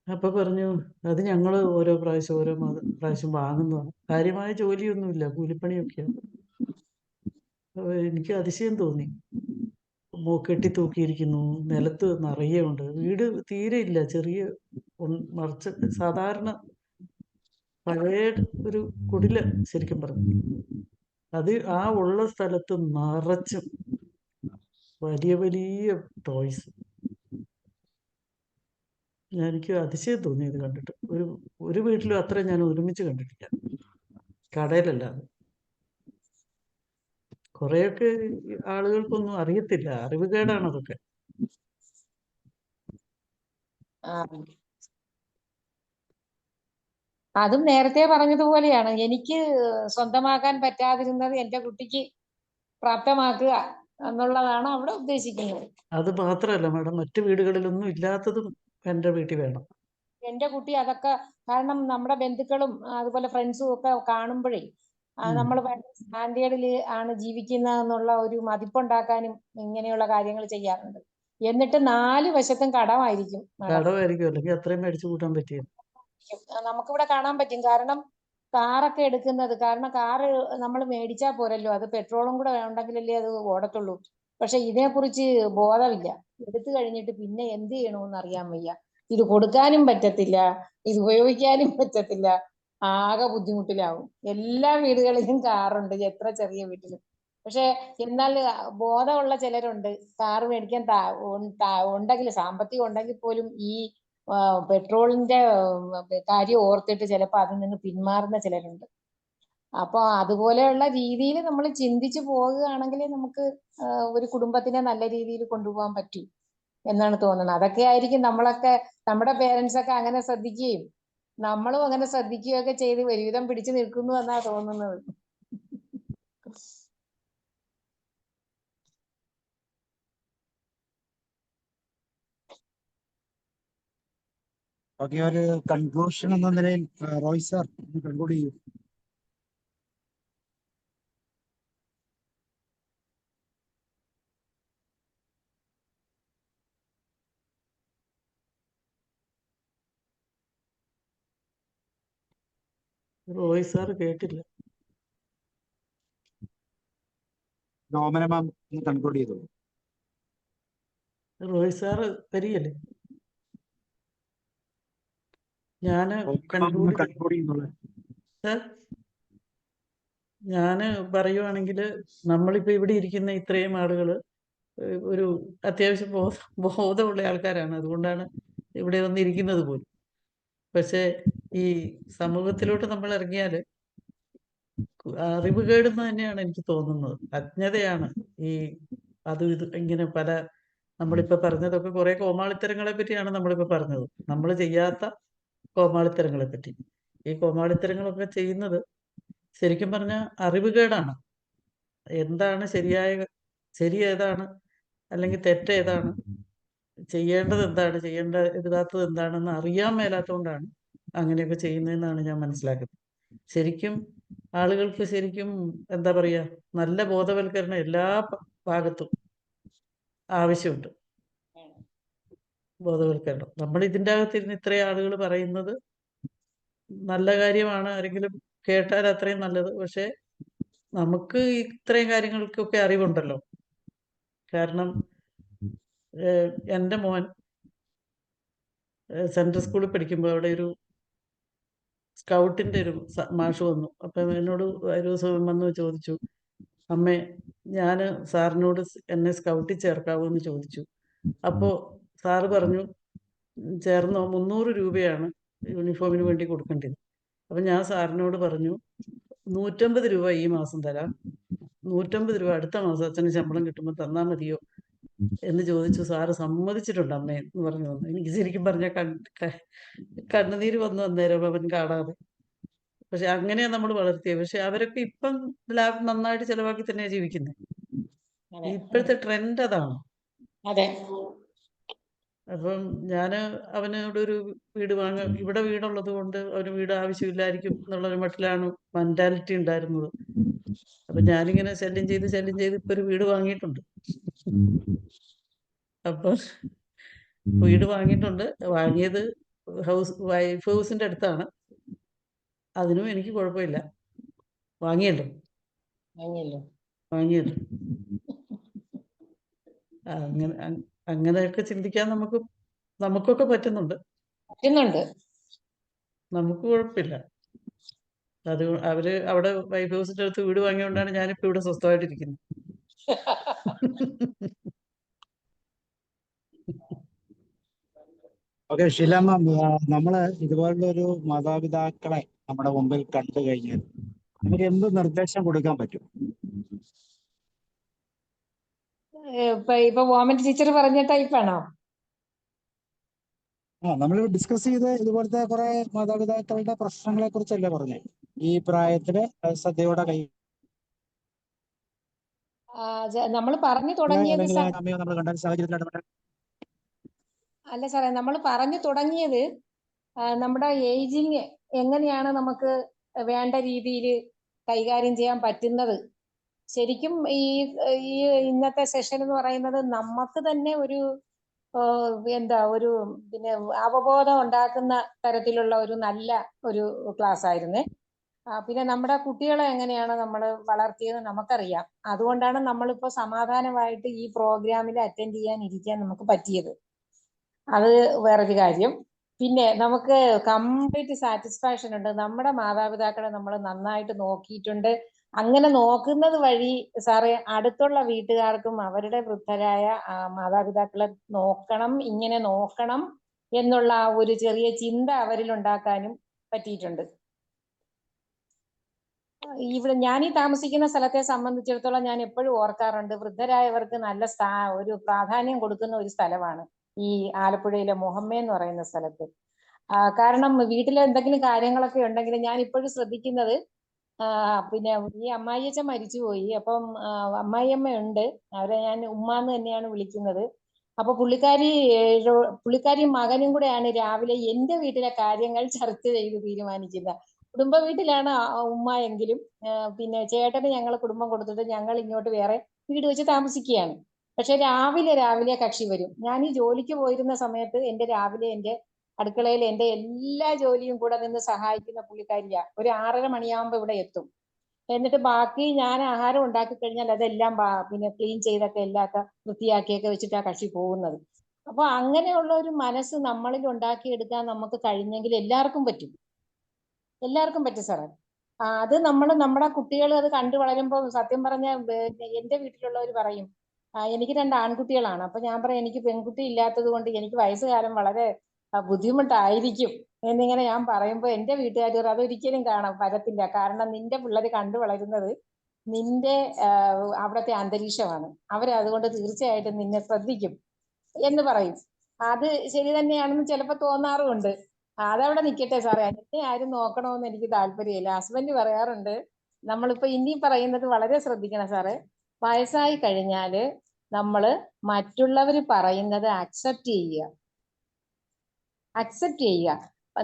അപ്പൊ പറഞ്ഞു അത് ഞങ്ങൾ ഓരോ പ്രാവശ്യം വാങ്ങുന്നതാണ്, കാര്യമായ ജോലിയൊന്നുമില്ല, കൂലിപ്പണിയൊക്കെയാണ്. അപ്പൊ എനിക്ക് അതിശയം തോന്നി. കെട്ടി തൂക്കിയിരിക്കുന്നു, നിലത്ത് നിറയെ ഉണ്ട്, വീട് തീരെ ഇല്ല, ചെറിയ മറിച്ച് സാധാരണ പഴയ ഒരു കുടില് ശരിക്കും പറഞ്ഞു. അത് ആ ഉള്ള സ്ഥലത്ത് നിറച്ചും വലിയ വലിയ ടോയ്സ്. എനിക്ക് അതിശയം തോന്നി ഇത് കണ്ടിട്ട്. ഒരു വീട്ടിലും അത്ര ഞാൻ ഒരുമിച്ച് കണ്ടിട്ടില്ല, കടയിലല്ലാതെ. കുറെയൊക്കെ ആളുകൾക്കൊന്നും അറിയത്തില്ല, അറിവുകേടാണ് അതൊക്കെ. ആ, അതും നേരത്തെ പറഞ്ഞതുപോലെയാണ്. എനിക്ക് സ്വന്തമാക്കാൻ പറ്റാതിരുന്നത് എന്റെ കുട്ടിക്ക് പ്രാപ്തമാക്കുക എന്നുള്ളതാണ് അവിടെ ഉദ്ദേശിക്കുന്നത്. അത് മാത്രമല്ല മാഡം, മറ്റു വീടുകളിലൊന്നും ഇല്ലാത്തതും എൻ്റെ വീട്ടിൽ വേണം. എന്റെ കുട്ടി അതൊക്കെ, കാരണം നമ്മുടെ ബന്ധുക്കളും അതുപോലെ ഫ്രണ്ട്സും ഒക്കെ കാണുമ്പോഴേ നമ്മൾ സ്റ്റാൻഡേർഡിൽ ആണ് ജീവിക്കുന്നതെന്നുള്ള ഒരു മതിപ്പുണ്ടാക്കാനും ഇങ്ങനെയുള്ള കാര്യങ്ങൾ ചെയ്യാറുണ്ട്. എന്നിട്ട് 4 വശത്തും കടമായിരിക്കും മാഡം. കടമായിരിക്കും, അല്ലെങ്കിൽ അത്രയും മേടിച്ചു കൂട്ടാൻ പറ്റിയ. നമുക്കിവിടെ കാണാൻ പറ്റും. കാരണം കാറൊക്കെ എടുക്കുന്നത്, കാരണം കാറ് നമ്മൾ മേടിച്ചാൽ പോരല്ലോ, അത് പെട്രോളും കൂടെ ഉണ്ടെങ്കിലല്ലേ അത് ഓടത്തുള്ളൂ. പക്ഷെ ഇതിനെക്കുറിച്ച് ബോധമില്ല. എടുത്തു കഴിഞ്ഞിട്ട് പിന്നെ എന്ത് ചെയ്യണമെന്ന് അറിയാൻ വയ്യ. ഇത് കൊടുക്കാനും പറ്റത്തില്ല, ഇത് ഉപയോഗിക്കാനും പറ്റത്തില്ല, ആകെ ബുദ്ധിമുട്ടിലാവും. എല്ലാ വീടുകളിലും കാറുണ്ട്, എത്ര ചെറിയ വീട്ടിലും. പക്ഷെ എന്നാൽ ബോധമുള്ള ചിലരുണ്ട്, കാറ് മേടിക്കാൻ ഉണ്ടെങ്കിൽ, സാമ്പത്തികം ഉണ്ടെങ്കിൽ പോലും ഈ പെട്രോളിന്റെ കാര്യം ഓർത്തിട്ട് ചിലപ്പോൾ അതിൽ നിന്ന് പിന്മാറുന്ന ചിലരുണ്ട്. അപ്പൊ അതുപോലെയുള്ള രീതിയിൽ നമ്മൾ ചിന്തിച്ചു പോകുകയാണെങ്കിൽ നമുക്ക് ഒരു കുടുംബത്തിനെ നല്ല രീതിയിൽ കൊണ്ടുപോകാൻ പറ്റും എന്നാണ് തോന്നുന്നത്. അതൊക്കെ ആയിരിക്കും നമ്മളൊക്കെ, നമ്മുടെ പേരൻസ് ഒക്കെ അങ്ങനെ ശ്രദ്ധിക്കുകയും നമ്മളും അങ്ങനെ ശ്രദ്ധിക്കുകയൊക്കെ ചെയ്ത് ഒരുവിധം പിടിച്ചു നിൽക്കുന്നു എന്നാ തോന്നുന്നത്. ഓക്കെ, ഒരു കൺക്ലൂഷൻ എന്ന നിലയിൽ റോയ് സാർ കൺക്ലൂഡ് ചെയ്യൂ. റോയ് സാർ കേട്ടില്ല. ഓമന മാം കൺക്ലൂഡ് ചെയ്തു. റോയ് സാർ വരികയല്ലേ? ഞാന് കൺക്ലൂഡ് ഞാന് പറയുവാണെങ്കിൽ, നമ്മളിപ്പോ ഇവിടെ ഇരിക്കുന്ന ഇത്രയും ആളുകള് ഒരു അത്യാവശ്യം ബോധമുള്ള ആൾക്കാരാണ്, അതുകൊണ്ടാണ് ഇവിടെ വന്നിരിക്കുന്നത് പോലും. പക്ഷെ ഈ സമൂഹത്തിലോട്ട് നമ്മൾ ഇറങ്ങിയാല് അറിവുകേടെന്ന് തന്നെയാണ് എനിക്ക് തോന്നുന്നത്. അജ്ഞതയാണ് ഈ ഇത് ഇങ്ങനെ പല, നമ്മളിപ്പോ പറഞ്ഞതൊക്കെ കുറെ കോമാളിത്തരങ്ങളെ പറ്റിയാണ് നമ്മളിപ്പോ പറഞ്ഞത്, നമ്മൾ ചെയ്യാത്ത കോമാളിത്തരങ്ങളെ പറ്റി. ഈ കോമാളിത്തരങ്ങളൊക്കെ ചെയ്യുന്നത് ശരിക്കും പറഞ്ഞാൽ അറിവുകേടാണ്. എന്താണ് ശരി ഏതാണ്, അല്ലെങ്കിൽ തെറ്റേതാണ്, ചെയ്യേണ്ടത് എന്താണ്, എഴുതാത്തത് എന്താണെന്ന് അറിയാൻ മേലാത്തതുകൊണ്ടാണ് അങ്ങനെയൊക്കെ ചെയ്യുന്നതെന്നാണ് ഞാൻ മനസ്സിലാക്കുന്നത്. ശരിക്കും ആളുകൾക്ക് ശരിക്കും എന്താ പറയാ, നല്ല ബോധവൽക്കരണം എല്ലാ ഭാഗത്തും ആവശ്യമുണ്ട്. ബോധവൽക്കരണം. നമ്മൾ ഇതിൻ്റെ അകത്തിരുന്ന് ഇത്രയും ആളുകൾ പറയുന്നത് നല്ല കാര്യമാണ്, ആരെങ്കിലും കേട്ടാൽ അത്രയും നല്ലത്. പക്ഷെ നമുക്ക് ഇത്രയും കാര്യങ്ങൾക്കൊക്കെ അറിവുണ്ടല്ലോ. കാരണം എൻ്റെ മോൻ സെൻട്രൽ സ്കൂളിൽ പഠിക്കുമ്പോൾ അവിടെ ഒരു സ്കൗട്ടിൻ്റെ ഒരു മാഷ് വന്നു. അപ്പം എന്നോട് ഒരു ദിവസം വന്ന് ചോദിച്ചു, അമ്മേ ഞാൻ സാറിനോട് എന്നെ സ്കൗട്ടിൽ ചേർക്കാവോ എന്ന് ചോദിച്ചു. അപ്പോൾ സാറ് പറഞ്ഞു, ചേർന്നോ, 300 രൂപയാണ് യൂണിഫോമിന് വേണ്ടി കൊടുക്കേണ്ടത്. അപ്പം ഞാൻ സാറിനോട് പറഞ്ഞു, 150 രൂപ ഈ മാസം തരാം, 150 രൂപ അടുത്ത മാസം അച്ഛന് ശമ്പളം കിട്ടുമ്പോൾ തന്നാൽ മതിയോ എന്ന് ചോദിച്ചു. സാറ് സമ്മതിച്ചിട്ടുണ്ട് അമ്മേ എന്ന് പറഞ്ഞു വന്നു. എനിക്ക് ശരിക്കും പറഞ്ഞാൽ കണ്ണുനീര് വന്നു അന്നേരം അവൻ കാണാതെ. പക്ഷെ അങ്ങനെയാ നമ്മൾ വളർത്തിയത്. പക്ഷെ അവരൊക്കെ ഇപ്പം നന്നായിട്ട് ചെലവാക്കി തന്നെയാണ് ജീവിക്കുന്നത്. ഇപ്പോഴത്തെ ട്രെൻഡ് അതാണ്. അതെ. അപ്പം ഞാൻ അവനോട് ഒരു വീട് ഇവിടെ വീടുള്ളത് കൊണ്ട് അവന് വീട് ആവശ്യമില്ലായിരിക്കും എന്നുള്ളൊരു മട്ടിലാണ് മെന്റാലിറ്റി ഉണ്ടായിരുന്നത്. അപ്പൊ ഞാനിങ്ങനെ ശല്യം ചെയ്ത് ഇപ്പൊ ഒരു വീട് വാങ്ങിയിട്ടുണ്ട്. അപ്പൊ വീട് വാങ്ങിയിട്ടുണ്ട്. വാങ്ങിയത് വൈഫ് ഹൗസിന്റെ അടുത്താണ്. അതിനും എനിക്ക് കുഴപ്പമില്ല. വാങ്ങിയല്ലോ. അങ്ങനെയൊക്കെ ചിന്തിക്കാൻ നമുക്കൊക്കെ പറ്റുന്നുണ്ട്. നമുക്ക് കുഴപ്പമില്ല. അത് അവര് അവിടെ വൈഫ് ഹൗസിന്റെ അടുത്ത് വീട് വാങ്ങിയോണ്ടാണ് ഞാനിപ്പോ ഇവിടെ സ്വസ്ഥമായിട്ടിരിക്കുന്നത്. ഓക്കെ, ഷീല മാം, നമ്മള് ഇതുപോലുള്ള ഒരു മാതാപിതാക്കളെ നമ്മുടെ മുമ്പിൽ കണ്ടു കഴിഞ്ഞാൽ നമുക്ക് എന്ത് നിർദ്ദേശം കൊടുക്കാൻ പറ്റും? ഇപ്പൊ വോമന്റ് ടീച്ചർ പറഞ്ഞ ടൈപ്പാണോ? നമ്മൾ ഡിസ്കസ് ചെയ്ത് ഇതുപോലത്തെ കുറെ മാതാപിതാക്കളുടെ പ്രശ്നങ്ങളെ കുറിച്ചല്ലേ പറഞ്ഞേ ഈ പ്രായത്തില് ശ്രദ്ധയോടെ കൈ നമ്മൾ പറഞ്ഞു തുടങ്ങിയത് അല്ലെങ്കിൽ അമ്മയോ നമ്മൾ കണ്ട സാഹചര്യത്തിലാണ്. അല്ല സാറേ, നമ്മൾ പറഞ്ഞു തുടങ്ങിയത് നമ്മുടെ ഏജിങ് എങ്ങനെയാണ് നമുക്ക് വേണ്ട രീതിയിൽ കൈകാര്യം ചെയ്യാൻ പറ്റുന്നത്. ശരിക്കും ഈ ഇന്നത്തെ സെഷൻ എന്ന് പറയുന്നത് നമുക്ക് തന്നെ ഒരു ഒരു പിന്നെ അവബോധം ഉണ്ടാക്കുന്ന തരത്തിലുള്ള ഒരു നല്ല ഒരു ക്ലാസ് ആയിരുന്നേ. പിന്നെ നമ്മുടെ കുട്ടികളെ എങ്ങനെയാണ് നമ്മൾ വളർത്തിയത് നമുക്കറിയാം. അതുകൊണ്ടാണ് നമ്മളിപ്പോ സമാധാനമായിട്ട് ഈ പ്രോഗ്രാമിൽ അറ്റൻഡ് ഇരിക്കാൻ നമുക്ക് പറ്റിയത്. അത് വേറൊരു കാര്യം. പിന്നെ നമുക്ക് കംപ്ലീറ്റ് സാറ്റിസ്ഫാക്ഷൻ ഉണ്ട്. നമ്മുടെ മാതാപിതാക്കളെ നമ്മൾ നന്നായിട്ട് നോക്കിയിട്ടുണ്ട്. അങ്ങനെ നോക്കുന്നത് വഴി സാറേ അടുത്തുള്ള വീട്ടുകാർക്കും അവരുടെ വൃദ്ധരായ മാതാപിതാക്കളെ ഇങ്ങനെ നോക്കണം എന്നുള്ള ഒരു ചെറിയ ചിന്ത അവരിൽ ഉണ്ടാക്കാനും പറ്റിയിട്ടുണ്ട്. ഇവിടെ ഞാൻ ഈ താമസിക്കുന്ന സ്ഥലത്തെ സംബന്ധിച്ചിടത്തോളം ഞാൻ എപ്പോഴും ഓർക്കാറുണ്ട്, വൃദ്ധരായവർക്ക് നല്ല ഒരു പ്രാധാന്യം കൊടുക്കുന്ന ഒരു സ്ഥലമാണ് ഈ ആലപ്പുഴയിലെ മുഹമ്മ എന്ന് പറയുന്ന സ്ഥലത്ത്. കാരണം വീട്ടിലെ എന്തെങ്കിലും കാര്യങ്ങളൊക്കെ ഉണ്ടെങ്കിൽ ഞാൻ ഇപ്പോഴും ശ്രദ്ധിക്കുന്നത്, പിന്നെ ഈ അമ്മായിയച്ഛൻ മരിച്ചുപോയി. അപ്പം അമ്മായിയമ്മ ഉണ്ട്, അവരെ ഞാൻ ഉമ്മ എന്ന് തന്നെയാണ് വിളിക്കുന്നത്. അപ്പൊ പുള്ളിക്കാരി മകനും കൂടെയാണ് രാവിലെ എന്റെ വീട്ടിലെ കാര്യങ്ങൾ ചർച്ച ചെയ്ത് തീരുമാനിക്കുന്നത്. കുടുംബ വീട്ടിലാണ് ഉമ്മ എങ്കിലും പിന്നെ ചേട്ടന് ഞങ്ങൾ കുടുംബം കൊടുത്തിട്ട് ഞങ്ങൾ ഇങ്ങോട്ട് വേറെ വീട് വെച്ച് താമസിക്കുകയാണ്. പക്ഷെ രാവിലെ കക്ഷി വരും. ഞാൻ ഈ ജോലിക്ക് പോയിരുന്ന സമയത്ത് എന്റെ അടുക്കളയിൽ എന്റെ എല്ലാ ജോലിയും കൂടെ നിന്ന് സഹായിക്കുന്ന പുള്ളിക്കാരിയാ. ഒരു 6:30 മണിയാകുമ്പോ ഇവിടെ എത്തും. എന്നിട്ട് ബാക്കി ഞാൻ ആഹാരം ഉണ്ടാക്കി കഴിഞ്ഞാൽ അതെല്ലാം പിന്നെ ക്ലീൻ ചെയ്തൊക്കെ എല്ലാമൊക്കെ വൃത്തിയാക്കിയൊക്കെ വെച്ചിട്ടാ കക്ഷി പോകുന്നത്. അപ്പൊ അങ്ങനെയുള്ള ഒരു മനസ്സ് നമ്മളിൽ ഉണ്ടാക്കിയെടുക്കാൻ നമുക്ക് കഴിഞ്ഞെങ്കിൽ എല്ലാവർക്കും പറ്റും സാറേ. അത് നമ്മുടെ കുട്ടികൾ അത് കണ്ടു വളരുമ്പോൾ സത്യം പറഞ്ഞ എന്റെ വീട്ടിലുള്ളവർ പറയും, എനിക്ക് 2 ആൺകുട്ടികളാണ്. അപ്പൊ ഞാൻ പറയും, എനിക്ക് പെൺകുട്ടി ഇല്ലാത്തത് കൊണ്ട് എനിക്ക് വയസ്സുകാലം വളരെ ബുദ്ധിമുട്ടായിരിക്കും എന്നിങ്ങനെ ഞാൻ പറയുമ്പോൾ എന്റെ വീട്ടുകാർ അതൊരിക്കലും പറ്റത്തില്ല. കാരണം നിന്റെ പിള്ളേർ കണ്ടു വളരുന്നത് നിന്റെ അവിടുത്തെ അന്തരീക്ഷമാണ്. അവരതുകൊണ്ട് തീർച്ചയായിട്ടും നിന്നെ ശ്രദ്ധിക്കും എന്ന് പറയും. അത് ശരി തന്നെയാണെന്ന് ചിലപ്പോൾ തോന്നാറുമുണ്ട്. അതവിടെ നിൽക്കട്ടെ സാറേ, എന്നെ ആരും നോക്കണമെന്ന് എനിക്ക് താല്പര്യമില്ല. ഹസ്ബൻഡ് പറയാറുണ്ട്, നമ്മളിപ്പോ ഇനി പറയുന്നത് വളരെ ശ്രദ്ധിക്കണം സാറേ. വയസ്സായി കഴിഞ്ഞാല് നമ്മള് മറ്റുള്ളവർ പറയുന്നത് അക്സെപ്റ്റ് ചെയ്യുക.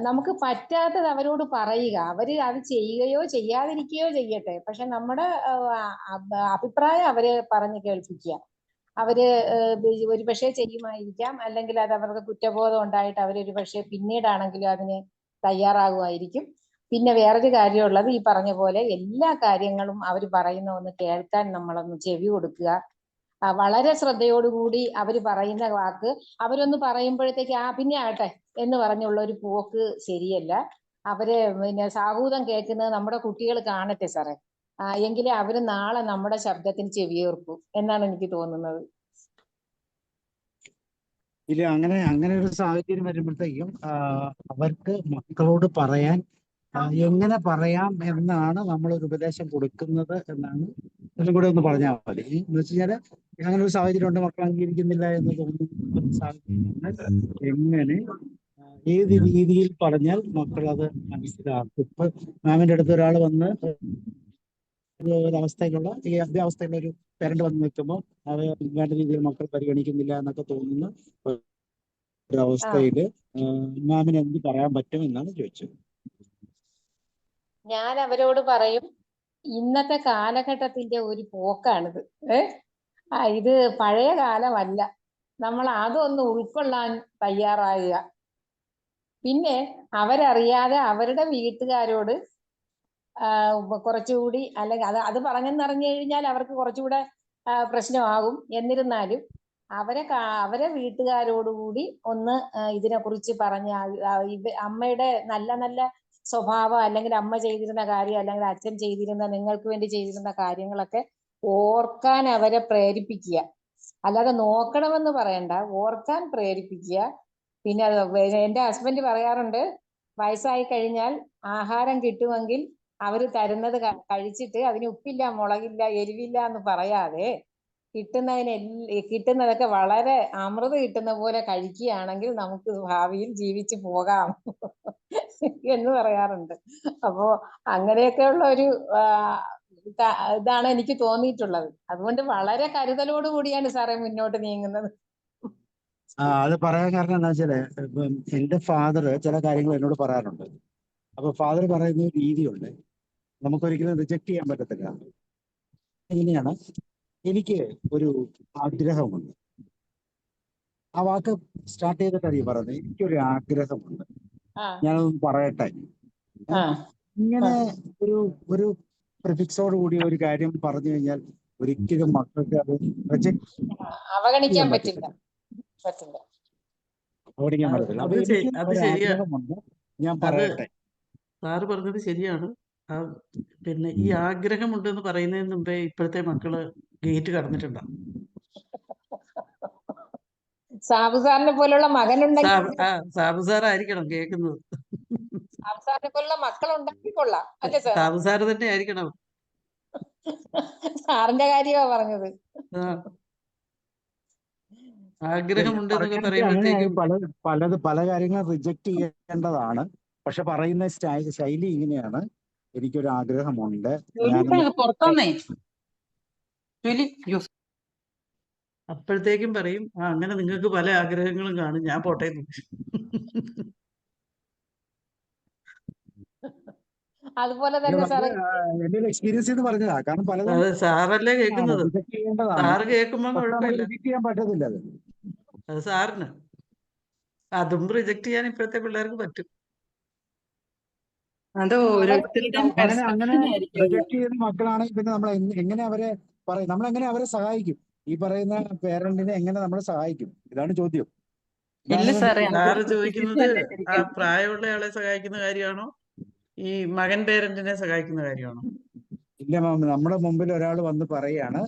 നമുക്ക് പറ്റാത്തത് അവരോട് പറയുക. അവര് അത് ചെയ്യുകയോ ചെയ്യാതിരിക്കുകയോ ചെയ്യട്ടെ, പക്ഷെ നമ്മുടെ അഭിപ്രായം അവര് പറഞ്ഞു കേൾപ്പിക്കുക. അവര് ഒരു പക്ഷേ ചെയ്യുമായിരിക്കാം, അല്ലെങ്കിൽ അത് അവർക്ക് കുറ്റബോധം ഉണ്ടായിട്ട് അവരൊരു പക്ഷേ പിന്നീടാണെങ്കിലും അതിന് തയ്യാറാകുമായിരിക്കും. പിന്നെ വേറൊരു കാര്യമുള്ളത്, ഈ പറഞ്ഞ പോലെ എല്ലാ കാര്യങ്ങളും അവർ പറയുന്ന ഒന്ന് കേൾക്കാൻ നമ്മളൊന്ന് ചെവി കൊടുക്കുക. വളരെ ശ്രദ്ധയോടുകൂടി അവർ പറയുന്ന വാക്ക് അവരൊന്ന് പറയുമ്പോഴത്തേക്ക് പിന്നെ ആട്ടെ എന്ന് പറഞ്ഞുള്ള ഒരു പോക്ക് ശരിയല്ല. അവര് പിന്നെ സാഹൂതം കേൾക്കുന്നത് നമ്മുടെ കുട്ടികൾ കാണട്ടെ സാറേ. എങ്കിലേ അവര് നാളെ നമ്മുടെ ശബ്ദത്തിന് ചെവിയോർക്കൂ എന്നാണ് എനിക്ക് തോന്നുന്നത്. ഇല്ല, അങ്ങനെ ഒരു സാഹചര്യം വരുമ്പോഴത്തേക്കും അവർക്ക് മക്കളോട് പറയാൻ എങ്ങനെ പറയാം എന്നാണ് നമ്മൾ ഒരു ഉപദേശം കൊടുക്കുന്നത് എന്നാണ്. എല്ലാം കൂടെ ഒന്ന് പറഞ്ഞാൽ മതി. എന്ന് വെച്ച് കഴിഞ്ഞാല് അങ്ങനെ ഒരു സാഹചര്യം ഉണ്ട്, മക്കൾ അംഗീകരിക്കുന്നില്ല എന്ന് തോന്നുന്ന സാഹചര്യം എങ്ങനെ ഏത് രീതിയിൽ പറഞ്ഞാൽ മക്കൾ അത് മനസ്സിലാക്കും. ഇപ്പൊ മാമിന്റെ അടുത്ത് ഒരാൾ വന്ന് ഒരവസ്ഥയിലുള്ള അതേ അവസ്ഥയുള്ള ഒരു പേരന്റ് വന്ന് നിൽക്കുമ്പോൾ അത് വേണ്ട രീതിയിൽ മക്കൾ പരിഗണിക്കുന്നില്ല എന്നൊക്കെ തോന്നുന്ന ഒരവസ്ഥയില് മാമിന് എന്ത് പറയാൻ പറ്റും എന്നാണ് ചോദിച്ചത്. ഞാൻ അവരോട് പറയും, ഇന്നത്തെ കാലഘട്ടത്തിന്റെ ഒരു പോക്കാണിത്. ഇത് പഴയ കാലമല്ല. നമ്മൾ അതൊന്ന് ഉൾക്കൊള്ളാൻ തയ്യാറാകുക. പിന്നെ അവരറിയാതെ അവരുടെ വീട്ടുകാരോട് കുറച്ചുകൂടി, അല്ലെങ്കിൽ അത് പറഞ്ഞെന്നറിഞ്ഞു കഴിഞ്ഞാൽ അവർക്ക് കുറച്ചുകൂടെ പ്രശ്നമാകും. എന്നിരുന്നാലും അവരെ വീട്ടുകാരോടുകൂടി ഒന്ന് ഇതിനെക്കുറിച്ച് പറഞ്ഞ അമ്മയുടെ നല്ല നല്ല സ്വഭാവം, അല്ലെങ്കിൽ അമ്മ ചെയ്തിരുന്ന കാര്യം, അല്ലെങ്കിൽ അച്ഛൻ ചെയ്തിരുന്ന, നിങ്ങൾക്ക് വേണ്ടി ചെയ്തിരുന്ന കാര്യങ്ങളൊക്കെ ഓർക്കാൻ അവരെ പ്രേരിപ്പിക്കുക. അല്ലാതെ നോക്കണമെന്ന് പറയണ്ട, ഓർക്കാൻ പ്രേരിപ്പിക്കുക. പിന്നെ എന്റെ ഹസ്ബൻഡ് പറയാറുണ്ട്, വയസ്സായി കഴിഞ്ഞാൽ ആഹാരം കിട്ടുമെങ്കിൽ അവര് തരുന്നത് കഴിച്ചിട്ട് അതിന് ഉപ്പില്ല, മുളകില്ല, എരിവില്ല എന്ന് പറയാതെ കിട്ടുന്നതൊക്കെ വളരെ അമൃത് കിട്ടുന്ന പോലെ കഴിക്കുകയാണെങ്കിൽ നമുക്ക് ഭാവിയിൽ ജീവിച്ചു പോകാം എന്ന് പറയാറുണ്ട്. അപ്പോ അങ്ങനെയൊക്കെയുള്ള ഒരു ഇതാണ് എനിക്ക് തോന്നിയിട്ടുള്ളത്. അതുകൊണ്ട് വളരെ കരുതലോട് കൂടിയാണ് സാറേ മുന്നോട്ട് നീങ്ങുന്നത്. അത് പറയാൻ കാരണം എന്താ വെച്ചാല്, ഇപ്പം എന്റെ ഫാദർ ചില കാര്യങ്ങൾ എന്നോട് പറയാറുണ്ട്. അപ്പൊ ഫാദർ പറയുന്ന ഒരു രീതിയുണ്ട്, നമുക്കൊരിക്കലും റിജക്ട് ചെയ്യാൻ പറ്റത്തില്ല. ഇങ്ങനെയാണ്, എനിക്ക് ഒരു ആഗ്രഹമുണ്ട്. ആ വാക്ക് സ്റ്റാർട്ട് ചെയ്തിട്ടാണ് പറഞ്ഞത്, എനിക്കൊരു ആഗ്രഹമുണ്ട്, ഞാനതൊന്ന് പറയട്ടെ. ഇങ്ങനെ ഒരു പ്രിഫിക്സോട് കൂടി ഒരു കാര്യം പറഞ്ഞു കഴിഞ്ഞാൽ ഒരിക്കലും മക്കൾക്ക് അത് അവഗണിക്കാൻ പറ്റില്ല. അവഗണിക്കാൻ പറ്റത്തില്ല. അപ്പൊ എനിക്ക് ഒരു ആഗ്രഹമുണ്ട്, ഞാൻ പറയട്ടെ. സാറ് പറഞ്ഞത് ശരിയാണ്. പിന്നെ ഈ ആഗ്രഹമുണ്ടെന്ന് പറയുന്നതിന് മുമ്പേ ഇപ്പോഴത്തെ മക്കള് ഗേറ്റ് കടന്നിട്ടുണ്ടാവും. സാബു സാറിനെ പോലുള്ള മകനുണ്ടെങ്കിൽ സാബു സാറായിരിക്കണം കേൾക്കുന്നത്. സാബു സാറിനെ പോലുള്ള മക്കളുണ്ടെങ്കിൽ കൊള്ളാം, അല്ലേ സാർ? സാബു സാറ് തന്നെ ആയിരിക്കണം. സാറിന്റെ കാര്യമാ പറഞ്ഞത്. ആഗ്രഹമുണ്ടെന്നൊക്കെ പറയുമ്പോഴത്തേക്കും പല കാര്യങ്ങളും റിജക്ട് ചെയ്യേണ്ടതാണ്. പക്ഷെ പറയുന്ന ശൈലി ഇങ്ങനെയാണ്, എനിക്കൊരു ആഗ്രഹമുണ്ട്. അപ്പോഴത്തേക്കും പറയും, അങ്ങനെ നിങ്ങൾക്ക് പല ആഗ്രഹങ്ങളും കാണും, ഞാൻ പോട്ടെ. അതുപോലെ തന്നെ എന്റെ എക്സ്പീരിയൻസ് എന്ന് പറഞ്ഞതാ. കാരണം പലതും സാറല്ലേ കേൾക്കുന്നത്. സാറ് കേൾക്കുമ്പോ കുഴപ്പമില്ല, റിജക്ട് ചെയ്യാൻ പറ്റത്തില്ല. അത് സാറിന് അതും റിജക്ട് ചെയ്യാൻ ഇപ്പോഴത്തെ പിള്ളേർക്ക് പറ്റും. അങ്ങനെ റിജക്ട് ചെയ്യുന്ന മക്കളാണെങ്കിൽ പിന്നെ നമ്മൾ എങ്ങനെ അവരെ പറയും, നമ്മളെങ്ങനെ അവരെ സഹായിക്കും? ഈ പറയുന്ന പേരന്റിനെ എങ്ങനെ നമ്മൾ സഹായിക്കും? ഇതാണ് ചോദ്യം. സാറ് ചോദിക്കുന്നത് ആ പ്രായമുള്ള ആളെ സഹായിക്കുന്ന കാര്യമാണോ, ഈ മകൻ പേരന്റിനെ സഹായിക്കുന്ന കാര്യമാണോ? ഇല്ല മാം, നമ്മുടെ മുമ്പിൽ ഒരാൾ വന്ന് പറയാണ്,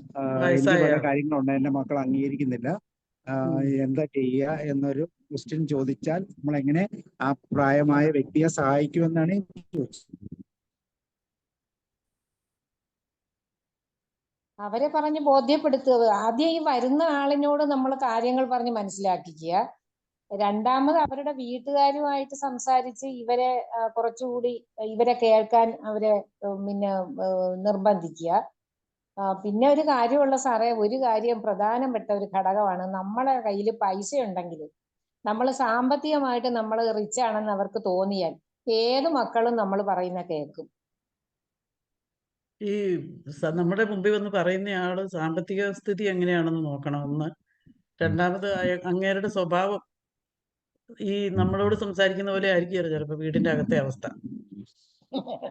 എനിക്ക് പല കാര്യങ്ങളുണ്ട്, എന്റെ മക്കൾ അംഗീകരിക്കുന്നില്ല, എന്താ ചെയ്യുക എന്നൊരു ക്വസ്റ്റ്യൻ ചോദിച്ചാൽ നമ്മൾ എങ്ങനെ ആ പ്രായമായ വ്യക്തിയെ സഹായിക്കുമെന്നാണ് എനിക്ക് ചോദിച്ചത്. അവരെ പറഞ്ഞ് ബോധ്യപ്പെടുത്തുക. ആദ്യം ഈ വരുന്ന ആളിനോട് നമ്മൾ കാര്യങ്ങൾ പറഞ്ഞ് മനസ്സിലാക്കിക്കുക. രണ്ടാമത് അവരുടെ വീട്ടുകാരുമായിട്ട് സംസാരിച്ച് ഇവരെ കുറച്ചുകൂടി ഇവരെ കേൾക്കാൻ അവരെ പിന്നെ നിർബന്ധിക്കുക. പിന്നെ ഒരു കാര്യമുള്ള സാറേ, ഒരു കാര്യം പ്രധാനപ്പെട്ട ഒരു ഘടകമാണ്, നമ്മളെ കയ്യിൽ പൈസ ഉണ്ടെങ്കിൽ, നമ്മൾ സാമ്പത്തികമായിട്ട് നമ്മൾ റിച്ച് ആണെന്ന് അവർക്ക് തോന്നിയാൽ ഏത് മക്കളും നമ്മൾ പറയുന്ന കേൾക്കും. ഈ നമ്മുടെ മുമ്പിൽ വന്ന് പറയുന്ന ആള് സാമ്പത്തിക സ്ഥിതി എങ്ങനെയാണെന്ന് നോക്കണം, ഒന്ന്. രണ്ടാമത് അങ്ങേരുടെ സ്വഭാവം ഈ നമ്മളോട് സംസാരിക്കുന്ന പോലെ ആയിരിക്കും ചിലപ്പോൾ വീടിന്റെ അകത്തെ അവസ്ഥ.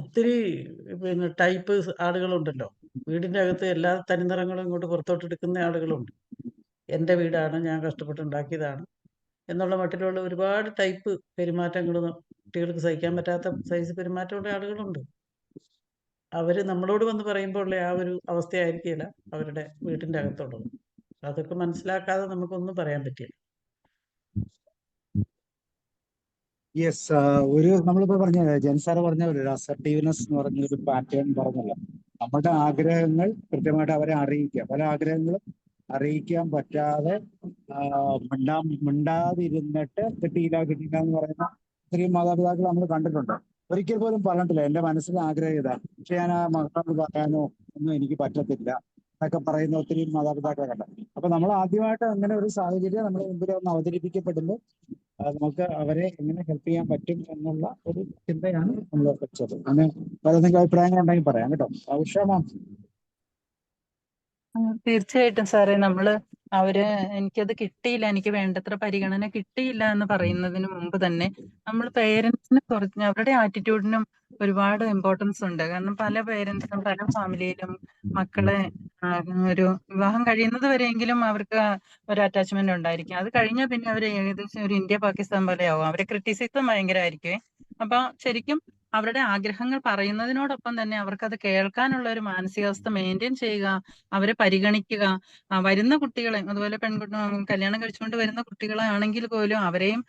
ഒത്തിരി പിന്നെ ടൈപ്പ് ആളുകളുണ്ടല്ലോ വീടിന്റെ അകത്ത്, എല്ലാ തനിനിറങ്ങളും ഇങ്ങോട്ട് പുറത്തോട്ട് എടുക്കുന്ന ആളുകളുണ്ട്. എൻ്റെ വീടാണ്, ഞാൻ കഷ്ടപ്പെട്ടുണ്ടാക്കിയതാണ് എന്നുള്ള മട്ടിലുള്ള ഒരുപാട് ടൈപ്പ് പെരുമാറ്റങ്ങളും കുട്ടികൾക്ക് സഹിക്കാൻ പറ്റാത്ത സൈസ് പെരുമാറ്റമുള്ള ആളുകളുണ്ട്. അവര് നമ്മളോട് വന്ന് പറയുമ്പോൾ ഉള്ള ആ ഒരു അവസ്ഥയായിരിക്കില്ല അവരുടെ വീട്ടിന്റെ അകത്തുള്ളത്. അതൊക്കെ മനസ്സിലാക്കാതെ നമുക്കൊന്നും പറയാൻ പറ്റില്ല. യെസ്, നമ്മളിപ്പോ പറഞ്ഞ ജെൻസാറ് പറഞ്ഞ ഒരു അസർട്ടീവ്നെസ് എന്ന് പറഞ്ഞ ഒരു പാറ്റേൺ പറഞ്ഞല്ലോ. നമ്മുടെ ആഗ്രഹങ്ങൾ കൃത്യമായിട്ട് അവരെ അറിയിക്കുക. പല ആഗ്രഹങ്ങളും അറിയിക്കാൻ പറ്റാതെ മിണ്ടാതിരുന്നിട്ട് കിട്ടിയില്ല എന്ന് പറയുന്ന ഒത്തിരി മാതാപിതാക്കൾ നമ്മൾ കണ്ടിട്ടുണ്ട്. ഒരിക്കൽ പോലും പറഞ്ഞിട്ടില്ല എന്റെ മനസ്സിൽ ആഗ്രഹം ഇതാ, പക്ഷെ ഞാൻ ആ മക്കളോട് പറയാനോ ഒന്നും എനിക്ക് പറ്റത്തില്ല എന്നൊക്കെ പറയുന്ന ഒത്തിരി മാതാപിതാക്കളെ കണ്ട. അപ്പൊ നമ്മൾ ആദ്യമായിട്ട് അങ്ങനെ ഒരു സാഹചര്യം നമ്മുടെ മുമ്പിൽ ഒന്ന് അവതരിപ്പിക്കപ്പെടുമ്പോൾ നമുക്ക് അവരെ എങ്ങനെ ഹെൽപ്പ് ചെയ്യാൻ പറ്റും എന്നുള്ള ഒരു ചിന്തയാണ് നമ്മൾ വെച്ചത്. അങ്ങനെ പലതെങ്കിലും അഭിപ്രായങ്ങൾ ഉണ്ടെങ്കിൽ പറയാം കേട്ടോ. ഉഷ മാം. തീർച്ചയായിട്ടും സാറേ, നമ്മള് എനിക്കത് കിട്ടിയില്ല, എനിക്ക് വേണ്ടത്ര പരിഗണന കിട്ടിയില്ല എന്ന് പറയുന്നതിന് മുമ്പ് തന്നെ നമ്മൾ പേരൻസിനെ കുറച്ച് അവരുടെ ആറ്റിറ്റ്യൂഡിനും ഒരുപാട് ഇമ്പോർട്ടൻസ് ഉണ്ട്. കാരണം പല പേരൻസിനും പല ഫാമിലിയിലും മക്കളെ ഒരു വിവാഹം കഴിയുന്നത് വരെയെങ്കിലും അവർക്ക് ഒരു അറ്റാച്ച്മെന്റ് ഉണ്ടായിരിക്കും. അത് കഴിഞ്ഞാൽ പിന്നെ അവർ ഏകദേശം ഒരു ഇന്ത്യ പാകിസ്ഥാൻ പോലെ ആവും. അവരെ ക്രിറ്റിസിസം ഭയങ്കരമായിരിക്കുമേ. അപ്പൊ ശരിക്കും അവരുടെ ആഗ്രഹങ്ങൾ പറയുന്നതിനോടൊപ്പം തന്നെ അവർക്കത് കേൾക്കാനുള്ള ഒരു മാനസികാവസ്ഥ മെയിൻറ്റെയിൻ ചെയ്യുക, അവരെ പരിഗണിക്കുക. വരുന്ന കുട്ടികളെ അതുപോലെ കല്യാണം കഴിച്ചുകൊണ്ട് വരുന്ന കുട്ടികളെ ആണെങ്കിൽ പോലും അവരെയും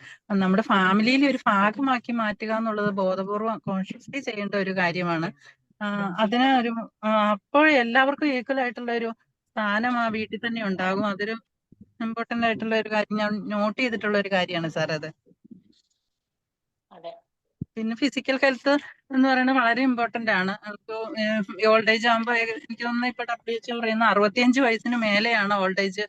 നമ്മുടെ ഫാമിലിയിലെ ഒരു ഭാഗമാക്കി മാറ്റുക എന്നുള്ളത് ബോധപൂർവം കോൺഷ്യസ്ലി ചെയ്യേണ്ട ഒരു കാര്യമാണ്. അതിന് ഒരു അപ്പോൾ എല്ലാവർക്കും ഈക്വൽ ആയിട്ടുള്ള ഒരു സ്ഥാനം ആ വീട്ടിൽ തന്നെ ഉണ്ടാകും. അതൊരു ഇമ്പോർട്ടന്റ് ആയിട്ടുള്ള ഒരു കാര്യം, ഞാൻ നോട്ട് ചെയ്തിട്ടുള്ള ഒരു കാര്യമാണ് സാർ അത്. അതെ. പിന്നെ ഫിസിക്കൽ ഹെൽത്ത് എന്ന് പറയുന്നത് വളരെ ഇമ്പോർട്ടന്റ് ആണ്. നമുക്ക് ഓൾഡ് ഏജ് ആകുമ്പോൾ എനിക്ക് തോന്നുന്നു ഇപ്പൊ WHO പറയുന്ന 65 വയസ്സിന് മേലെയാണ് ഓൾഡ് ഏജ്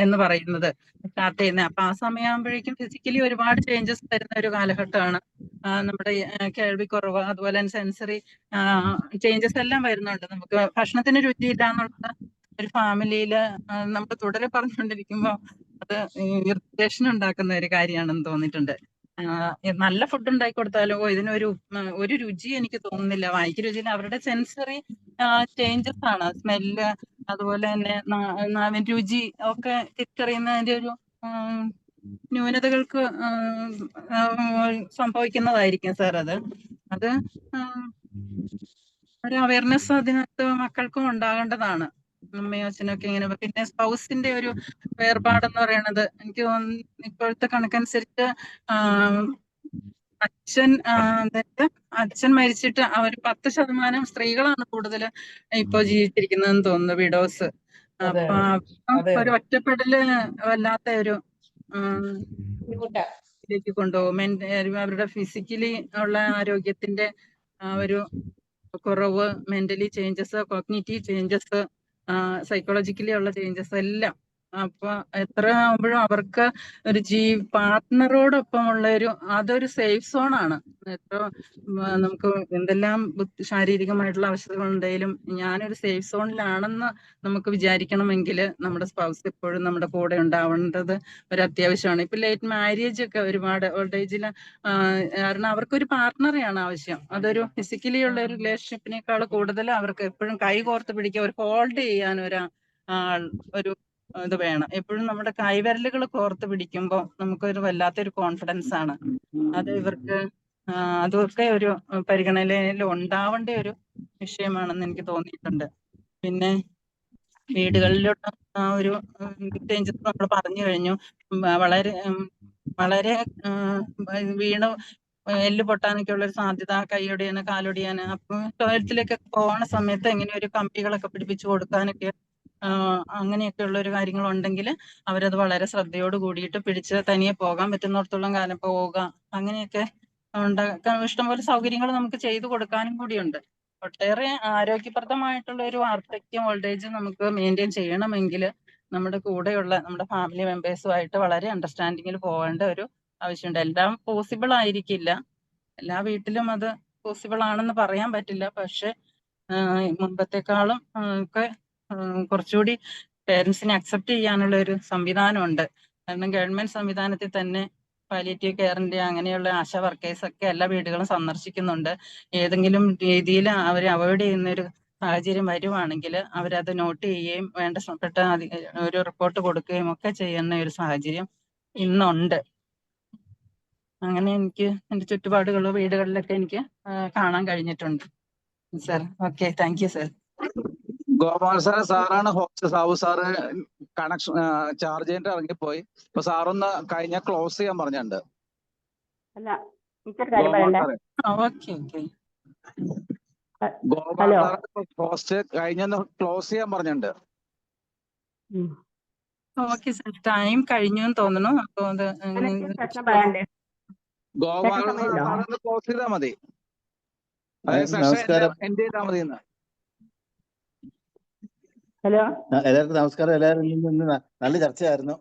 എന്ന് പറയുന്നത് സ്റ്റാർട്ട് ചെയ്യുന്നത്. അപ്പൊ ആ സമയമാകുമ്പോഴേക്കും ഫിസിക്കലി ഒരുപാട് ചേഞ്ചസ് വരുന്ന ഒരു കാലഘട്ടമാണ്. നമ്മുടെ കേൾവിക്കുറവ്, അതുപോലെ തന്നെ സെൻസറി ചേഞ്ചസ് എല്ലാം വരുന്നുണ്ട്. നമുക്ക് ഭക്ഷണത്തിന് രുചിയില്ല എന്നുള്ളത് ഒരു ഫാമിലിയില് നമ്മൾ തുടരെ പറഞ്ഞുകൊണ്ടിരിക്കുമ്പോൾ അത് ഇറിറ്റേഷൻ ഉണ്ടാക്കുന്ന ഒരു കാര്യമാണെന്ന് തോന്നിയിട്ടുണ്ട്. നല്ല ഫുഡ് ഉണ്ടാക്കി കൊടുത്താലോ ഇതിനൊരു ഒരു രുചി എനിക്ക് തോന്നുന്നില്ല. വായിക്ക് രുചിയിൽ അവരുടെ സെൻസറി ചേഞ്ചസ് ആണ്. സ്മെല്ല്, അതുപോലെ തന്നെ നാവിൻ രുചി ഒക്കെ തിരിച്ചറിയുന്നതിന്റെ ഒരു ന്യൂനതകൾക്ക് സംഭവിക്കുന്നതായിരിക്കും സാർ അത്. ഒരു അവയർനെസ് അതിനകത്ത് മക്കൾക്കും ഉണ്ടാകേണ്ടതാണ്. അമ്മയും അച്ഛനൊക്കെ ഇങ്ങനെ. പിന്നെ സ്പൗസിന്റെ ഒരു വേർപാടെന്ന് പറയണത് എനിക്ക് തോന്നുന്നു ഇപ്പോഴത്തെ കണക്കനുസരിച്ച് അച്ഛൻ മരിച്ചിട്ട് അവർ 10% സ്ത്രീകളാണ് കൂടുതൽ ഇപ്പൊ ജീവിച്ചിരിക്കുന്നതെന്ന് തോന്നുന്നു, വിഡോസ്. അപ്പൊ ഒരു ഒറ്റപ്പെടല് വല്ലാത്ത ഒരു ഇതിലേക്ക് കൊണ്ടുപോകും. അവരുടെ ഫിസിക്കലി ഉള്ള ആരോഗ്യത്തിന്റെ ഒരു കുറവ്, mentally changes, cognitive changes, psychologically ഉള്ള ചേഞ്ചസ് എല്ലാം. അപ്പൊ എത്ര ആകുമ്പോഴും അവർക്ക് ഒരു പാർട്ട്ണറോടൊപ്പം ഉള്ള അതൊരു സേഫ് സോൺ ആണ്. എത്ര നമുക്ക് എന്തെല്ലാം ശാരീരികമായിട്ടുള്ള അവസ്ഥകളുണ്ടെങ്കിലും ഞാനൊരു സേഫ് സോണിലാണെന്ന് നമുക്ക് വിചാരിക്കണമെങ്കിൽ നമ്മുടെ സ്പൗസ് എപ്പോഴും നമ്മുടെ കൂടെ ഉണ്ടാവേണ്ടത് ഒരു അത്യാവശ്യമാണ്. ഇപ്പൊ ലേറ്റ് മാരേജ് ഒക്കെ ഒരുപാട് ഓൾഡ് ഏജിൽ കാരണം അവർക്കൊരു പാർട്ട്ണറെയാണ് ആവശ്യം. അതൊരു ഫിസിക്കലി ഉള്ള ഒരു റിലേഷൻഷിപ്പിനേക്കാൾ കൂടുതൽ അവർക്ക് എപ്പോഴും കൈ കോർത്ത് പിടിക്കുക, ഒരു ഹോൾഡ് ചെയ്യാൻ ഒരു ഇത് വേണം. എപ്പോഴും നമ്മുടെ കൈവിരലുകൾ കോർത്ത് പിടിക്കുമ്പോൾ നമുക്കൊരു വല്ലാത്തൊരു കോൺഫിഡൻസ് ആണ്. അത് ഇവർക്ക് അതൊക്കെ ഒരു പരിഗണനയിൽ ഉണ്ടാവേണ്ട ഒരു വിഷയമാണെന്ന് എനിക്ക് തോന്നിയിട്ടുണ്ട്. പിന്നെ വീടുകളിലുള്ള ഒരു ചേഞ്ചസ് നമ്മൾ പറഞ്ഞു കഴിഞ്ഞു. വളരെ വളരെ വീണ് എല്ല് പൊട്ടാനൊക്കെ ഉള്ള ഒരു സാധ്യത, കൈയൊടിയാന്, കാലൊടിയാന്. അപ്പൊ ടോയ്ലറ്റിലേക്ക് പോകണ സമയത്ത് എങ്ങനെ ഒരു കമ്പികളൊക്കെ പിടിപ്പിച്ചു കൊടുക്കാനൊക്കെ അങ്ങനെയൊക്കെ ഉള്ള ഒരു കാര്യങ്ങൾ ഉണ്ടെങ്കിൽ അവരത് വളരെ ശ്രദ്ധയോട് കൂടിയിട്ട് പിടിച്ച് തനിയെ പോകാൻ പറ്റുന്നിടത്തോളം കാലം പോവുക. അങ്ങനെയൊക്കെ ഇഷ്ടംപോലെ സൗകര്യങ്ങൾ നമുക്ക് ചെയ്തു കൊടുക്കാനും കൂടിയുണ്ട്. ഒട്ടേറെ ആരോഗ്യപ്രദമായിട്ടുള്ള ഒരു വാർദ്ധക്യം, ഓൾഡ് ഏജ് നമുക്ക് മെയിൻറ്റെയിൻ ചെയ്യണമെങ്കിൽ നമ്മുടെ കൂടെയുള്ള നമ്മുടെ ഫാമിലി മെമ്പേഴ്സുമായിട്ട് വളരെ അണ്ടർസ്റ്റാൻഡിങ്ങിൽ പോകേണ്ട ഒരു ആവശ്യമുണ്ട്. എല്ലാം പോസിബിൾ ആയിരിക്കില്ല, എല്ലാ വീട്ടിലും അത് പോസിബിൾ ആണെന്ന് പറയാൻ പറ്റില്ല. പക്ഷെ മുമ്പത്തെക്കാളും ഒക്കെ കുറച്ചുകൂടി പേരൻസിനെ അക്സെപ്റ്റ് ചെയ്യാനുള്ള ഒരു സംവിധാനമുണ്ട്. കാരണം ഗവൺമെന്റ് സംവിധാനത്തിൽ തന്നെ പാലിയേറ്റീവ് കെയറിന്റെ അങ്ങനെയുള്ള ആശാ വർക്കേഴ്സ് ഒക്കെ എല്ലാ വീടുകളും സന്ദർശിക്കുന്നുണ്ട്. ഏതെങ്കിലും രീതിയിൽ അവരെ അവോയ്ഡ് ചെയ്യുന്ന ഒരു സാഹചര്യം വരുവാണെങ്കിൽ അവരത് നോട്ട് ചെയ്യുകയും വേണ്ടപ്പെട്ട ഒരു റിപ്പോർട്ട് കൊടുക്കുകയും ഒക്കെ ചെയ്യുന്ന ഒരു സാഹചര്യം ഇന്നുണ്ട്. അങ്ങനെ എനിക്ക് എൻ്റെ ചുറ്റുപാടുകളോ വീടുകളിലൊക്കെ എനിക്ക് കാണാൻ കഴിഞ്ഞിട്ടുണ്ട് sir. Okay, thank you sir. Gopal സാറാണ് host. Sabu sir connection charge ചെയ്തിട്ട് ഇറങ്ങിപ്പോയി. അപ്പൊ സാറൊന്ന് കഴിഞ്ഞ ക്ലോസ് ചെയ്യാൻ പറഞ്ഞിട്ടുണ്ട്. ഗോപാൽ സാറ് ഹോസ്റ്റ് കഴിഞ്ഞൊന്ന് ക്ലോസ് ചെയ്യാൻ പറഞ്ഞിട്ടുണ്ട്. ഓക്കെ സർ, ടൈം കഴിഞ്ഞു എന്ന് തോന്നുന്നു. അപ്പൊ അത് ഗോപാൽ സാറൊന്ന് ക്ലോസ് ചെയ്താൽ മതി. അതായത് സെഷൻ എൻഡ് ചെയ്താൽ മതി. ഹലോ, എല്ലാവർക്കും നമസ്കാരം. എല്ലാവരും നല്ല ചർച്ചയായിരുന്നു.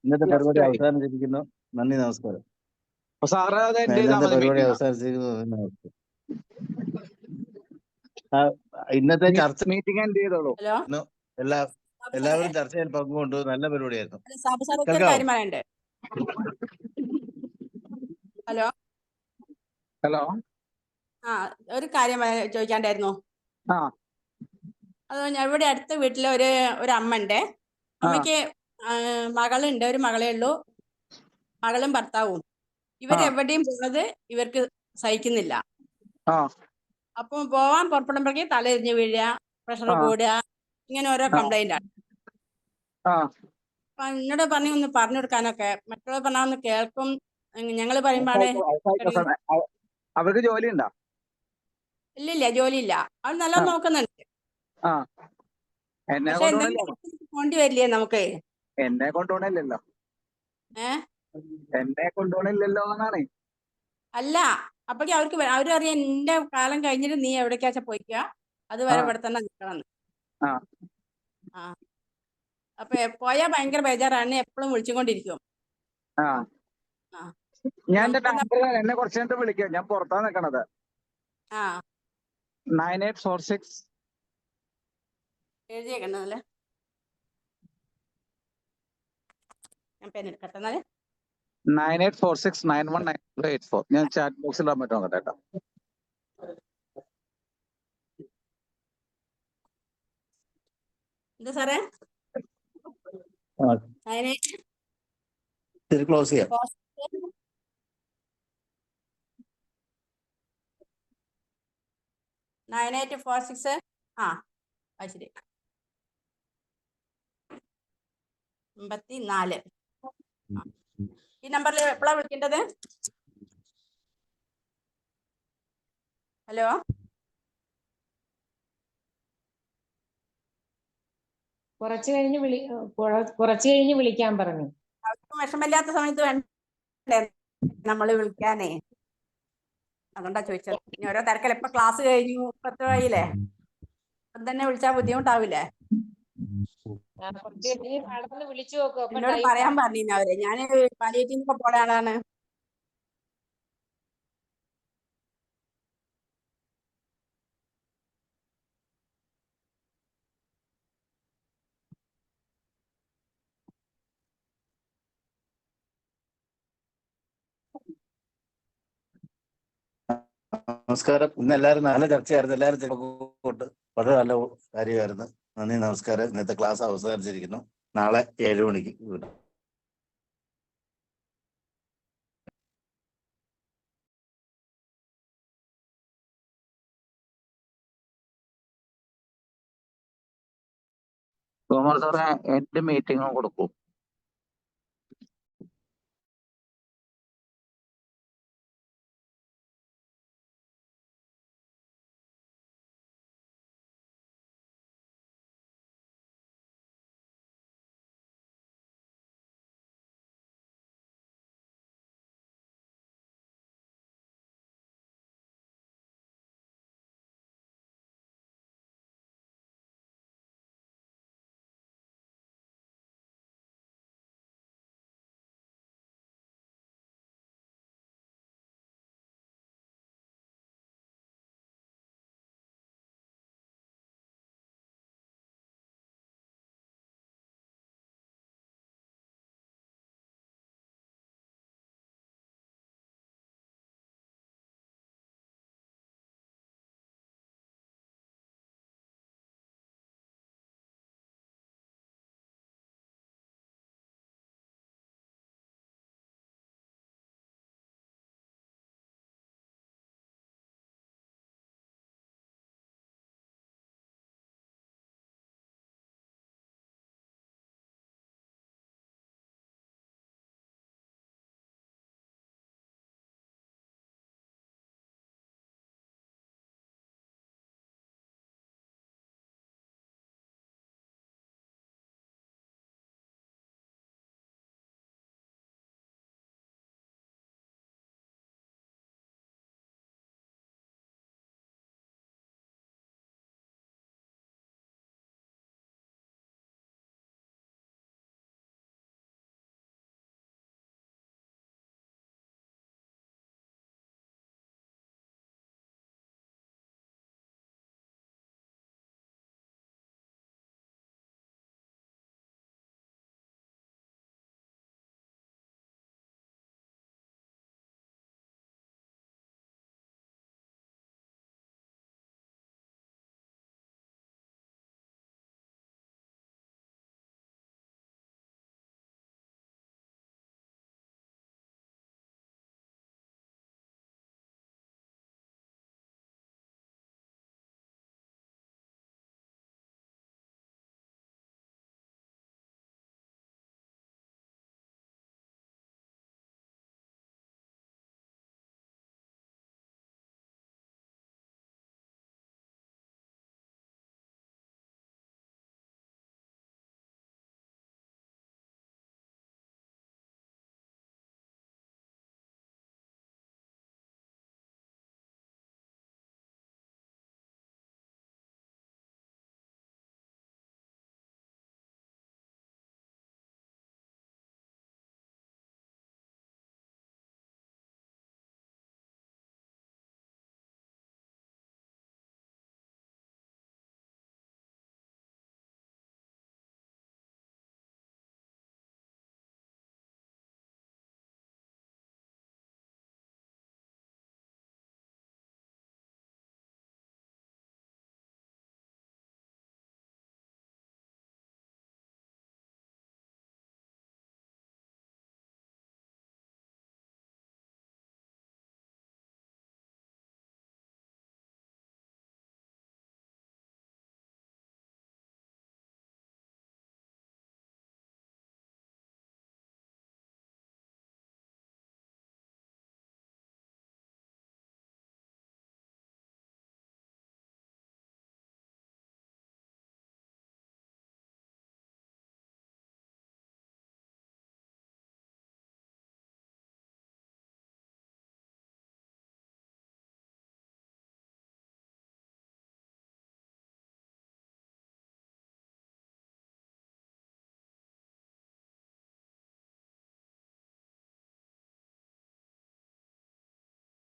ഇന്നത്തെ പരിപാടി അവസാനിച്ചിരിക്കുന്നു. നന്ദി, നമസ്കാരം. ഇന്നത്തെ പരിപാടി അവസാനിച്ചിരിക്കുന്നു. ഇന്നത്തെ മീ- ചർച്ച മീറ്റിംഗ് എൻഡ് ചെയ്തോളൂ. ഹലോ ഇന്ന് എല്ലാ സാബു സാറേ എല്ലാവരും ചർച്ചയിൽ പങ്കുകൊണ്ടു. നല്ല പരിപാടിയായിരുന്നു. അല്ല സാബു സാർ ഒരു കേൾക്കാവോ? കാര്യം പറയണ്ടേ? Hello hello. ആ ഒരു കാര്യം ചോദിക്കാണ്ടായിരുന്നു. ആ അത് ഞാൻ ഇവിടെ അടുത്ത വീട്ടിലെ ഒരു അമ്മ ഉണ്ട്. ആ അമ്മയ്ക്ക് മകളുണ്ട്, ഒരു മകളേ ഉള്ളൂ. മകളും ഭർത്താവും ആ ഇവരെവിടെയും പോകുന്നത് ഇവർക്ക് സഹിക്കുന്നില്ല. ആ അപ്പം പോവാൻ പുറപ്പെടുമ്പോഴേക്ക് തലയിരിഞ്ഞ് വീഴുക, പ്രഷർ ആ കൂടുക, ഇങ്ങനെ ഓരോ ആ കംപ്ലൈന്റ് ആണ്. ആ അപ്പൊ എന്നോട് ഒന്ന് പറഞ്ഞു കൊടുക്കാനൊക്കെ, മറ്റുള്ളവർ പറഞ്ഞാൽ ഒന്ന് കേൾക്കും. ഞങ്ങൾ പറയുമ്പോഴാണ് ആയിക്കോട്ടെ. അവർക്ക് ജോലി ഉണ്ടോ? ഇല്ലില്ല, ജോലിയില്ല. അവൾ ആ നല്ലോണം നോക്കുന്നുണ്ട്. ആ എന്നെ പക്ഷെ കൊണ്ടുപോകണില്ല. എന്തെങ്കിലും പോണ്ടി വരില്ലേ നമുക്ക്? എന്നെ കൊണ്ടുപോകണില്ലല്ലോ. ഏഹ് എന്നെ കൊണ്ടുപോകണില്ലല്ലോ എന്നാണ്. അല്ല, അപ്പോഴേക്കും അവര് അറിയാം നിന്റെ കാലം കഴിഞ്ഞിട്ട് നീ എവിടേക്കാച്ചാ പോയിക്കുക, ആ അതുവരെ ഇവിടെ തന്നെ നിൽക്കണം. ആ ആ അപ്പൊ പോയാൽ ഭയങ്കര ബേജാറാണ്, എപ്പോഴും വിളിച്ചുകൊണ്ടിരിക്കും. ആ ആ ഞാൻ എന്റെ നമുക്കെന്താ? നമ്പർ എന്നെ കുറച്ച് കഴിഞ്ഞിട്ട് വിളിക്കാം. ഞാൻ പുറത്താ നിൽക്കണത്. ആ 9846 എഴുതിയേക്കണല്ലേ, ഞാൻ പെൻ എടുക്കട്ടെ എന്നാല്. 9846 919084. ഞാൻ ചാറ്റ് ബോക്സിൽ ഇടാൻ പറ്റുമോ നോക്കട്ടെ കേട്ടോ. എന്താ സാറേ? ആ, 9846 ഇത് ക്ലോസ് ചെയ്യാം. 9846 ആ അത് ശരി 54. ആ. ഈ നമ്പറിൽ എപ്പോഴാണ് വിളിക്കേണ്ടത്? ഹലോ കുറച്ച് കഴിഞ്ഞ് വിളിക്കാൻ പറഞ്ഞു. അവർക്ക് വിഷമില്ലാത്ത സമയത്ത് വേണ്ടേ നമ്മള് വിളിക്കാനേ, അതുകൊണ്ടാ ചോദിച്ചത്. ഇനി ഓരോ തിരക്കല്ല, ഇപ്പൊ ക്ലാസ് കഴിഞ്ഞു, 10 വഴിയില്ലേ, ഇപ്പം തന്നെ വിളിച്ചാൽ ബുദ്ധിമുട്ടാവില്ലേ? കുറച്ച് കഴിഞ്ഞ് മാഡത്തിന് വിളിച്ചു നോക്കും. അപ്പൊ എന്നോട് ടൈം പറയാൻ പറഞ്ഞിരുന്നു അവര്. ഞാൻ പാലിയേറ്റീവൊക്കെ പോയ ആളാണ്. നമസ്കാരം. ഇന്ന് എല്ലാവരും നല്ല ചർച്ചയായിരുന്നു. എല്ലാവരും കൊണ്ട് വളരെ നല്ല കാര്യമായിരുന്നു. നന്ദി, നമസ്കാരം. ഇന്നത്തെ ക്ലാസ് അവസാനിച്ചിരിക്കുന്നു. നാളെ 7 മണിക്ക് വിടാം. തോമസ് സാറേ എന്റെ മീറ്റിംഗ് കൊടുക്കും.